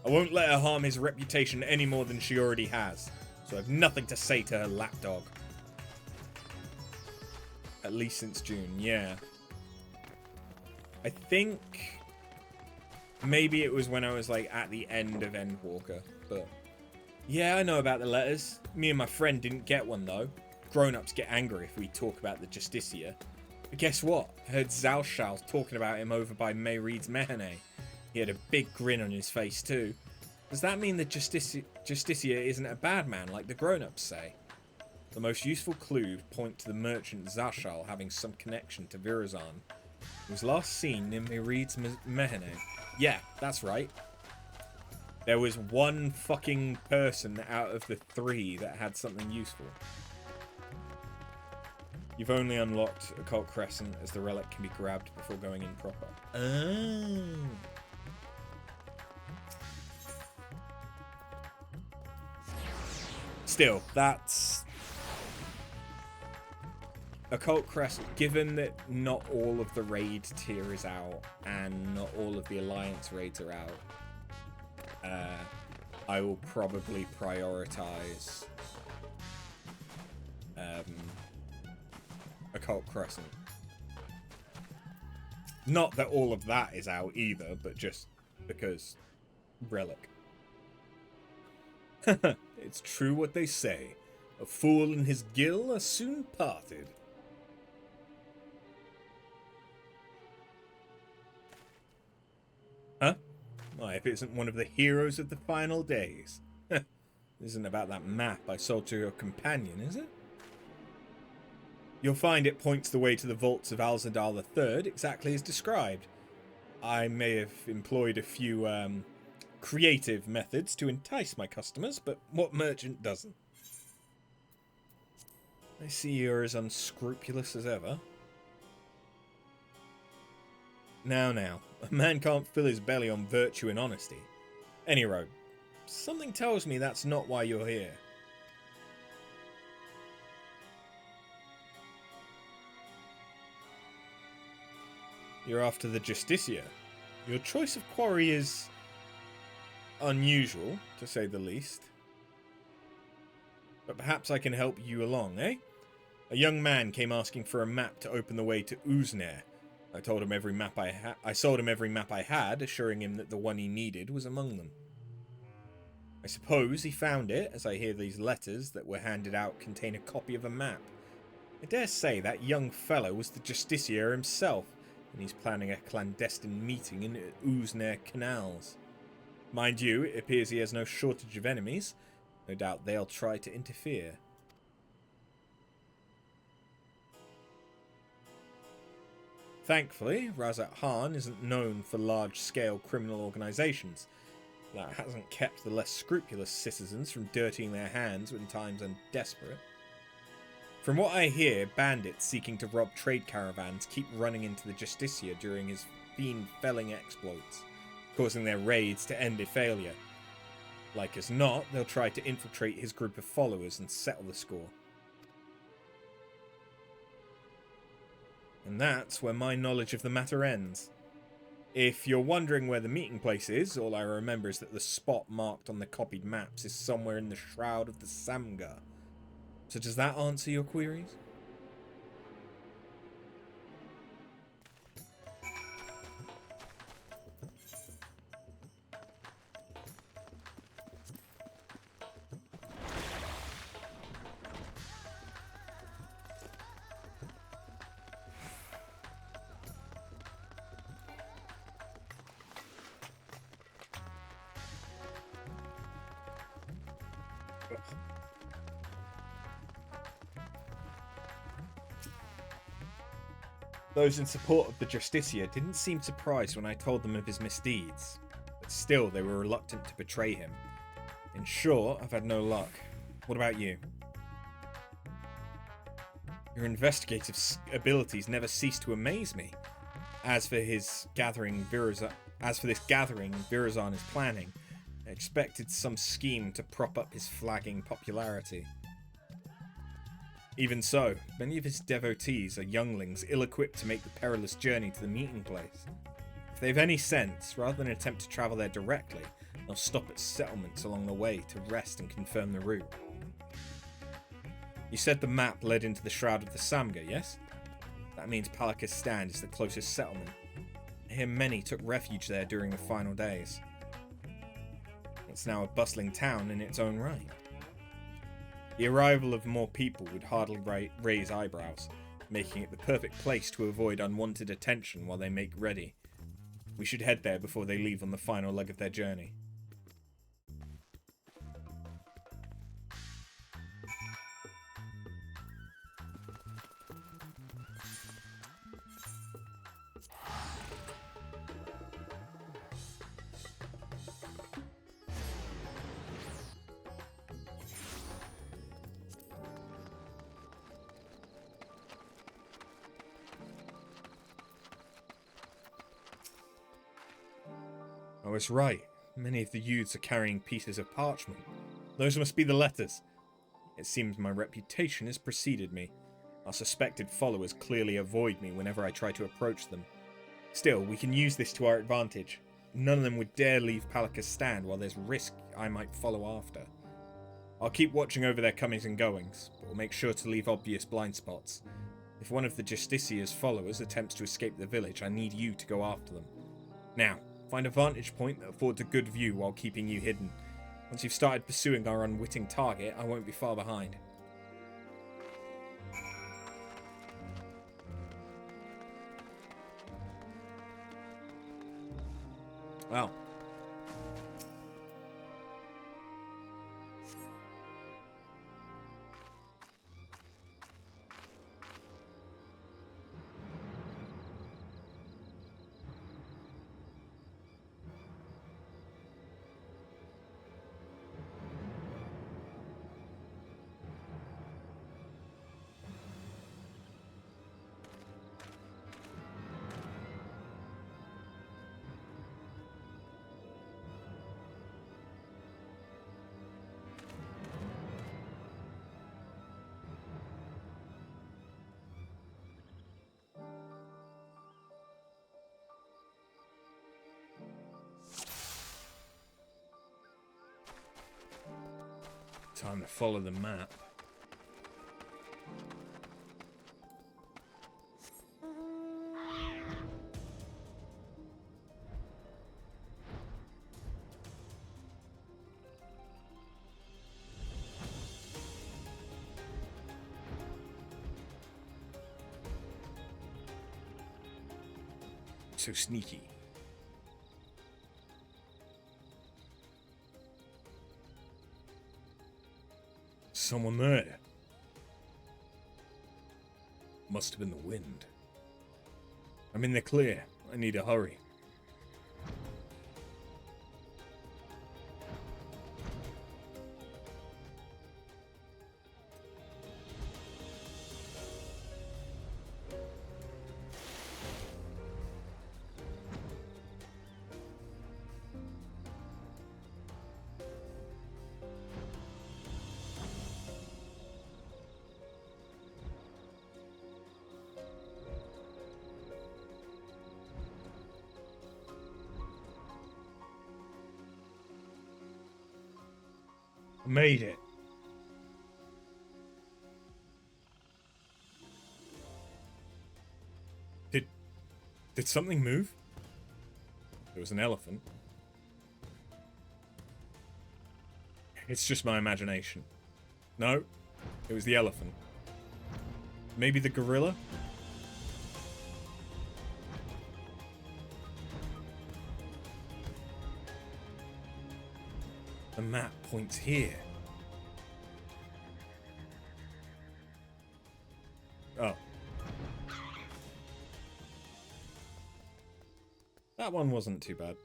I won't let her harm his reputation any more than she already has, so I have nothing to say to her lapdog. At least since June, yeah. I think maybe it was when I was like at the end of Endwalker, but yeah, I know about the letters. Me and my friend didn't get one though. Grown-ups get angry if we talk about the Justiciar. But guess what? I heard Zhao Shao talking about him over by Mayreed's Mehane. He had a big grin on his face too. Does that mean the Justiciar isn't a bad man like the grown-ups say? The most useful clues point to the merchant Zhao Shao having some connection to Virazan. He was last seen in Mayreed's Mehane. Yeah, that's right. There was one fucking person out of the 3 that had something useful. You've only unlocked Occult Crescent as the relic can be grabbed before going in proper. Oh. Still, that's... Occult Crescent, given that not all of the raid tier is out and not all of the Alliance raids are out, I will probably prioritize Occult Crescent. Not that all of that is out either, but just because relic. It's true what they say. A fool and his gill are soon parted. Huh? Why, if it isn't one of the heroes of the final days. Isn't about that map I sold to your companion, is it? You'll find it points the way to the vaults of Alzadal III, exactly as described. I may have employed a few creative methods to entice my customers, but what merchant doesn't? I see you're as unscrupulous as ever. Now, a man can't fill his belly on virtue and honesty. Any road, something tells me that's not why you're here. You're after the Justiciar. Your choice of quarry is unusual, to say the least. But perhaps I can help you along, eh? A young man came asking for a map to open the way to Uznair. I told him every map I sold him every map I had, assuring him that the one he needed was among them. I suppose he found it, as I hear these letters that were handed out contain a copy of a map. I dare say that young fellow was the Justiciar himself, and he's planning a clandestine meeting in Uznair canals. Mind you, it appears he has no shortage of enemies. No doubt they'll try to interfere. Thankfully, Razat Khan isn't known for large-scale criminal organisations. That hasn't kept the less scrupulous citizens from dirtying their hands when times are desperate. From what I hear, bandits seeking to rob trade caravans keep running into the Justicia during his fiend-felling exploits, causing their raids to end in failure. Like as not, they'll try to infiltrate his group of followers and settle the score. And that's where my knowledge of the matter ends. If you're wondering where the meeting place is, all I remember is that the spot marked on the copied maps is somewhere in the Shroud of the Samga. So does that answer your queries? Those in support of the Justicia didn't seem surprised when I told them of his misdeeds, but still they were reluctant to betray him. In short, I've had no luck. What about you? Your investigative abilities never cease to amaze me. As for this gathering Virazan is planning, I expected some scheme to prop up his flagging popularity. Even so, many of his devotees are younglings ill-equipped to make the perilous journey to the meeting place. If they've any sense, rather than attempt to travel there directly, they'll stop at settlements along the way to rest and confirm the route. You said the map led into the Shroud of the Samga, yes? That means Palaka's Stand is the closest settlement. I hear many took refuge there during the final days. It's now a bustling town in its own right. The arrival of more people would hardly raise eyebrows, making it the perfect place to avoid unwanted attention while they make ready. We should head there before they leave on the final leg of their journey. I was right. Many of the youths are carrying pieces of parchment. Those must be the letters. It seems my reputation has preceded me. Our suspected followers clearly avoid me whenever I try to approach them. Still, we can use this to our advantage. None of them would dare leave Palaka's Stand while there's risk I might follow after. I'll keep watching over their comings and goings, but will make sure to leave obvious blind spots. If one of the Justicia's followers attempts to escape the village, I need you to go after them. Now, find a vantage point that affords a good view while keeping you hidden. Once you've started pursuing our unwitting target, I won't be far behind. Well. Time to follow the map. So sneaky. someone there. Must have been the wind. I'm in the clear. I need to hurry. Made it. Did something move? It was an elephant. It's just my imagination. No, it was the elephant. Maybe the gorilla? The map points here. Oh. That one wasn't too bad.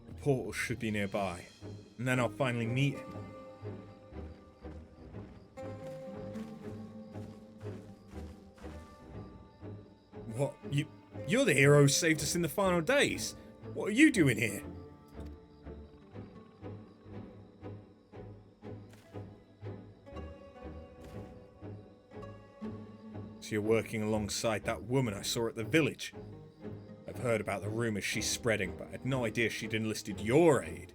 The portal should be nearby, and then I'll finally meet him. What? You're the hero who saved us in the final days. What are you doing here? So you're working alongside that woman I saw at the village. I've heard about the rumors she's spreading, but I had no idea she'd enlisted your aid.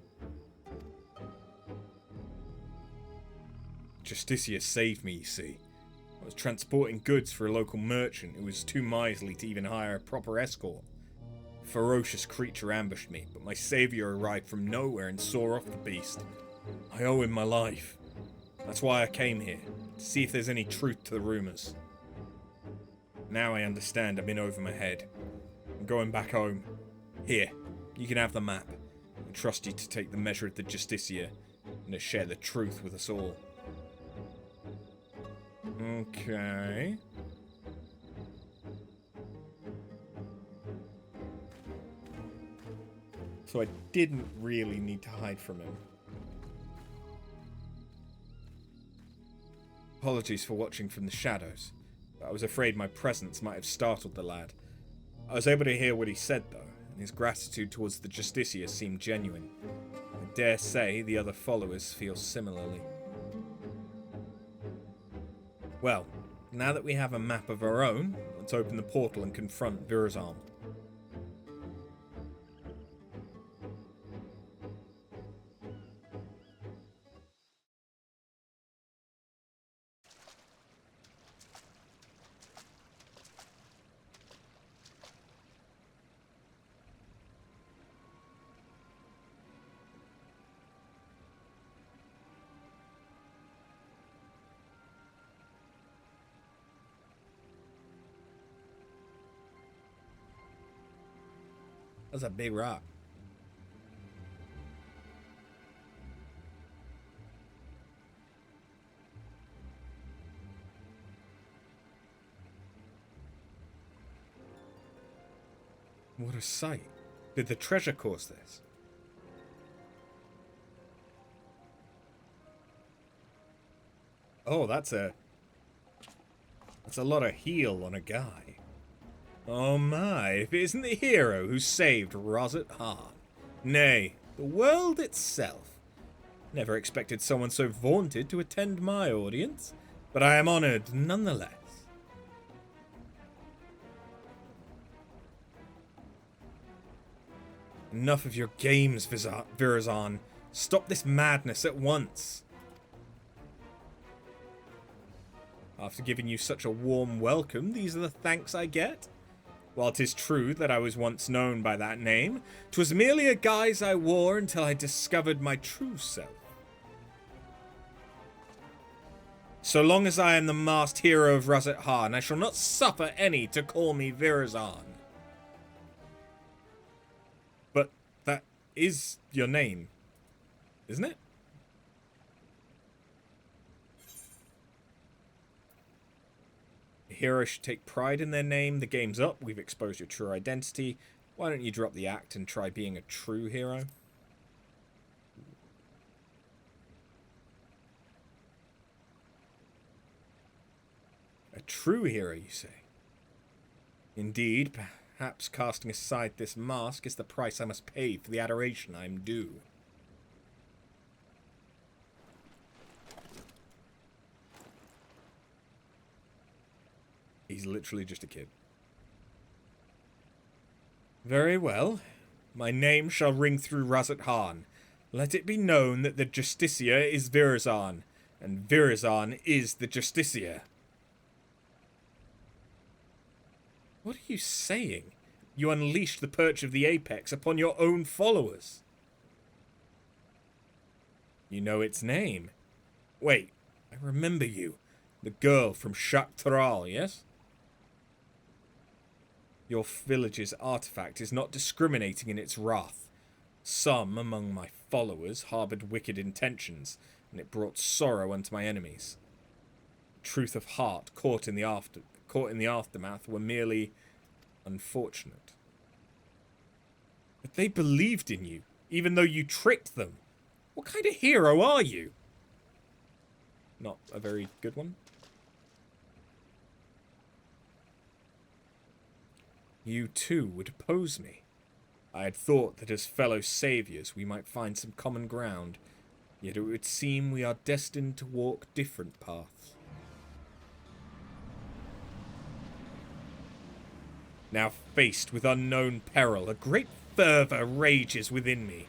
Justicia saved me, you see. I was transporting goods for a local merchant who was too miserly to even hire a proper escort. A ferocious creature ambushed me, but my savior arrived from nowhere and saw off the beast. I owe him my life. That's why I came here, to see if there's any truth to the rumors. Now I understand I'm in over my head. I'm going back home. Here, you can have the map. I trust you to take the measure of the Justicia and to share the truth with us all. Okay. So I didn't really need to hide from him. Apologies for watching from the shadows, but I was afraid my presence might have startled the lad. I was able to hear what he said though, and his gratitude towards the Justicia seemed genuine. I dare say the other followers feel similarly. Well, now that we have a map of our own, let's open the portal and confront Virazan. That's a big rock. What a sight. Did the treasure cause this? Oh, that's a lot of heal on a guy. Oh my, if it isn't the hero who saved Rosette Hahn. Nay, the world itself. Never expected someone so vaunted to attend my audience, but I am honoured nonetheless. Enough of your games, Virazan. Stop this madness at once. After giving you such a warm welcome, these are the thanks I get? While 'tis true that I was once known by that name, 'twas merely a guise I wore until I discovered my true self. So long as I am the masked hero of Razat Han, I shall not suffer any to call me Virazan. But that is your name, isn't it? A hero should take pride in their name. The game's up. We've exposed your true identity. Why don't you drop the act and try being a true hero? A true hero, you say? Indeed, perhaps casting aside this mask is the price I must pay for the adoration I am due. He's literally just a kid. Very well. My name shall ring through Razat Han. Let it be known that the Justicia is Virazan, and Virazan is the Justicia. What are you saying? You unleashed the perch of the Apex upon your own followers. You know its name. Wait, I remember you. The girl from Shaktral, yes? Your village's artifact is not discriminating in its wrath. Some among my followers harbored wicked intentions, and it brought sorrow unto my enemies. Truth of heart caught in the aftermath were merely unfortunate. But they believed in you, even though you tricked them. What kind of hero are you? Not a very good one. You too would oppose me. I had thought that as fellow saviors we might find some common ground, yet it would seem we are destined to walk different paths. Now faced with unknown peril, a great fervour rages within me.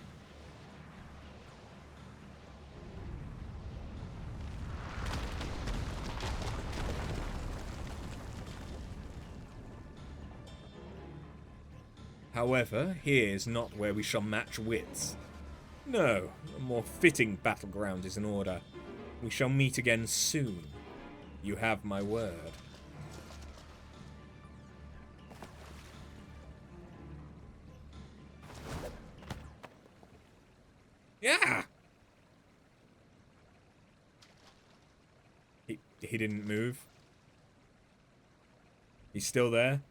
However, here's not where we shall match wits. No, a more fitting battleground is in order. We shall meet again soon. You have my word. Yeah! He didn't move. He's still there.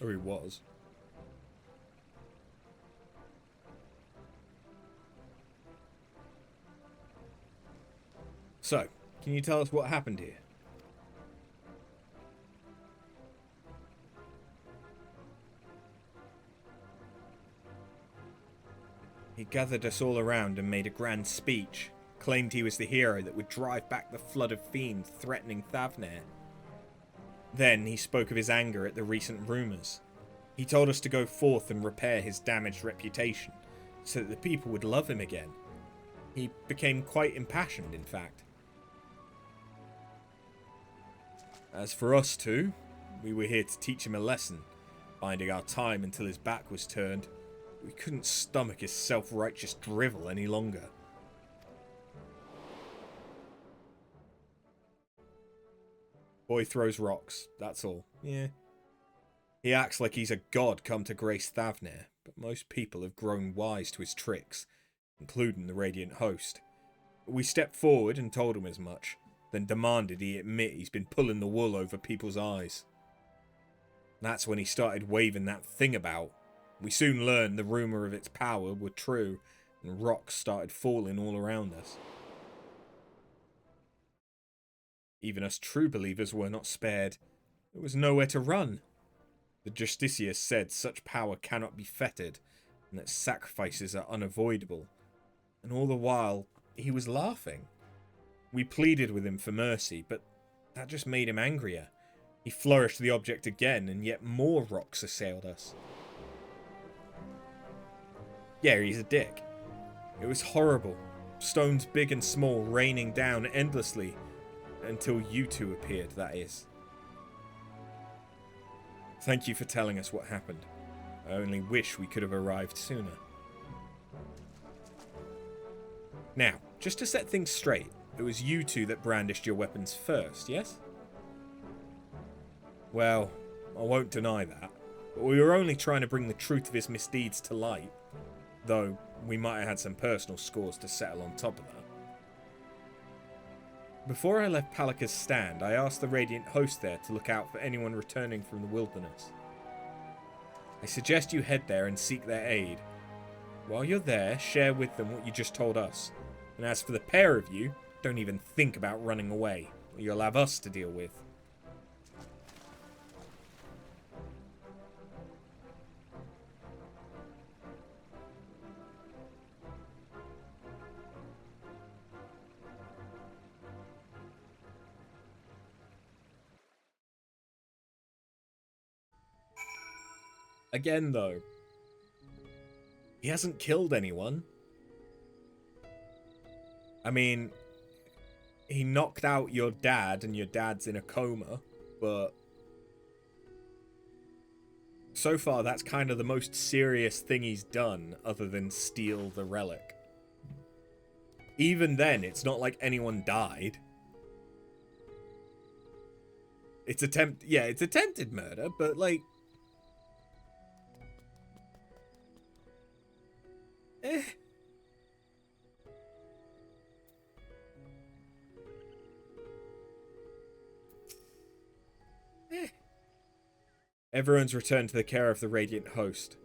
Or he was. So, can you tell us what happened here? He gathered us all around and made a grand speech, claimed he was the hero that would drive back the flood of fiends threatening Thavnair. Then he spoke of his anger at the recent rumours. He told us to go forth and repair his damaged reputation, so that the people would love him again. He became quite impassioned, in fact. As for us two, we were here to teach him a lesson, biding our time until his back was turned. We couldn't stomach his self-righteous drivel any longer. Boy throws rocks, that's all. Yeah. He acts like he's a god come to grace Thavnair, but most people have grown wise to his tricks, including the Radiant Host. We stepped forward and told him as much, then demanded he admit he's been pulling the wool over people's eyes. That's when he started waving that thing about. We soon learned the rumour of its power were true, and rocks started falling all around us. Even us true believers were not spared. There was nowhere to run. The Justicia said such power cannot be fettered, and that sacrifices are unavoidable. And all the while, he was laughing. We pleaded with him for mercy, but that just made him angrier. He flourished the object again, and yet more rocks assailed us. Yeah, he's a dick. It was horrible. Stones big and small raining down endlessly. Until you two appeared, that is. Thank you for telling us what happened. I only wish we could have arrived sooner. Now, just to set things straight, it was you two that brandished your weapons first, yes? Well, I won't deny that, but we were only trying to bring the truth of his misdeeds to light, though we might have had some personal scores to settle on top of that. Before I left Palika's stand, I asked the Radiant host there to look out for anyone returning from the wilderness. I suggest you head there and seek their aid. While you're there, share with them what you just told us. And as for the pair of you, don't even think about running away, or you'll have us to deal with. Again, though, he hasn't killed anyone. I mean, he knocked out your dad and your dad's in a coma, but so far that's kind of the most serious thing he's done other than steal the relic. Even then, it's not like anyone died. It's it's attempted murder, but like... Everyone's returned to the care of the Radiant host.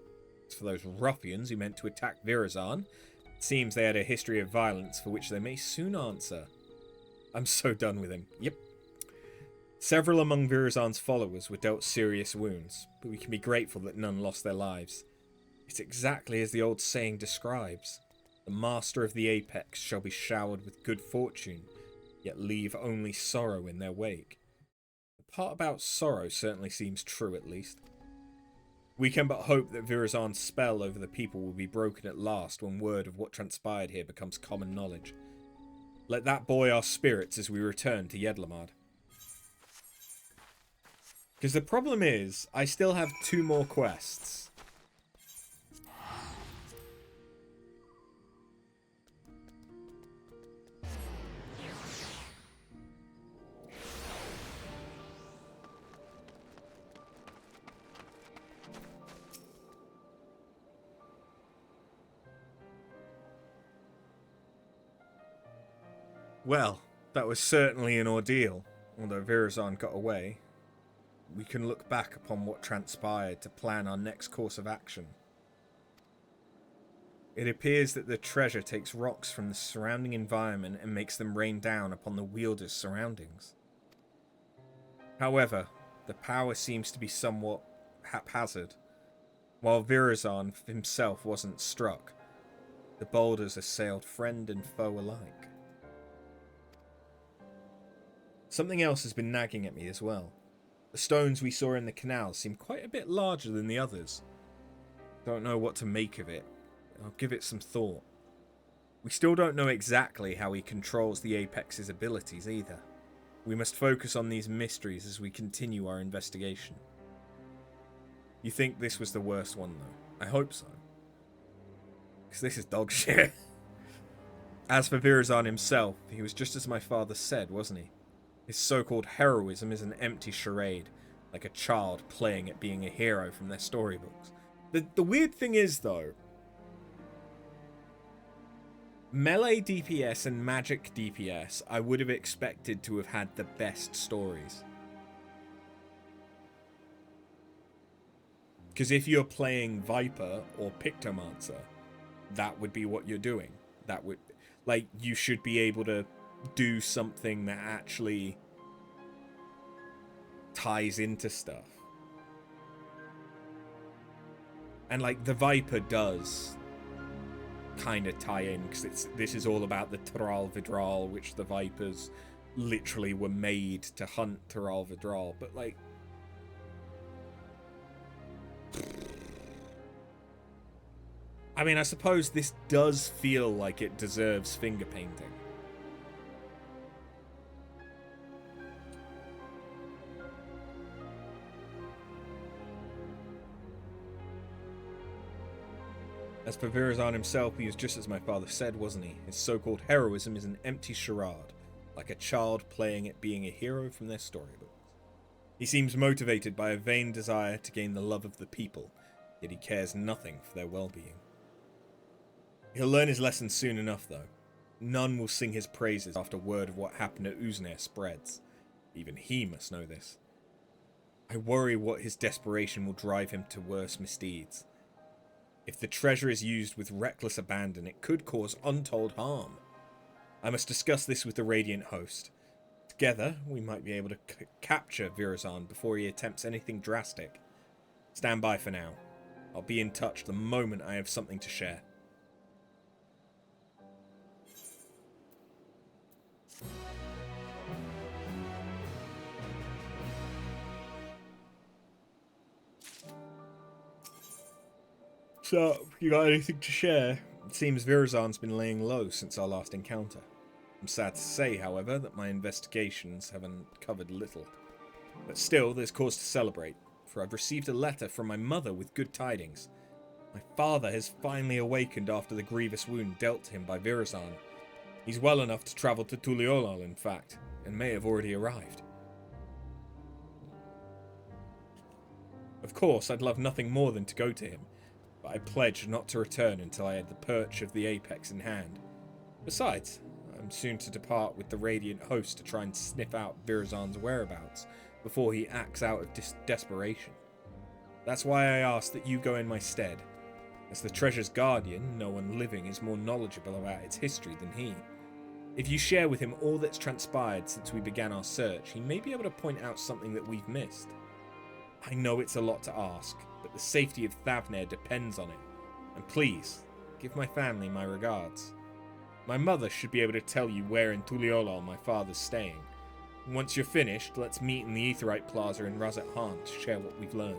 As for those ruffians who meant to attack Virazan, it seems they had a history of violence for which they may soon answer. I'm so done with him. Yep. Several among Virazan's followers were dealt serious wounds, but we can be grateful that none lost their lives. It's exactly as the old saying describes. The master of the apex shall be showered with good fortune, yet leave only sorrow in their wake. The part about sorrow certainly seems true, at least. We can but hope that Virazan's spell over the people will be broken at last when word of what transpired here becomes common knowledge. Let that buoy our spirits as we return to Yedlamad. Because the problem is, I still have 2 more quests. Well, that was certainly an ordeal, although Virazan got away. We can look back upon what transpired to plan our next course of action. It appears that the treasure takes rocks from the surrounding environment and makes them rain down upon the wielder's surroundings. However, the power seems to be somewhat haphazard. While Virazan himself wasn't struck, the boulders assailed friend and foe alike. Something else has been nagging at me as well. The stones we saw in the canal seem quite a bit larger than the others. Don't know what to make of it. I'll give it some thought. We still don't know exactly how he controls the Apex's abilities either. We must focus on these mysteries as we continue our investigation. You think this was the worst one though? I hope so. Because this is dog shit. As for Virazan himself, he was just as my father said, wasn't he? His so-called heroism is an empty charade, like a child playing at being a hero from their storybooks. The weird thing is, though, melee DPS and magic DPS, I would have expected to have had the best stories. Because if you're playing Viper or Pictomancer, that would be what you're doing. That would, like, you should be able to do something that actually ties into stuff. And like the Viper does kind of tie in, because this is all about the Thrall Vidral, which the Vipers literally were made to hunt Thrall Vidral. But like, I mean, I suppose this does feel like it deserves finger painting. As for Virazan himself, he was just as my father said, wasn't he? His so-called heroism is an empty charade, like a child playing at being a hero from their storybooks. He seems motivated by a vain desire to gain the love of the people, yet he cares nothing for their well-being. He'll learn his lesson soon enough, though. None will sing his praises after word of what happened at Uznair spreads. Even he must know this. I worry what his desperation will drive him to worse misdeeds. If the treasure is used with reckless abandon, it could cause untold harm. I must discuss this with the Radiant Host. Together, we might be able to capture Virazan before he attempts anything drastic. Stand by for now. I'll be in touch the moment I have something to share. So, you got anything to share? It seems Virazan's been laying low since our last encounter. I'm sad to say, however, that my investigations have uncovered little. But still, there's cause to celebrate, for I've received a letter from my mother with good tidings. My father has finally awakened after the grievous wound dealt to him by Virazan. He's well enough to travel to Tuliolal, in fact, and may have already arrived. Of course, I'd love nothing more than to go to him, but I pledged not to return until I had the perch of the apex in hand. Besides, I'm soon to depart with the Radiant Host to try and sniff out Virazan's whereabouts before he acts out of desperation. That's why I ask that you go in my stead. As the treasure's guardian, no one living is more knowledgeable about its history than he. If you share with him all that's transpired since we began our search, he may be able to point out something that we've missed. I know it's a lot to ask, but the safety of Thavnair depends on it. And please, give my family my regards. My mother should be able to tell you where in Tuliolal my father's staying. Once you're finished, let's meet in the Aetheryte Plaza in Razat Han to share what we've learned.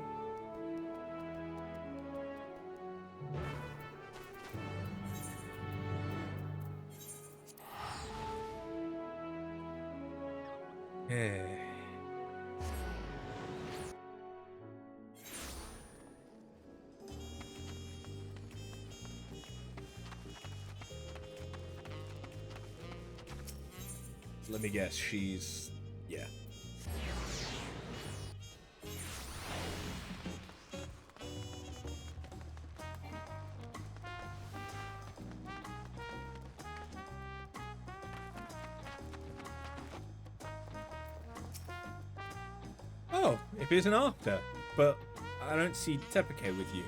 Let me guess, she's... yeah. Oh, it isn't after, but I don't see Tepeke with you.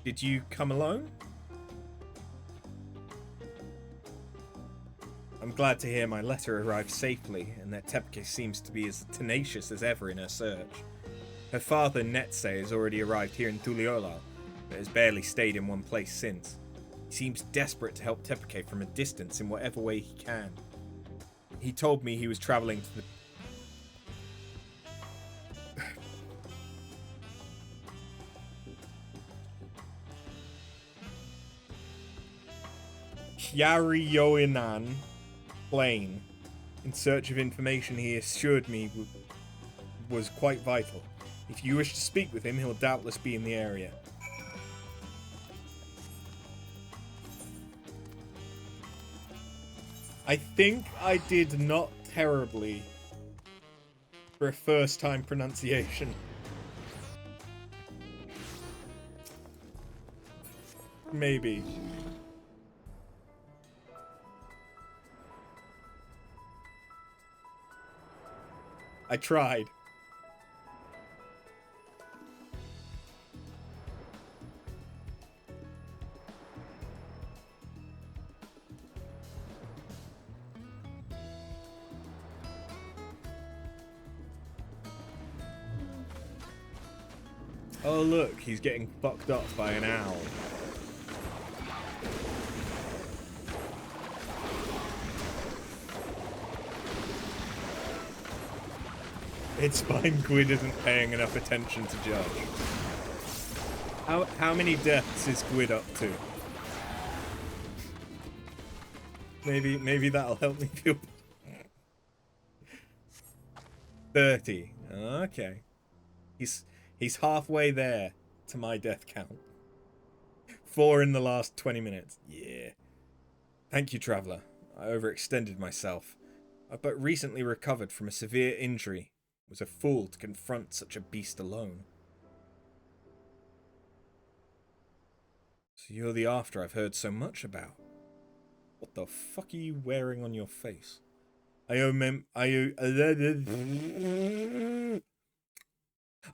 Did you come alone? I'm glad to hear my letter arrived safely, and that Tepeke seems to be as tenacious as ever in her search. Her father, Netse, has already arrived here in Tuliolal, but has barely stayed in one place since. He seems desperate to help Tepeke from a distance in whatever way he can. He told me he was travelling to the... Yarioinan Plain, in search of information he assured me was quite vital. If you wish to speak with him, he'll doubtless be in the area. I think I did not terribly for a first-time pronunciation. Maybe. I tried. Oh look, he's getting fucked up by an owl. It's fine, Gwyn isn't paying enough attention to judge. How many deaths is Gwyn up to? Maybe that'll help me feel... 30. Okay. He's halfway there to my death count. 4 in the last 20 minutes. Yeah. Thank you, Traveller. I overextended myself. I've but recently recovered from a severe injury. Was a fool to confront such a beast alone. So you're the after I've heard so much about. What the fuck are you wearing on your face? I owe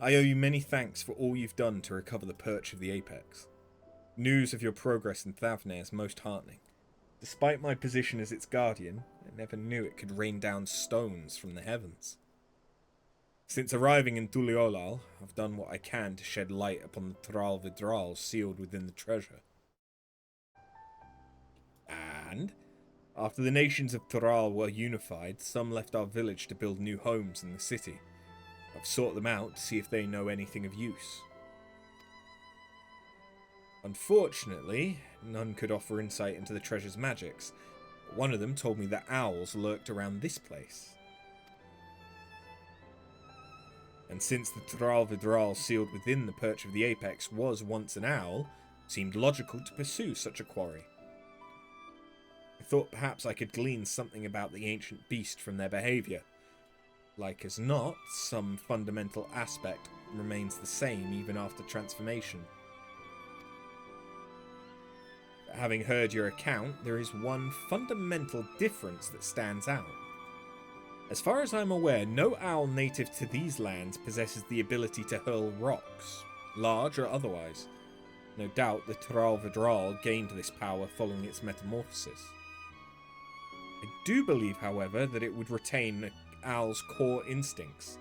you many thanks for all you've done to recover the perch of the apex. News of your progress in Thavne is most heartening. Despite my position as its guardian, I never knew it could rain down stones from the heavens. Since arriving in Tuliolal, I've done what I can to shed light upon the Tral Vidral sealed within the treasure. And, after the nations of Tral were unified, some left our village to build new homes in the city. I've sought them out to see if they know anything of use. Unfortunately, none could offer insight into the treasure's magics, but one of them told me that owls lurked around this place. And since the Tral Vidral sealed within the perch of the apex was once an owl, it seemed logical to pursue such a quarry. I thought perhaps I could glean something about the ancient beast from their behaviour. Like as not, some fundamental aspect remains the same even after transformation. But having heard your account, there is one fundamental difference that stands out. As far as I'm aware, no owl native to these lands possesses the ability to hurl rocks, large or otherwise. No doubt the Tral Vidral gained this power following its metamorphosis. I do believe, however, that it would retain an owl's core instincts.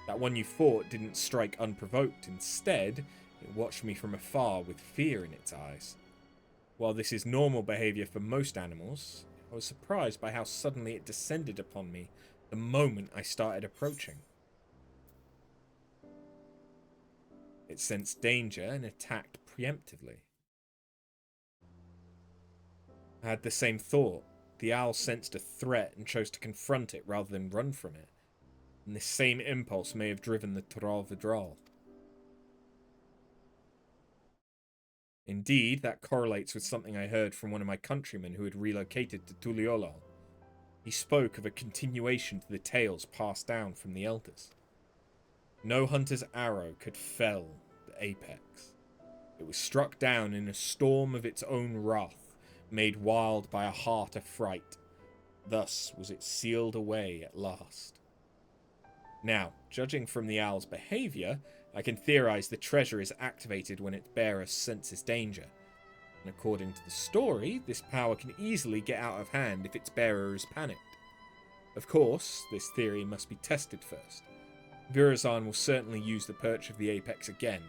That one you fought didn't strike unprovoked. Instead, it watched me from afar with fear in its eyes. While this is normal behaviour for most animals, I was surprised by how suddenly it descended upon me the moment I started approaching. It sensed danger and attacked preemptively. I had the same thought. The owl sensed a threat and chose to confront it rather than run from it. And this same impulse may have driven the Tral Vidral. Indeed, that correlates with something I heard from one of my countrymen who had relocated to Tuliolal. He spoke of a continuation to the tales passed down from the elders. No hunter's arrow could fell the apex. It was struck down in a storm of its own wrath, made wild by a heart affright. Thus was it sealed away at last. Now, judging from the owl's behaviour, I can theorise the treasure is activated when its bearer senses danger. And according to the story, this power can easily get out of hand if its bearer is panicked. Of course, this theory must be tested first. Virazan will certainly use the perch of the apex again.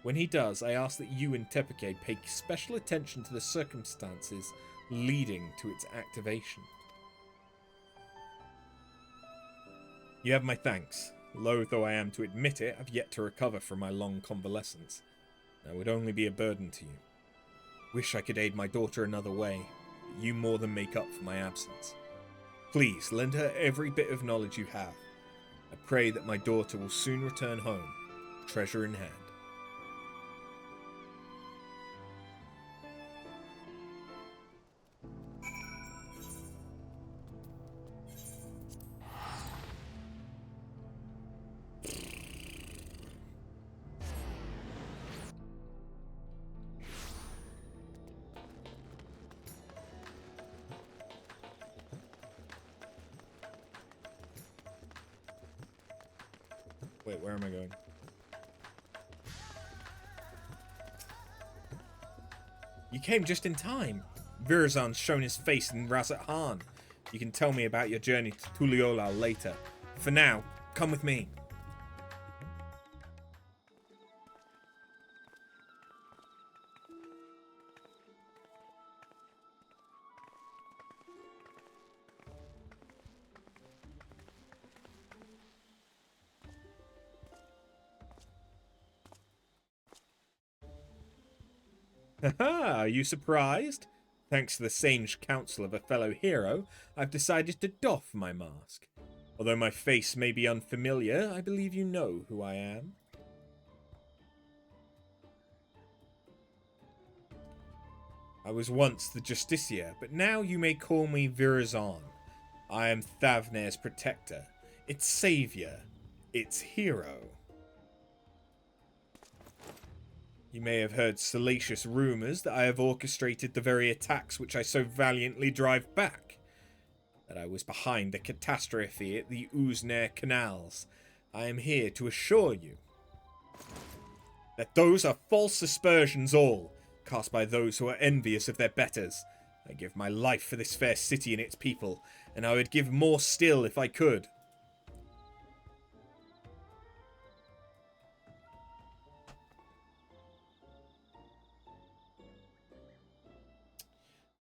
When he does, I ask that you and Tepike pay special attention to the circumstances leading to its activation. You have my thanks. Loath though I am to admit it, I've yet to recover from my long convalescence. I would only be a burden to you. Wish I could aid my daughter another way, but you more than make up for my absence. Please, lend her every bit of knowledge you have. I pray that my daughter will soon return home, treasure in hand. Wait, where am I going? You came just in time. Virazan's shown his face in Razat Han. You can tell me about your journey to Tuliolal later. For now, come with me. Haha, are you surprised? Thanks to the sage counsel of a fellow hero, I've decided to doff my mask. Although my face may be unfamiliar, I believe you know who I am. I was once the Justiciar, but now you may call me Virazon. I am Thavnair's protector, its savior, its hero. You may have heard salacious rumours that I have orchestrated the very attacks which I so valiantly drive back. That I was behind the catastrophe at the Uznair canals. I am here to assure you that those are false aspersions all, cast by those who are envious of their betters. I give my life for this fair city and its people, and I would give more still if I could.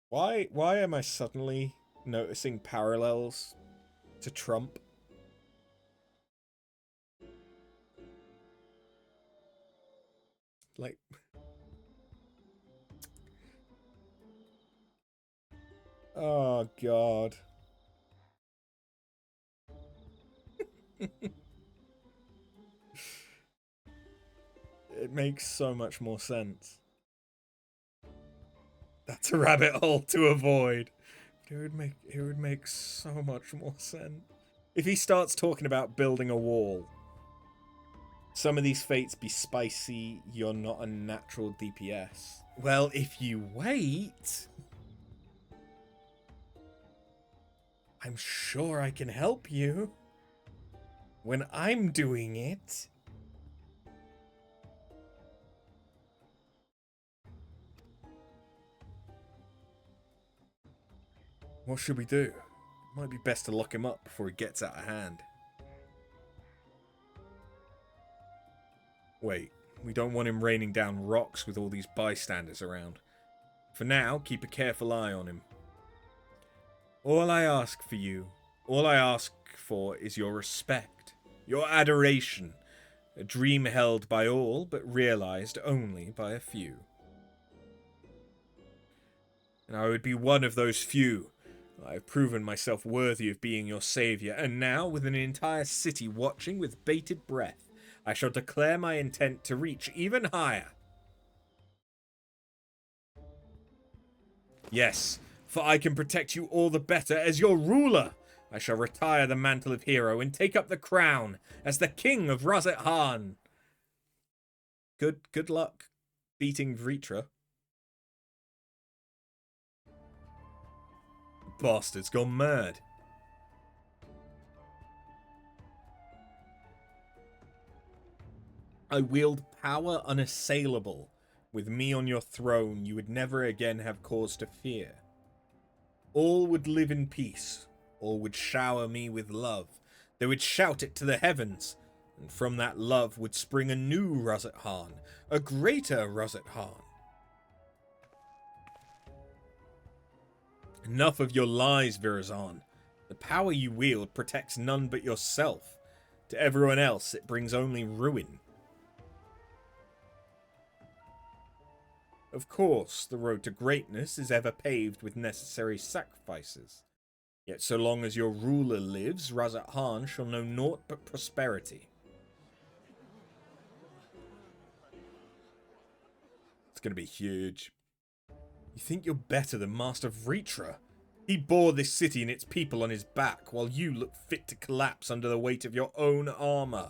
Why am I suddenly noticing parallels to Trump? Like, oh god. It makes so much more sense. That's a rabbit hole to avoid. It would make so much more sense. If he starts talking about building a wall, some of these fates be spicy, you're not a natural DPS. Well, if you wait, I'm sure I can help you. When I'm doing it. What should we do? It might be best to lock him up before he gets out of hand. Wait, we don't want him raining down rocks with all these bystanders around. For now, keep a careful eye on him. All I ask for is your respect, your adoration, a dream held by all but realized only by a few. And I would be one of those few. I have proven myself worthy of being your savior, and now, with an entire city watching with bated breath, I shall declare my intent to reach even higher. Yes, for I can protect you all the better as your ruler. I shall retire the mantle of hero and take up the crown as the king of Razet-Han. Good luck beating Vritra. Bastard's gone mad. I wield power unassailable. With me on your throne, you would never again have cause to fear. All would live in peace. All would shower me with love. They would shout it to the heavens. And from that love would spring a new Razet-Han. A greater Razet-Han. Enough of your lies, Virazon. The power you wield protects none but yourself. To everyone else, it brings only ruin. Of course, the road to greatness is ever paved with necessary sacrifices. Yet so long as your ruler lives, Razet-Han shall know naught but prosperity. It's going to be huge. You think you're better than Master Vritra? He bore this city and its people on his back, while you look fit to collapse under the weight of your own armor.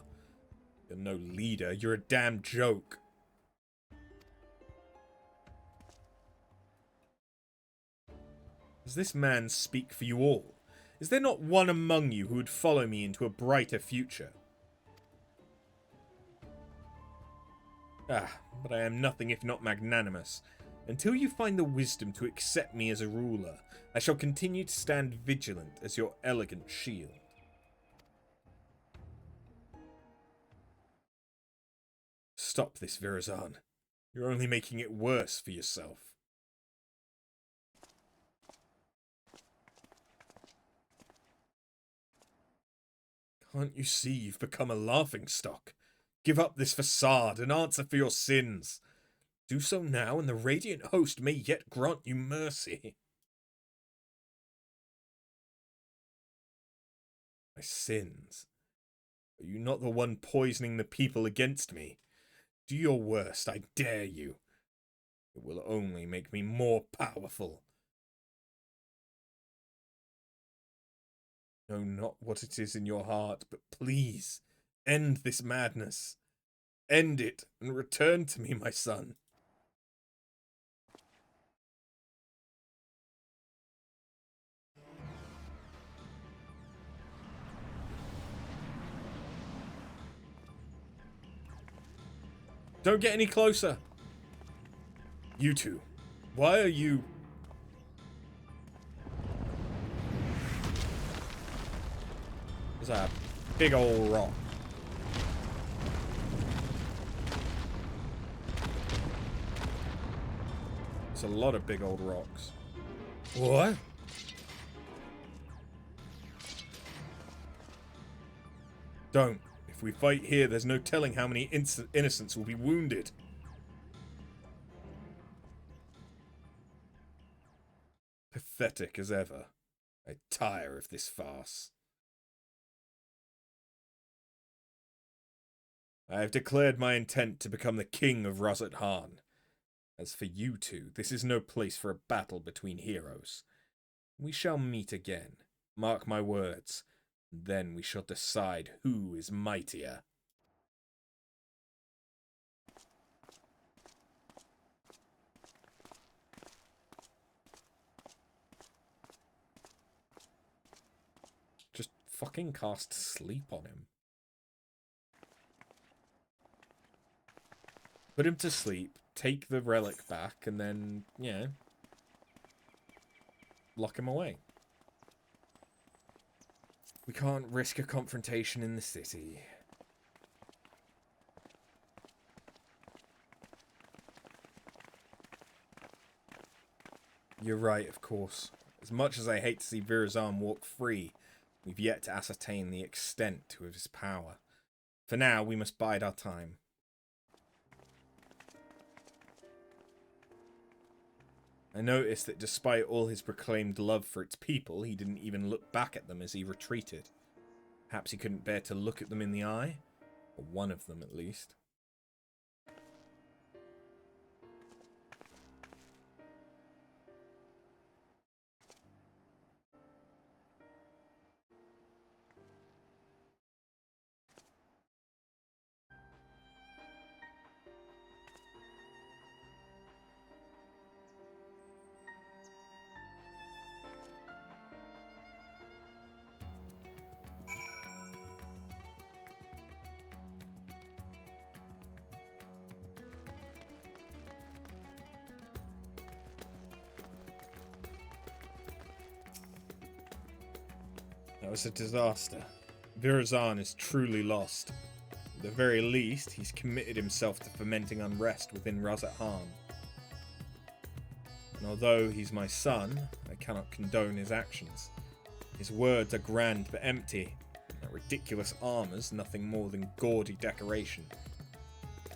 You're no leader, you're a damn joke. Does this man speak for you all? Is there not one among you who would follow me into a brighter future? Ah, but I am nothing if not magnanimous. Until you find the wisdom to accept me as a ruler, I shall continue to stand vigilant as your elegant shield. Stop this, Virazon. You're only making it worse for yourself. Can't you see you've become a laughingstock? Give up this facade and answer for your sins. Do so now, and the Radiant Host may yet grant you mercy. My sins? Are you not the one poisoning the people against me? Do your worst, I dare you. It will only make me more powerful. Know not what it is in your heart, but please, end this madness. End it, and return to me, my son. Don't get any closer. You two, why are you... There's a big old rock. There's a lot of big old rocks. What? Don't. If we fight here, there's no telling how many innocents will be wounded. Pathetic as ever. I tire of this farce. I have declared my intent to become the king of Razat Han. As for you two, this is no place for a battle between heroes. We shall meet again. Mark my words. Then we shall decide who is mightier. Just fucking cast sleep on him. Put him to sleep, take the relic back, and then, yeah, lock him away. We can't risk a confrontation in the city. You're right, of course. As much as I hate to see Virazan walk free, we've yet to ascertain the extent of his power. For now, we must bide our time. I noticed that despite all his proclaimed love for its people, he didn't even look back at them as he retreated. Perhaps he couldn't bear to look at them in the eye? Or one of them, at least. That was a disaster. Virazan is truly lost. At the very least, he's committed himself to fomenting unrest within Razat Han. And although he's my son, I cannot condone his actions. His words are grand but empty. That ridiculous armor's nothing more than gaudy decoration.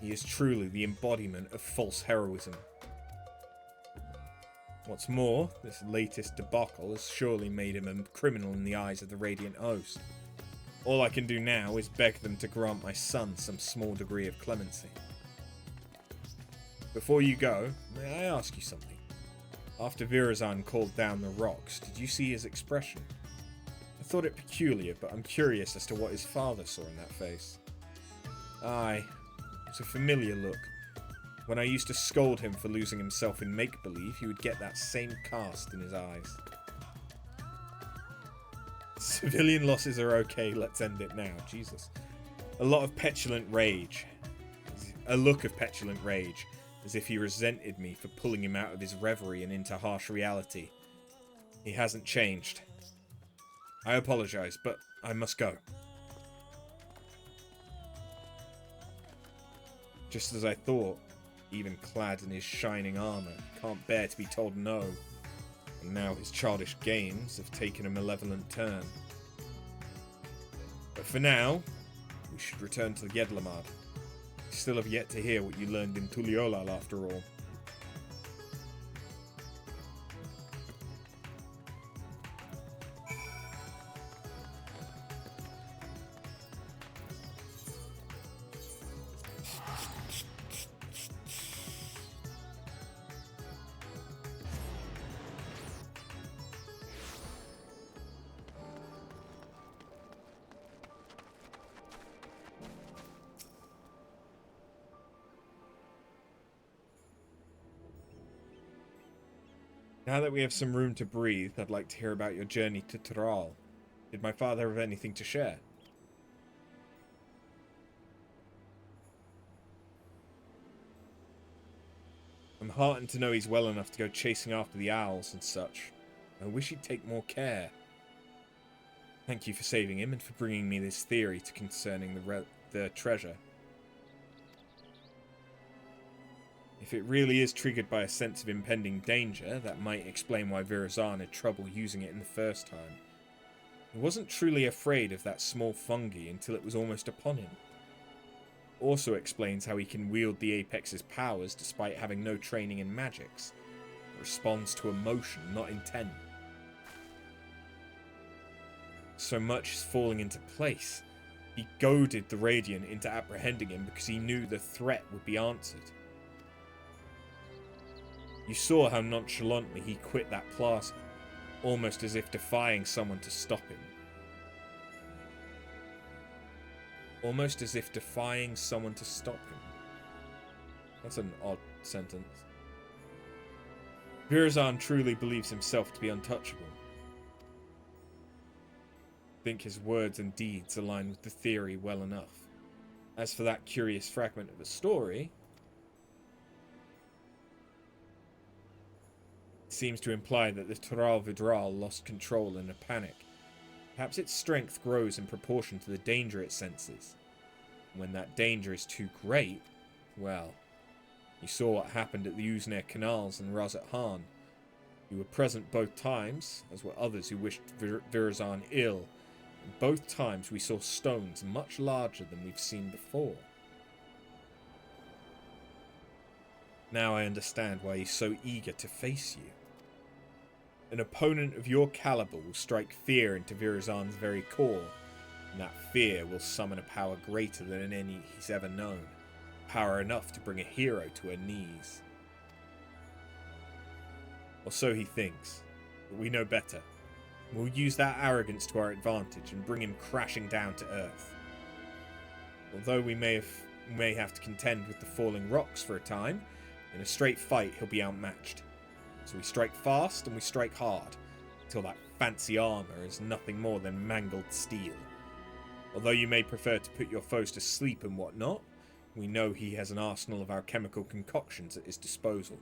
He is truly the embodiment of false heroism. What's more, this latest debacle has surely made him a criminal in the eyes of the Radiant Host. All I can do now is beg them to grant my son some small degree of clemency. Before you go, may I ask you something? After Virazan called down the rocks, did you see his expression? I thought it peculiar, but I'm curious as to what his father saw in that face. Aye, it's a familiar look. When I used to scold him for losing himself in make-believe, he would get that same cast in his eyes. Civilian losses are okay, let's end it now. Jesus. A look of petulant rage, as if he resented me for pulling him out of his reverie and into harsh reality. He hasn't changed. I apologize, but I must go. Just as I thought. Even clad in his shining armour, he can't bear to be told no. And now his childish games have taken a malevolent turn. But for now, we should return to Gedlamad. We still have yet to hear what you learned in Tuliolal after all. Now that we have some room to breathe, I'd like to hear about your journey to Thrall. Did my father have anything to share? I'm heartened to know he's well enough to go chasing after the owls and such. I wish he'd take more care. Thank you for saving him and for bringing me this theory concerning the treasure. If it really is triggered by a sense of impending danger, that might explain why Virazan had trouble using it in the first time. He wasn't truly afraid of that small fungi until it was almost upon him. Also explains how he can wield the Apex's powers despite having no training in magics. It responds to emotion, not intent. So much is falling into place. He goaded the Radiant into apprehending him because he knew the threat would be answered. You saw how nonchalantly he quit that plaza, almost as if defying someone to stop him. Almost as if defying someone to stop him. That's an odd sentence. Virazan truly believes himself to be untouchable. I think his words and deeds align with the theory well enough. As for that curious fragment of the story, it seems to imply that the Thrall Vidral lost control in a panic. Perhaps its strength grows in proportion to the danger it senses. And when that danger is too great, well, you saw what happened at the Uznir Canals and Razat Han. You were present both times, as were others who wished Virazan ill, and both times we saw stones much larger than we've seen before. Now I understand why he's so eager to face you. An opponent of your caliber will strike fear into Virazan's very core, and that fear will summon a power greater than any he's ever known. Power enough to bring a hero to her knees. Or so he thinks, but we know better. We'll use that arrogance to our advantage and bring him crashing down to earth. Although we may have to contend with the falling rocks for a time, in a straight fight he'll be outmatched. So we strike fast and we strike hard, until that fancy armour is nothing more than mangled steel. Although you may prefer to put your foes to sleep and whatnot, we know he has an arsenal of our chemical concoctions at his disposal.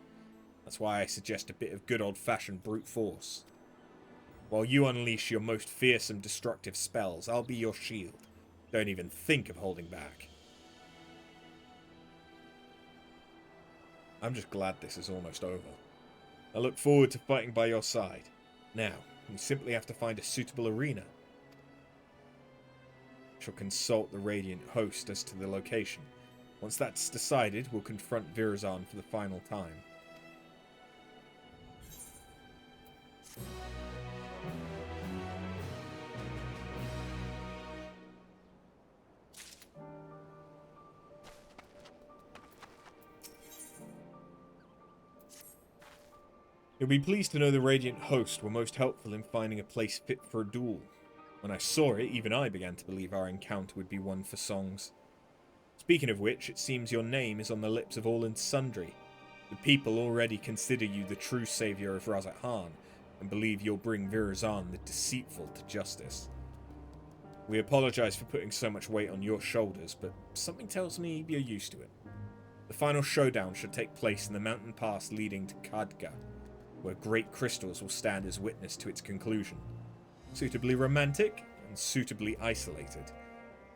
That's why I suggest a bit of good old-fashioned brute force. While you unleash your most fearsome destructive spells, I'll be your shield. Don't even think of holding back. I'm just glad this is almost over. I look forward to fighting by your side. Now, we simply have to find a suitable arena. I shall consult the Radiant host as to the location. Once that's decided, we'll confront Virazan for the final time. You'll be pleased to know the Radiant host were most helpful in finding a place fit for a duel. When I saw it, even I began to believe our encounter would be one for songs. Speaking of which, it seems your name is on the lips of all and sundry. The people already consider you the true saviour of Razat Han, and believe you'll bring Virazan the deceitful to justice. We apologise for putting so much weight on your shoulders, but something tells me you're used to it. The final showdown should take place in the mountain pass leading to Khadga, where great crystals will stand as witness to its conclusion. Suitably romantic and suitably isolated,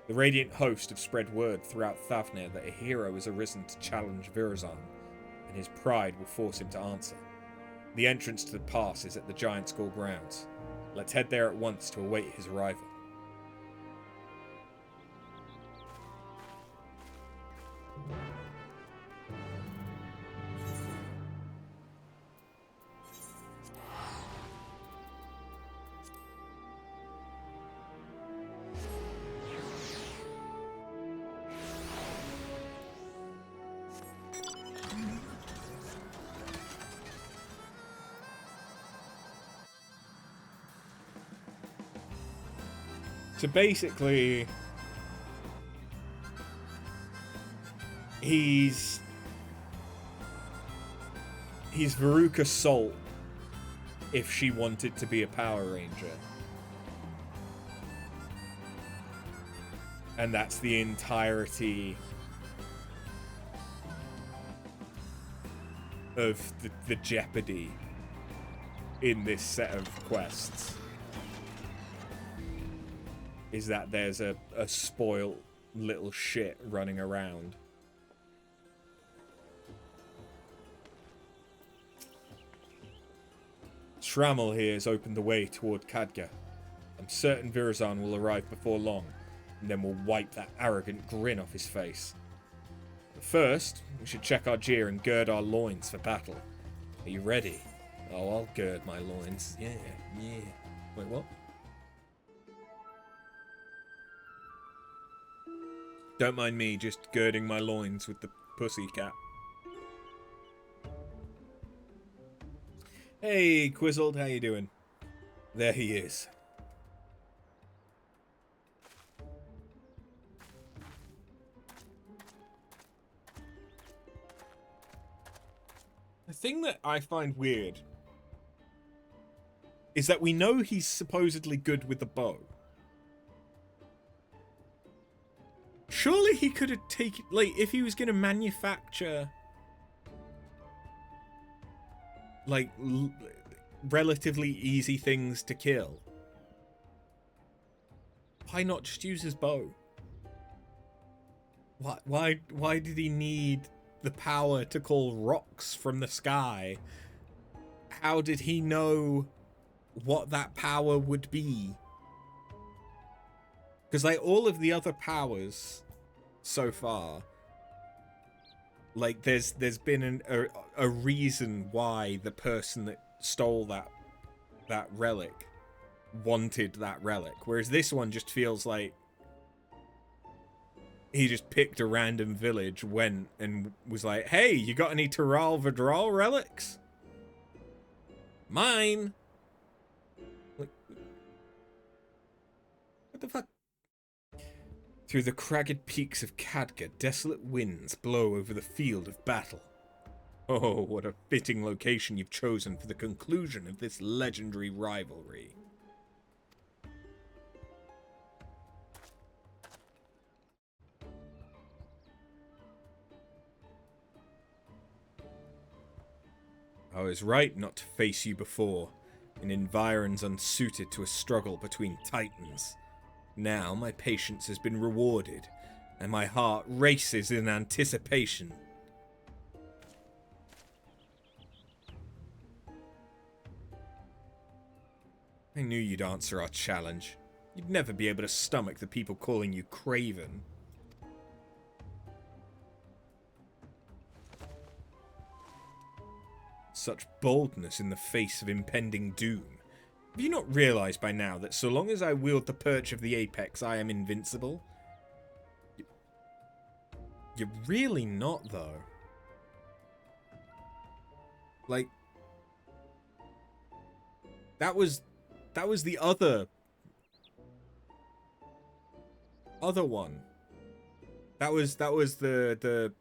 the Radiant host have spread word throughout Thavnir that a hero has arisen to challenge Virazan, and his pride will force him to answer. The entrance to the pass is at the Giant Skull grounds. Let's head there at once to await his arrival. So basically, he's Veruca Salt if she wanted to be a Power Ranger. And that's the entirety of the jeopardy in this set of quests. Is that there's a spoiled little shit running around. Shrammel here has opened the way toward Khadga. I'm certain Virazan will arrive before long, and then we'll wipe that arrogant grin off his face. But first, we should check our gear and gird our loins for battle. Are you ready? Oh, I'll gird my loins. Yeah. Wait, what? Don't mind me just girding my loins with the pussy cat. Hey, Quizzled, how you doing? There he is. The thing that I find weird is that we know he's supposedly good with the bow. Surely he could have taken... Like, if he was going to manufacture... like, relatively easy things to kill. Why not just use his bow? Why did he need the power to call rocks from the sky? How did he know what that power would be? Because, like, all of the other powers so far, like, there's been a reason why the person that stole that relic wanted that relic. Whereas this one just feels like he just picked a random village, went, and was like, hey, you got any Taral Vidral relics? Mine! Like, what the fuck? Through the cragged peaks of Khadga, desolate winds blow over the field of battle. Oh, what a fitting location you've chosen for the conclusion of this legendary rivalry. I was right not to face you before, in environs unsuited to a struggle between titans. Now my patience has been rewarded, and my heart races in anticipation. I knew you'd answer our challenge. You'd never be able to stomach the people calling you craven. Such boldness in the face of impending doom. Have you not realized by now that so long as I wield the perch of the apex, I am invincible? You're really not, though. Like, that was the other one. That was the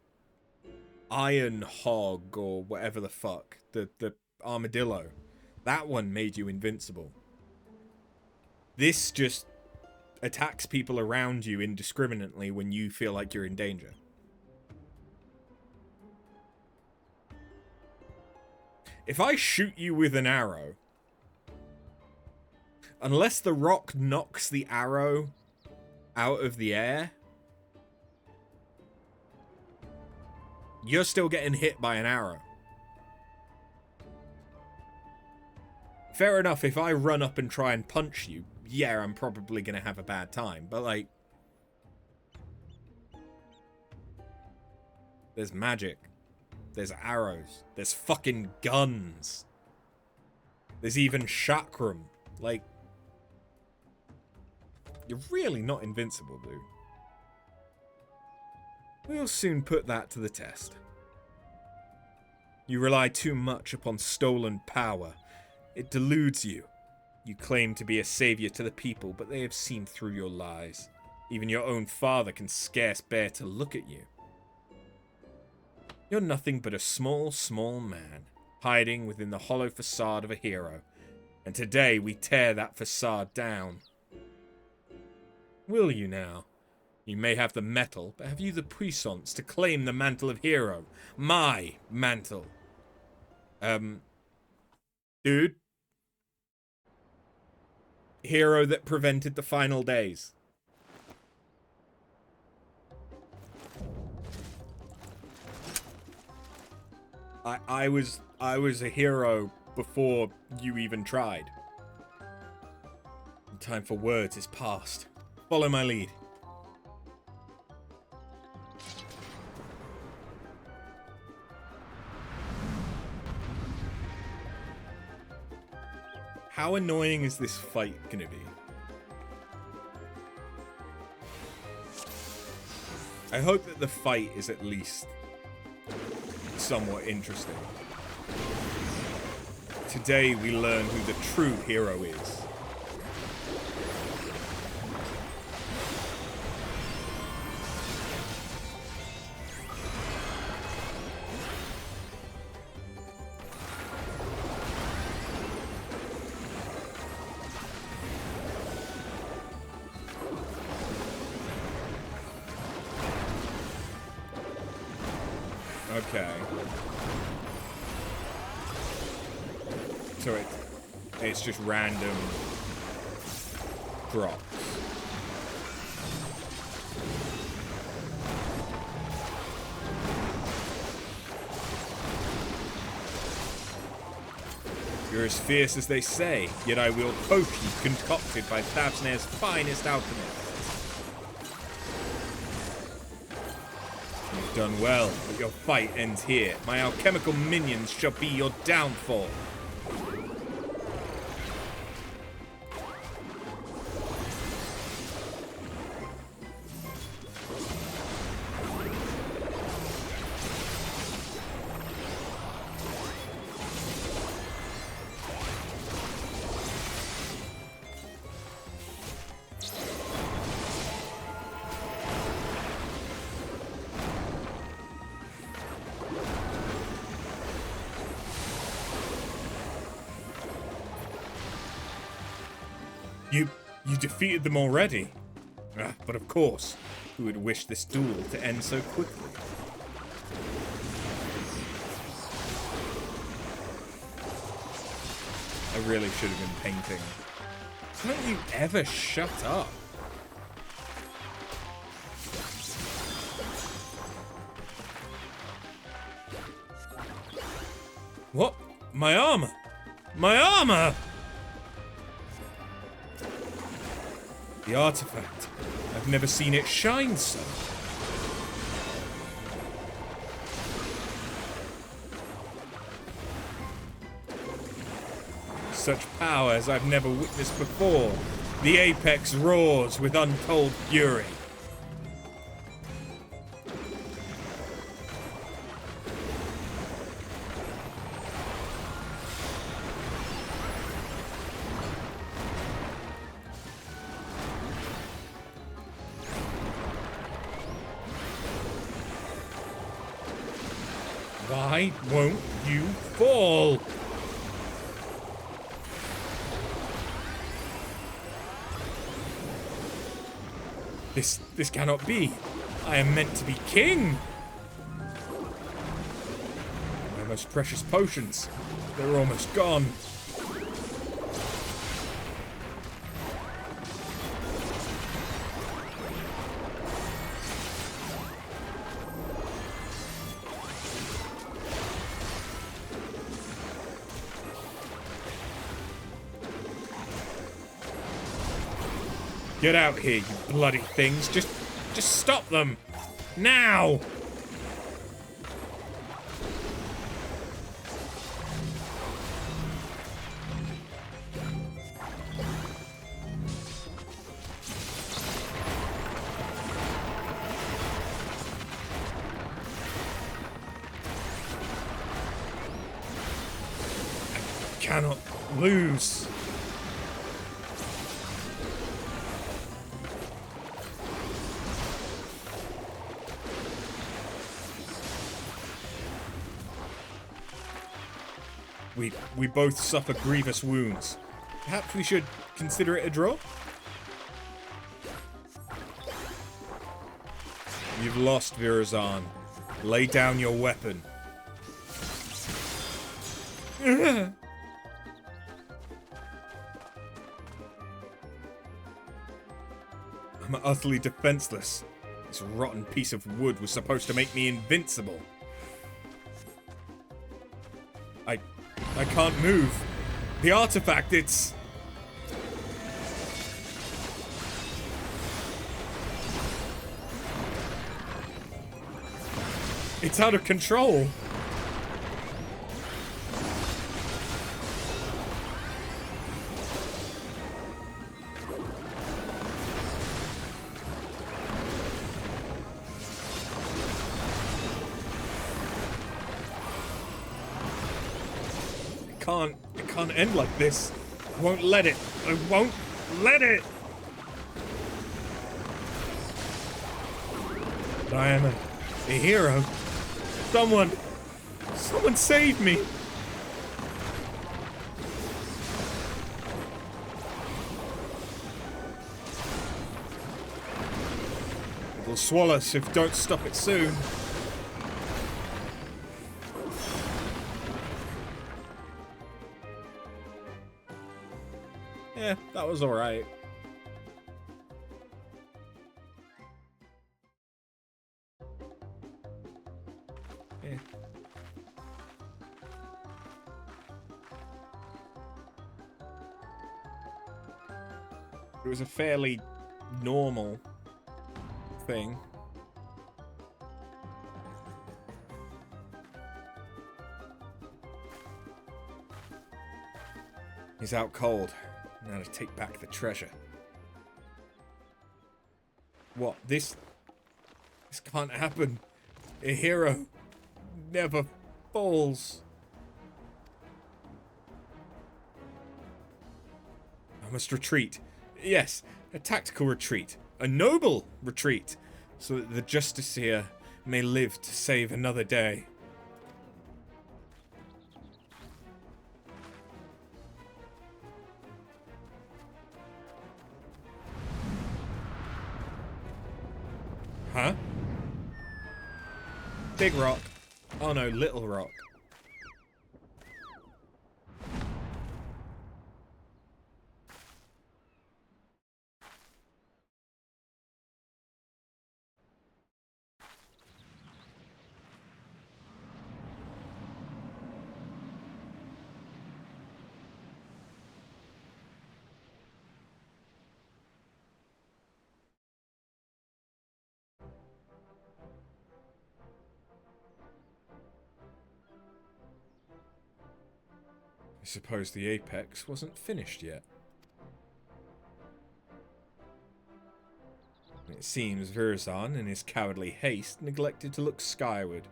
Iron Hog or whatever the fuck, the armadillo. That one made you invincible. This just attacks people around you indiscriminately when you feel like you're in danger. If I shoot you with an arrow, unless the rock knocks the arrow out of the air, you're still getting hit by an arrow. Fair enough, if I run up and try and punch you, yeah, I'm probably going to have a bad time. But, like, there's magic. There's arrows. There's fucking guns. There's even chakram. Like, you're really not invincible, dude. We'll soon put that to the test. You rely too much upon stolen power. It deludes you. You claim to be a savior to the people, but they have seen through your lies. Even your own father can scarce bear to look at you. You're nothing but a small, small man, hiding within the hollow facade of a hero, And today we tear that facade down. Will you now? You may have the metal, but have you the puissance to claim the mantle of hero? My mantle. Dude. Hero that prevented the final days. I was a hero before you even tried. The time for words is past. Follow my lead. How annoying is this fight gonna be? I hope that the fight is at least somewhat interesting. Today we learn who the true hero is. Okay. So it's just random drops. You're as fierce as they say, yet I wield potion concocted by Thavsner's finest alchemists. You've done well, but your fight ends here. My alchemical minions shall be your downfall. You defeated them already. But of course, who would wish this duel to end so quickly? I really should have been painting. Don't you ever shut up? What? My armor! My armor! The artifact. I've never seen it shine so. Such power as I've never witnessed before. The apex roars with untold fury. Why won't you fall? This cannot be. I am meant to be king. My most precious potions. They're almost gone. Get out here, you bloody things. Just stop them. Now! I cannot lose. We both suffer grievous wounds. Perhaps we should consider it a draw? You've lost, Virazan. Lay down your weapon. I'm utterly defenseless. This rotten piece of wood was supposed to make me invincible. I can't move. The artifact, it's... It's out of control. It can't end like this. I won't let it. I won't let it. But I am a hero. Someone save me. It'll swallow us if we don't stop it soon. Yeah, that was alright. Yeah. It was a fairly normal thing. He's out cold. Now to take back the treasure. What? This can't happen. A hero never falls. I must retreat. Yes, a tactical retreat. A noble retreat. So that the Justiciar may live to save another day. Huh? Big rock. Oh no, little rock. I suppose the apex wasn't finished yet. It seems Virazan, in his cowardly haste, neglected to look skyward.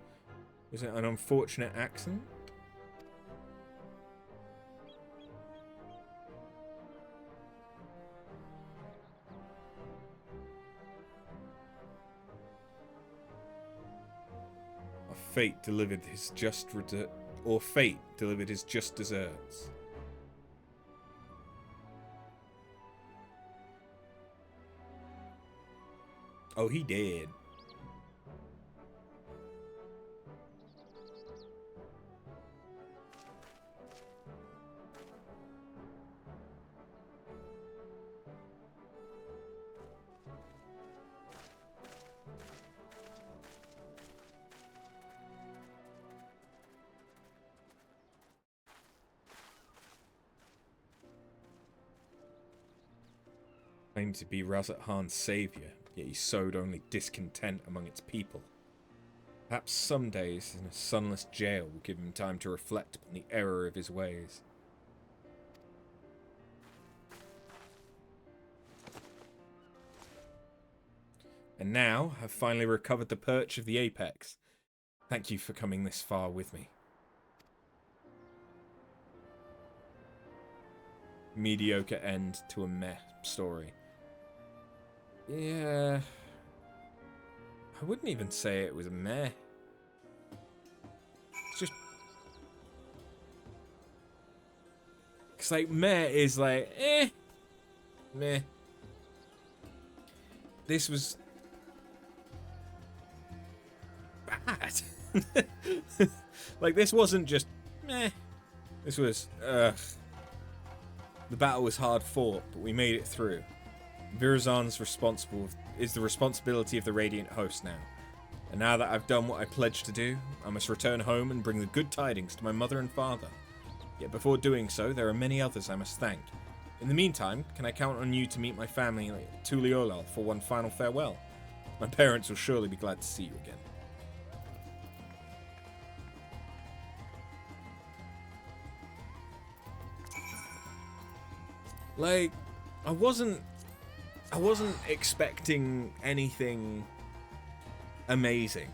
Was it an unfortunate accident? Fate delivered his just desserts. Oh, he did. Claimed to be Razat Khan's savior, yet he sowed only discontent among its people. Perhaps some days in a sunless jail will give him time to reflect upon the error of his ways. And now, I've finally recovered the perch of the apex. Thank you for coming this far with me. Mediocre end to a meh story. Yeah, I wouldn't even say it was a meh. It's just It's like, meh is like, meh. This was bad. Like, this wasn't just meh. This was, ugh. The battle was hard fought, but we made it through. Virazan's is the responsibility of the Radiant Host now. And now that I've done what I pledged to do, I must return home and bring the good tidings to my mother and father. Yet before doing so, there are many others I must thank. In the meantime, can I count on you to meet my family at Tuliolal for one final farewell? My parents will surely be glad to see you again. Like, I wasn't expecting anything amazing.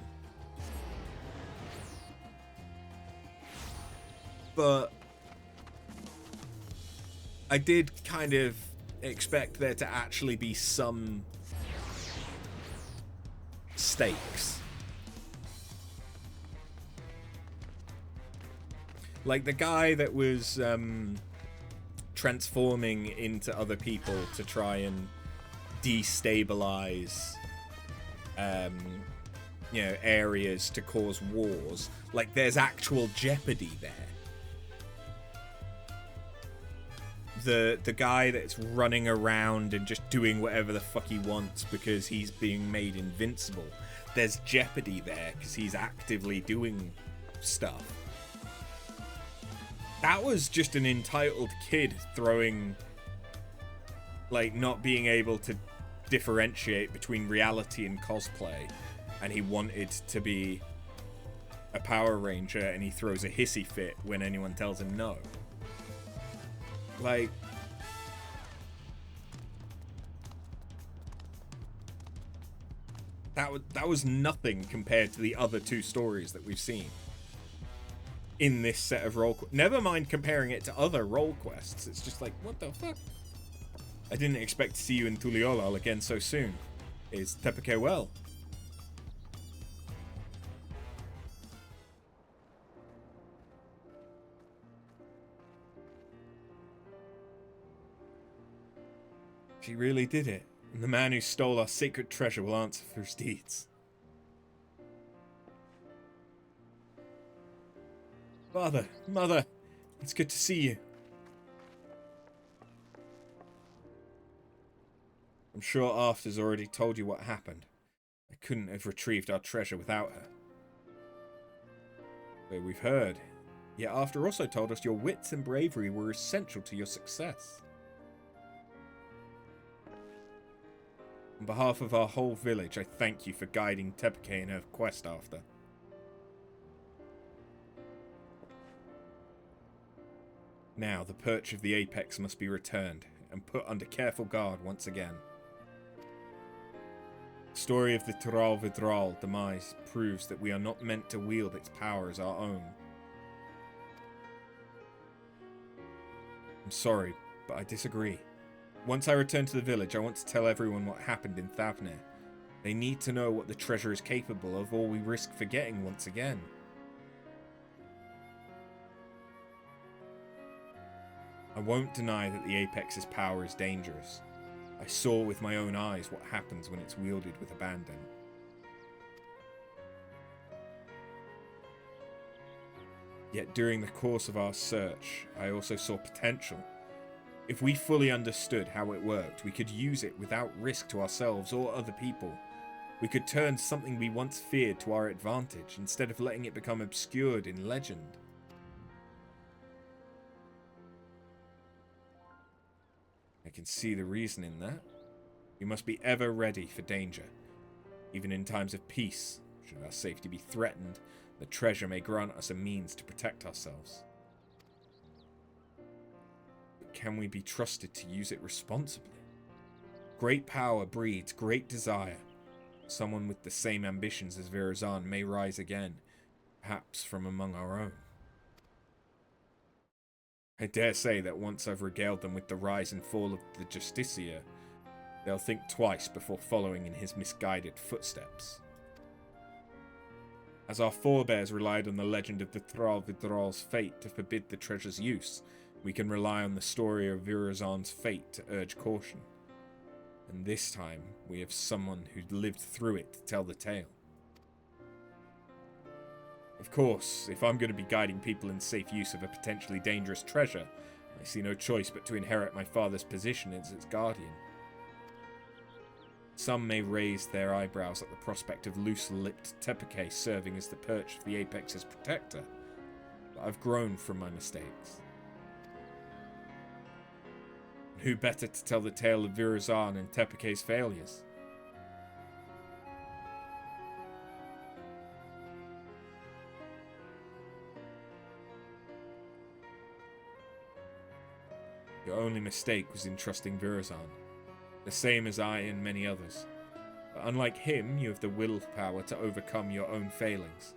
But I did kind of expect there to actually be some stakes. Like the guy that was transforming into other people to try and destabilize areas to cause wars. Like, there's actual jeopardy there. The guy that's running around and just doing whatever the fuck he wants because he's being made invincible, there's jeopardy there because he's actively doing stuff. That was just an entitled kid throwing, like, not being able to differentiate between reality and cosplay, and he wanted to be a Power Ranger, and he throws a hissy fit when anyone tells him no. Like, that was nothing compared to the other two stories that we've seen in this set of role quests. Never mind comparing it to other role quests. It's just like, what the fuck? I didn't expect to see you in Tuliolal again so soon. Is Tepeke well? She really did it, and the man who stole our sacred treasure will answer for his deeds. Father, Mother, it's good to see you. I'm sure After's already told you what happened. I couldn't have retrieved our treasure without her. But we've heard. Yet After also told us your wits and bravery were essential to your success. On behalf of our whole village, I thank you for guiding Tepeke in her quest, After. Now, the perch of the apex must be returned, and put under careful guard once again. The story of the Tral Vidral demise proves that we are not meant to wield its power as our own. I'm sorry, but I disagree. Once I return to the village, I want to tell everyone what happened in Thavnir. They need to know what the treasure is capable of, or we risk forgetting once again. I won't deny that the Apex's power is dangerous. I saw with my own eyes what happens when it's wielded with abandon. Yet during the course of our search, I also saw potential. If we fully understood how it worked, we could use it without risk to ourselves or other people. We could turn something we once feared to our advantage, instead of letting it become obscured in legend. I can see the reason in that. We must be ever ready for danger. Even in times of peace, should our safety be threatened, the treasure may grant us a means to protect ourselves. But can we be trusted to use it responsibly? Great power breeds great desire. Someone with the same ambitions as Virazan may rise again, perhaps from among our own. I dare say that once I've regaled them with the rise and fall of the Justiciar, they'll think twice before following in his misguided footsteps. As our forebears relied on the legend of the Tral Vidral's fate to forbid the treasure's use, We can rely on the story of Virazan's fate to urge caution. And this time, we have someone who lived through it to tell the tale. Of course, if I'm going to be guiding people in safe use of a potentially dangerous treasure, I see no choice but to inherit my father's position as its guardian. Some may raise their eyebrows at the prospect of loose-lipped Tepeke serving as the perch of the Apex's protector, but I've grown from my mistakes. And who better to tell the tale of Virazan and Tepeke's failures? Your only mistake was in trusting Virazan, the same as I and many others. But unlike him, you have the willpower to overcome your own failings.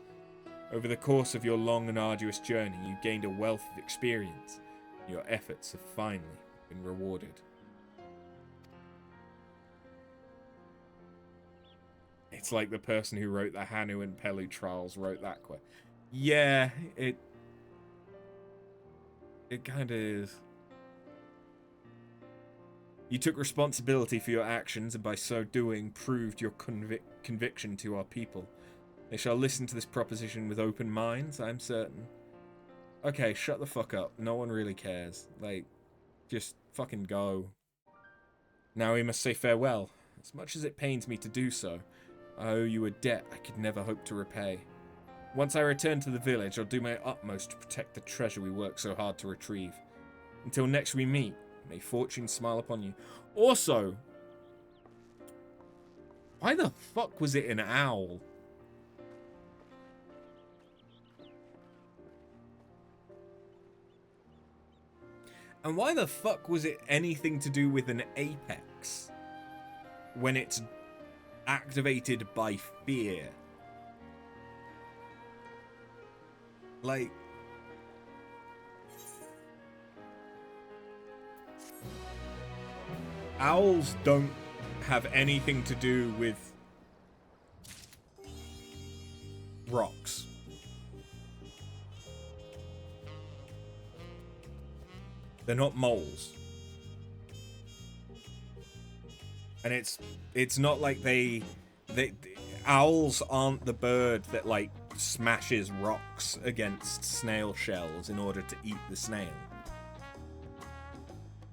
Over the course of your long and arduous journey, you gained a wealth of experience. Your efforts have finally been rewarded. It's like the person who wrote the Hanu and Pelu trials wrote that quote. Yeah, it kind of is. You took responsibility for your actions, and by so doing, proved your conviction to our people. They shall listen to this proposition with open minds, I'm certain. Okay, shut the fuck up. No one really cares. Like, just fucking go. Now we must say farewell. As much as it pains me to do so, I owe you a debt I could never hope to repay. Once I return to the village, I'll do my utmost to protect the treasure we work so hard to retrieve. Until next we meet, may fortune smile upon you. Also, why the fuck was it an owl? And why the fuck was it anything to do with an apex when it's activated by fear? Like, owls don't have anything to do with rocks. They're not moles. And it's not like they owls aren't the bird that like smashes rocks against snail shells in order to eat the snail.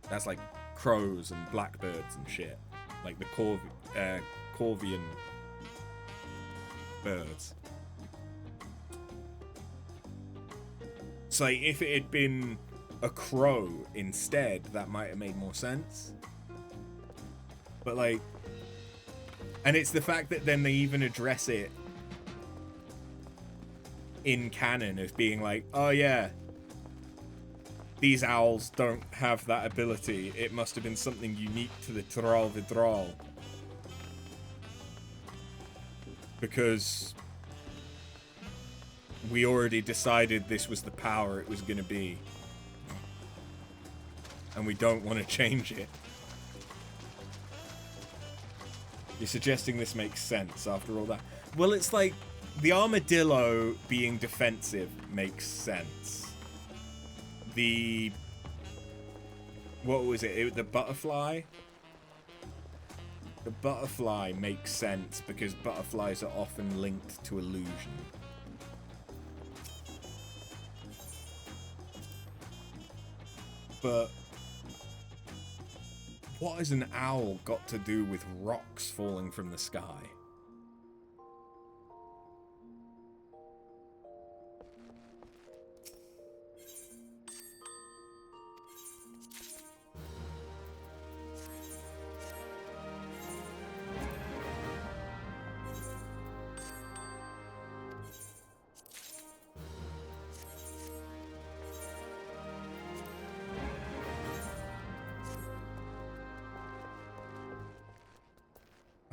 That's like crows and blackbirds and shit, like the Corvian birds. It's like if it had been a crow instead, that might have made more sense. But like, and it's the fact that then they even address it in canon as being like, oh yeah, these owls don't have that ability. It must have been something unique to the Thrall Vidral. Because we already decided this was the power it was going to be. And we don't want to change it. You're suggesting this makes sense after all that? Well, it's like the armadillo being defensive makes sense. What was it? The butterfly? The butterfly makes sense because butterflies are often linked to illusion. But what has an owl got to do with rocks falling from the sky?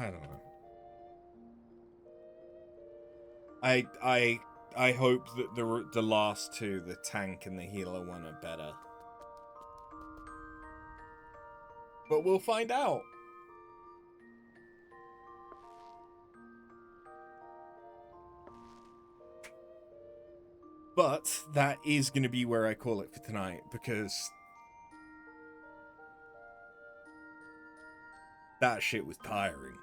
I don't know. I hope that the last two, the tank and the healer one, are better. But we'll find out. But that is going to be where I call it for tonight, because that shit was tiring.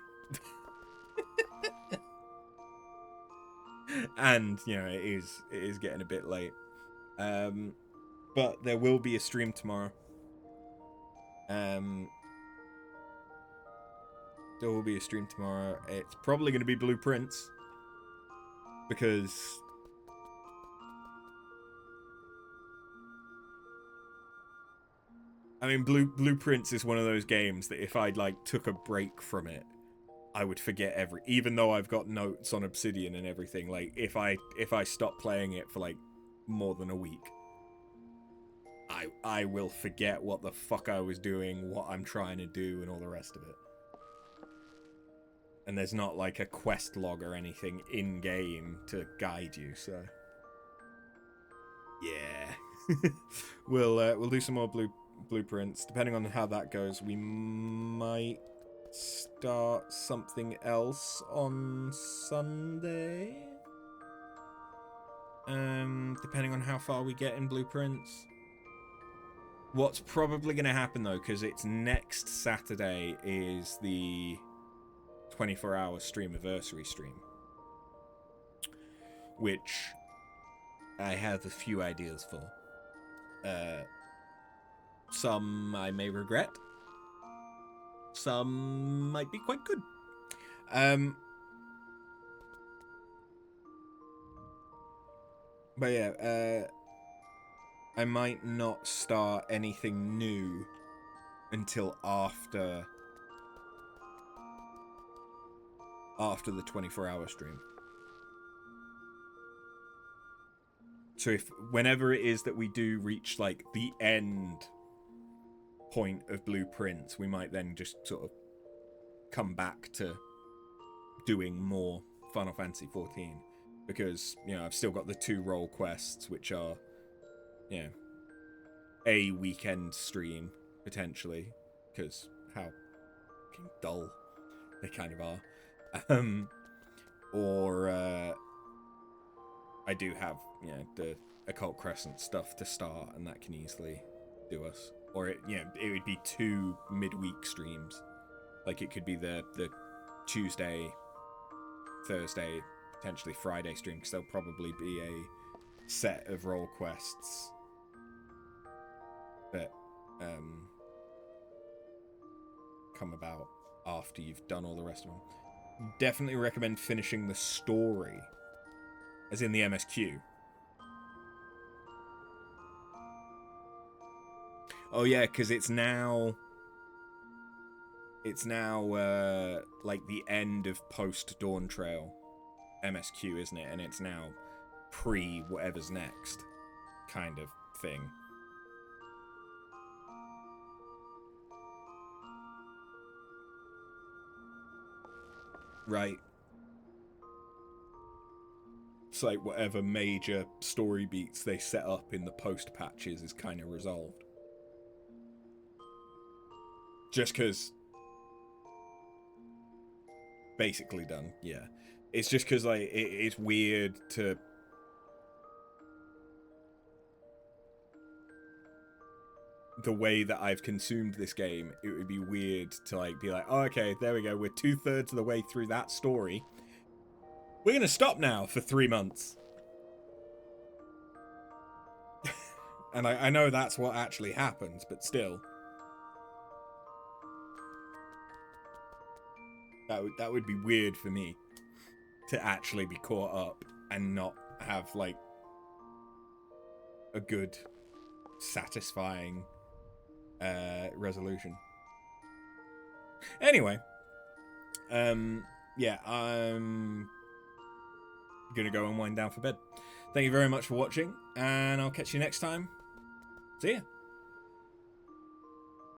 And, you know, it is getting a bit late. But there will be a stream tomorrow. There will be a stream tomorrow. It's probably going to be Blueprints, because I mean, Blueprints is one of those games that if I like took a break from it, I would forget even though I've got notes on Obsidian and everything. Like if I stop playing it for like more than a week, I will forget what the fuck I was doing, what I'm trying to do, and all the rest of it. And there's not like a quest log or anything in game to guide you, so yeah. we'll do some more Blueprints. Depending on how that goes, we might start something else on Sunday. Depending on how far we get in Blueprints. What's probably going to happen though, because it's next Saturday, is the 24-hour streamiversary stream, which I have a few ideas for. Some I may regret. Some might be quite good. But yeah, I might not start anything new until after the 24-hour stream. So whenever it is that we do reach like the end point of Blueprints, we might then just sort of come back to doing more Final Fantasy XIV, because, you know, I've still got the 2 role quests, which are, you know, a weekend stream potentially, because how fucking dull they kind of are. Or I do have, you know, the Occult Crescent stuff to start, and that can easily do us. Or it would be 2 midweek streams. Like it could be the Tuesday, Thursday, potentially Friday stream, because there'll probably be a set of role quests that come about after you've done all the rest of them. Definitely recommend finishing the story, as in the MSQ. Oh yeah, because it's now like the end of post Dawntrail MSQ, isn't it? And it's now pre whatever's next kind of thing. Right. It's like whatever major story beats they set up in the post patches is kind of resolved. Just because... basically done, yeah. It's just because, like, it's weird to... the way that I've consumed this game, it would be weird to, like, be like, oh, okay, there we go, we're 2/3 of the way through that story. We're gonna stop now for 3 months. And I know that's what actually happens, but still. That would be weird for me to actually be caught up and not have, like, a good, satisfying resolution. Anyway, yeah, I'm gonna go and wind down for bed. Thank you very much for watching, and I'll catch you next time. See ya.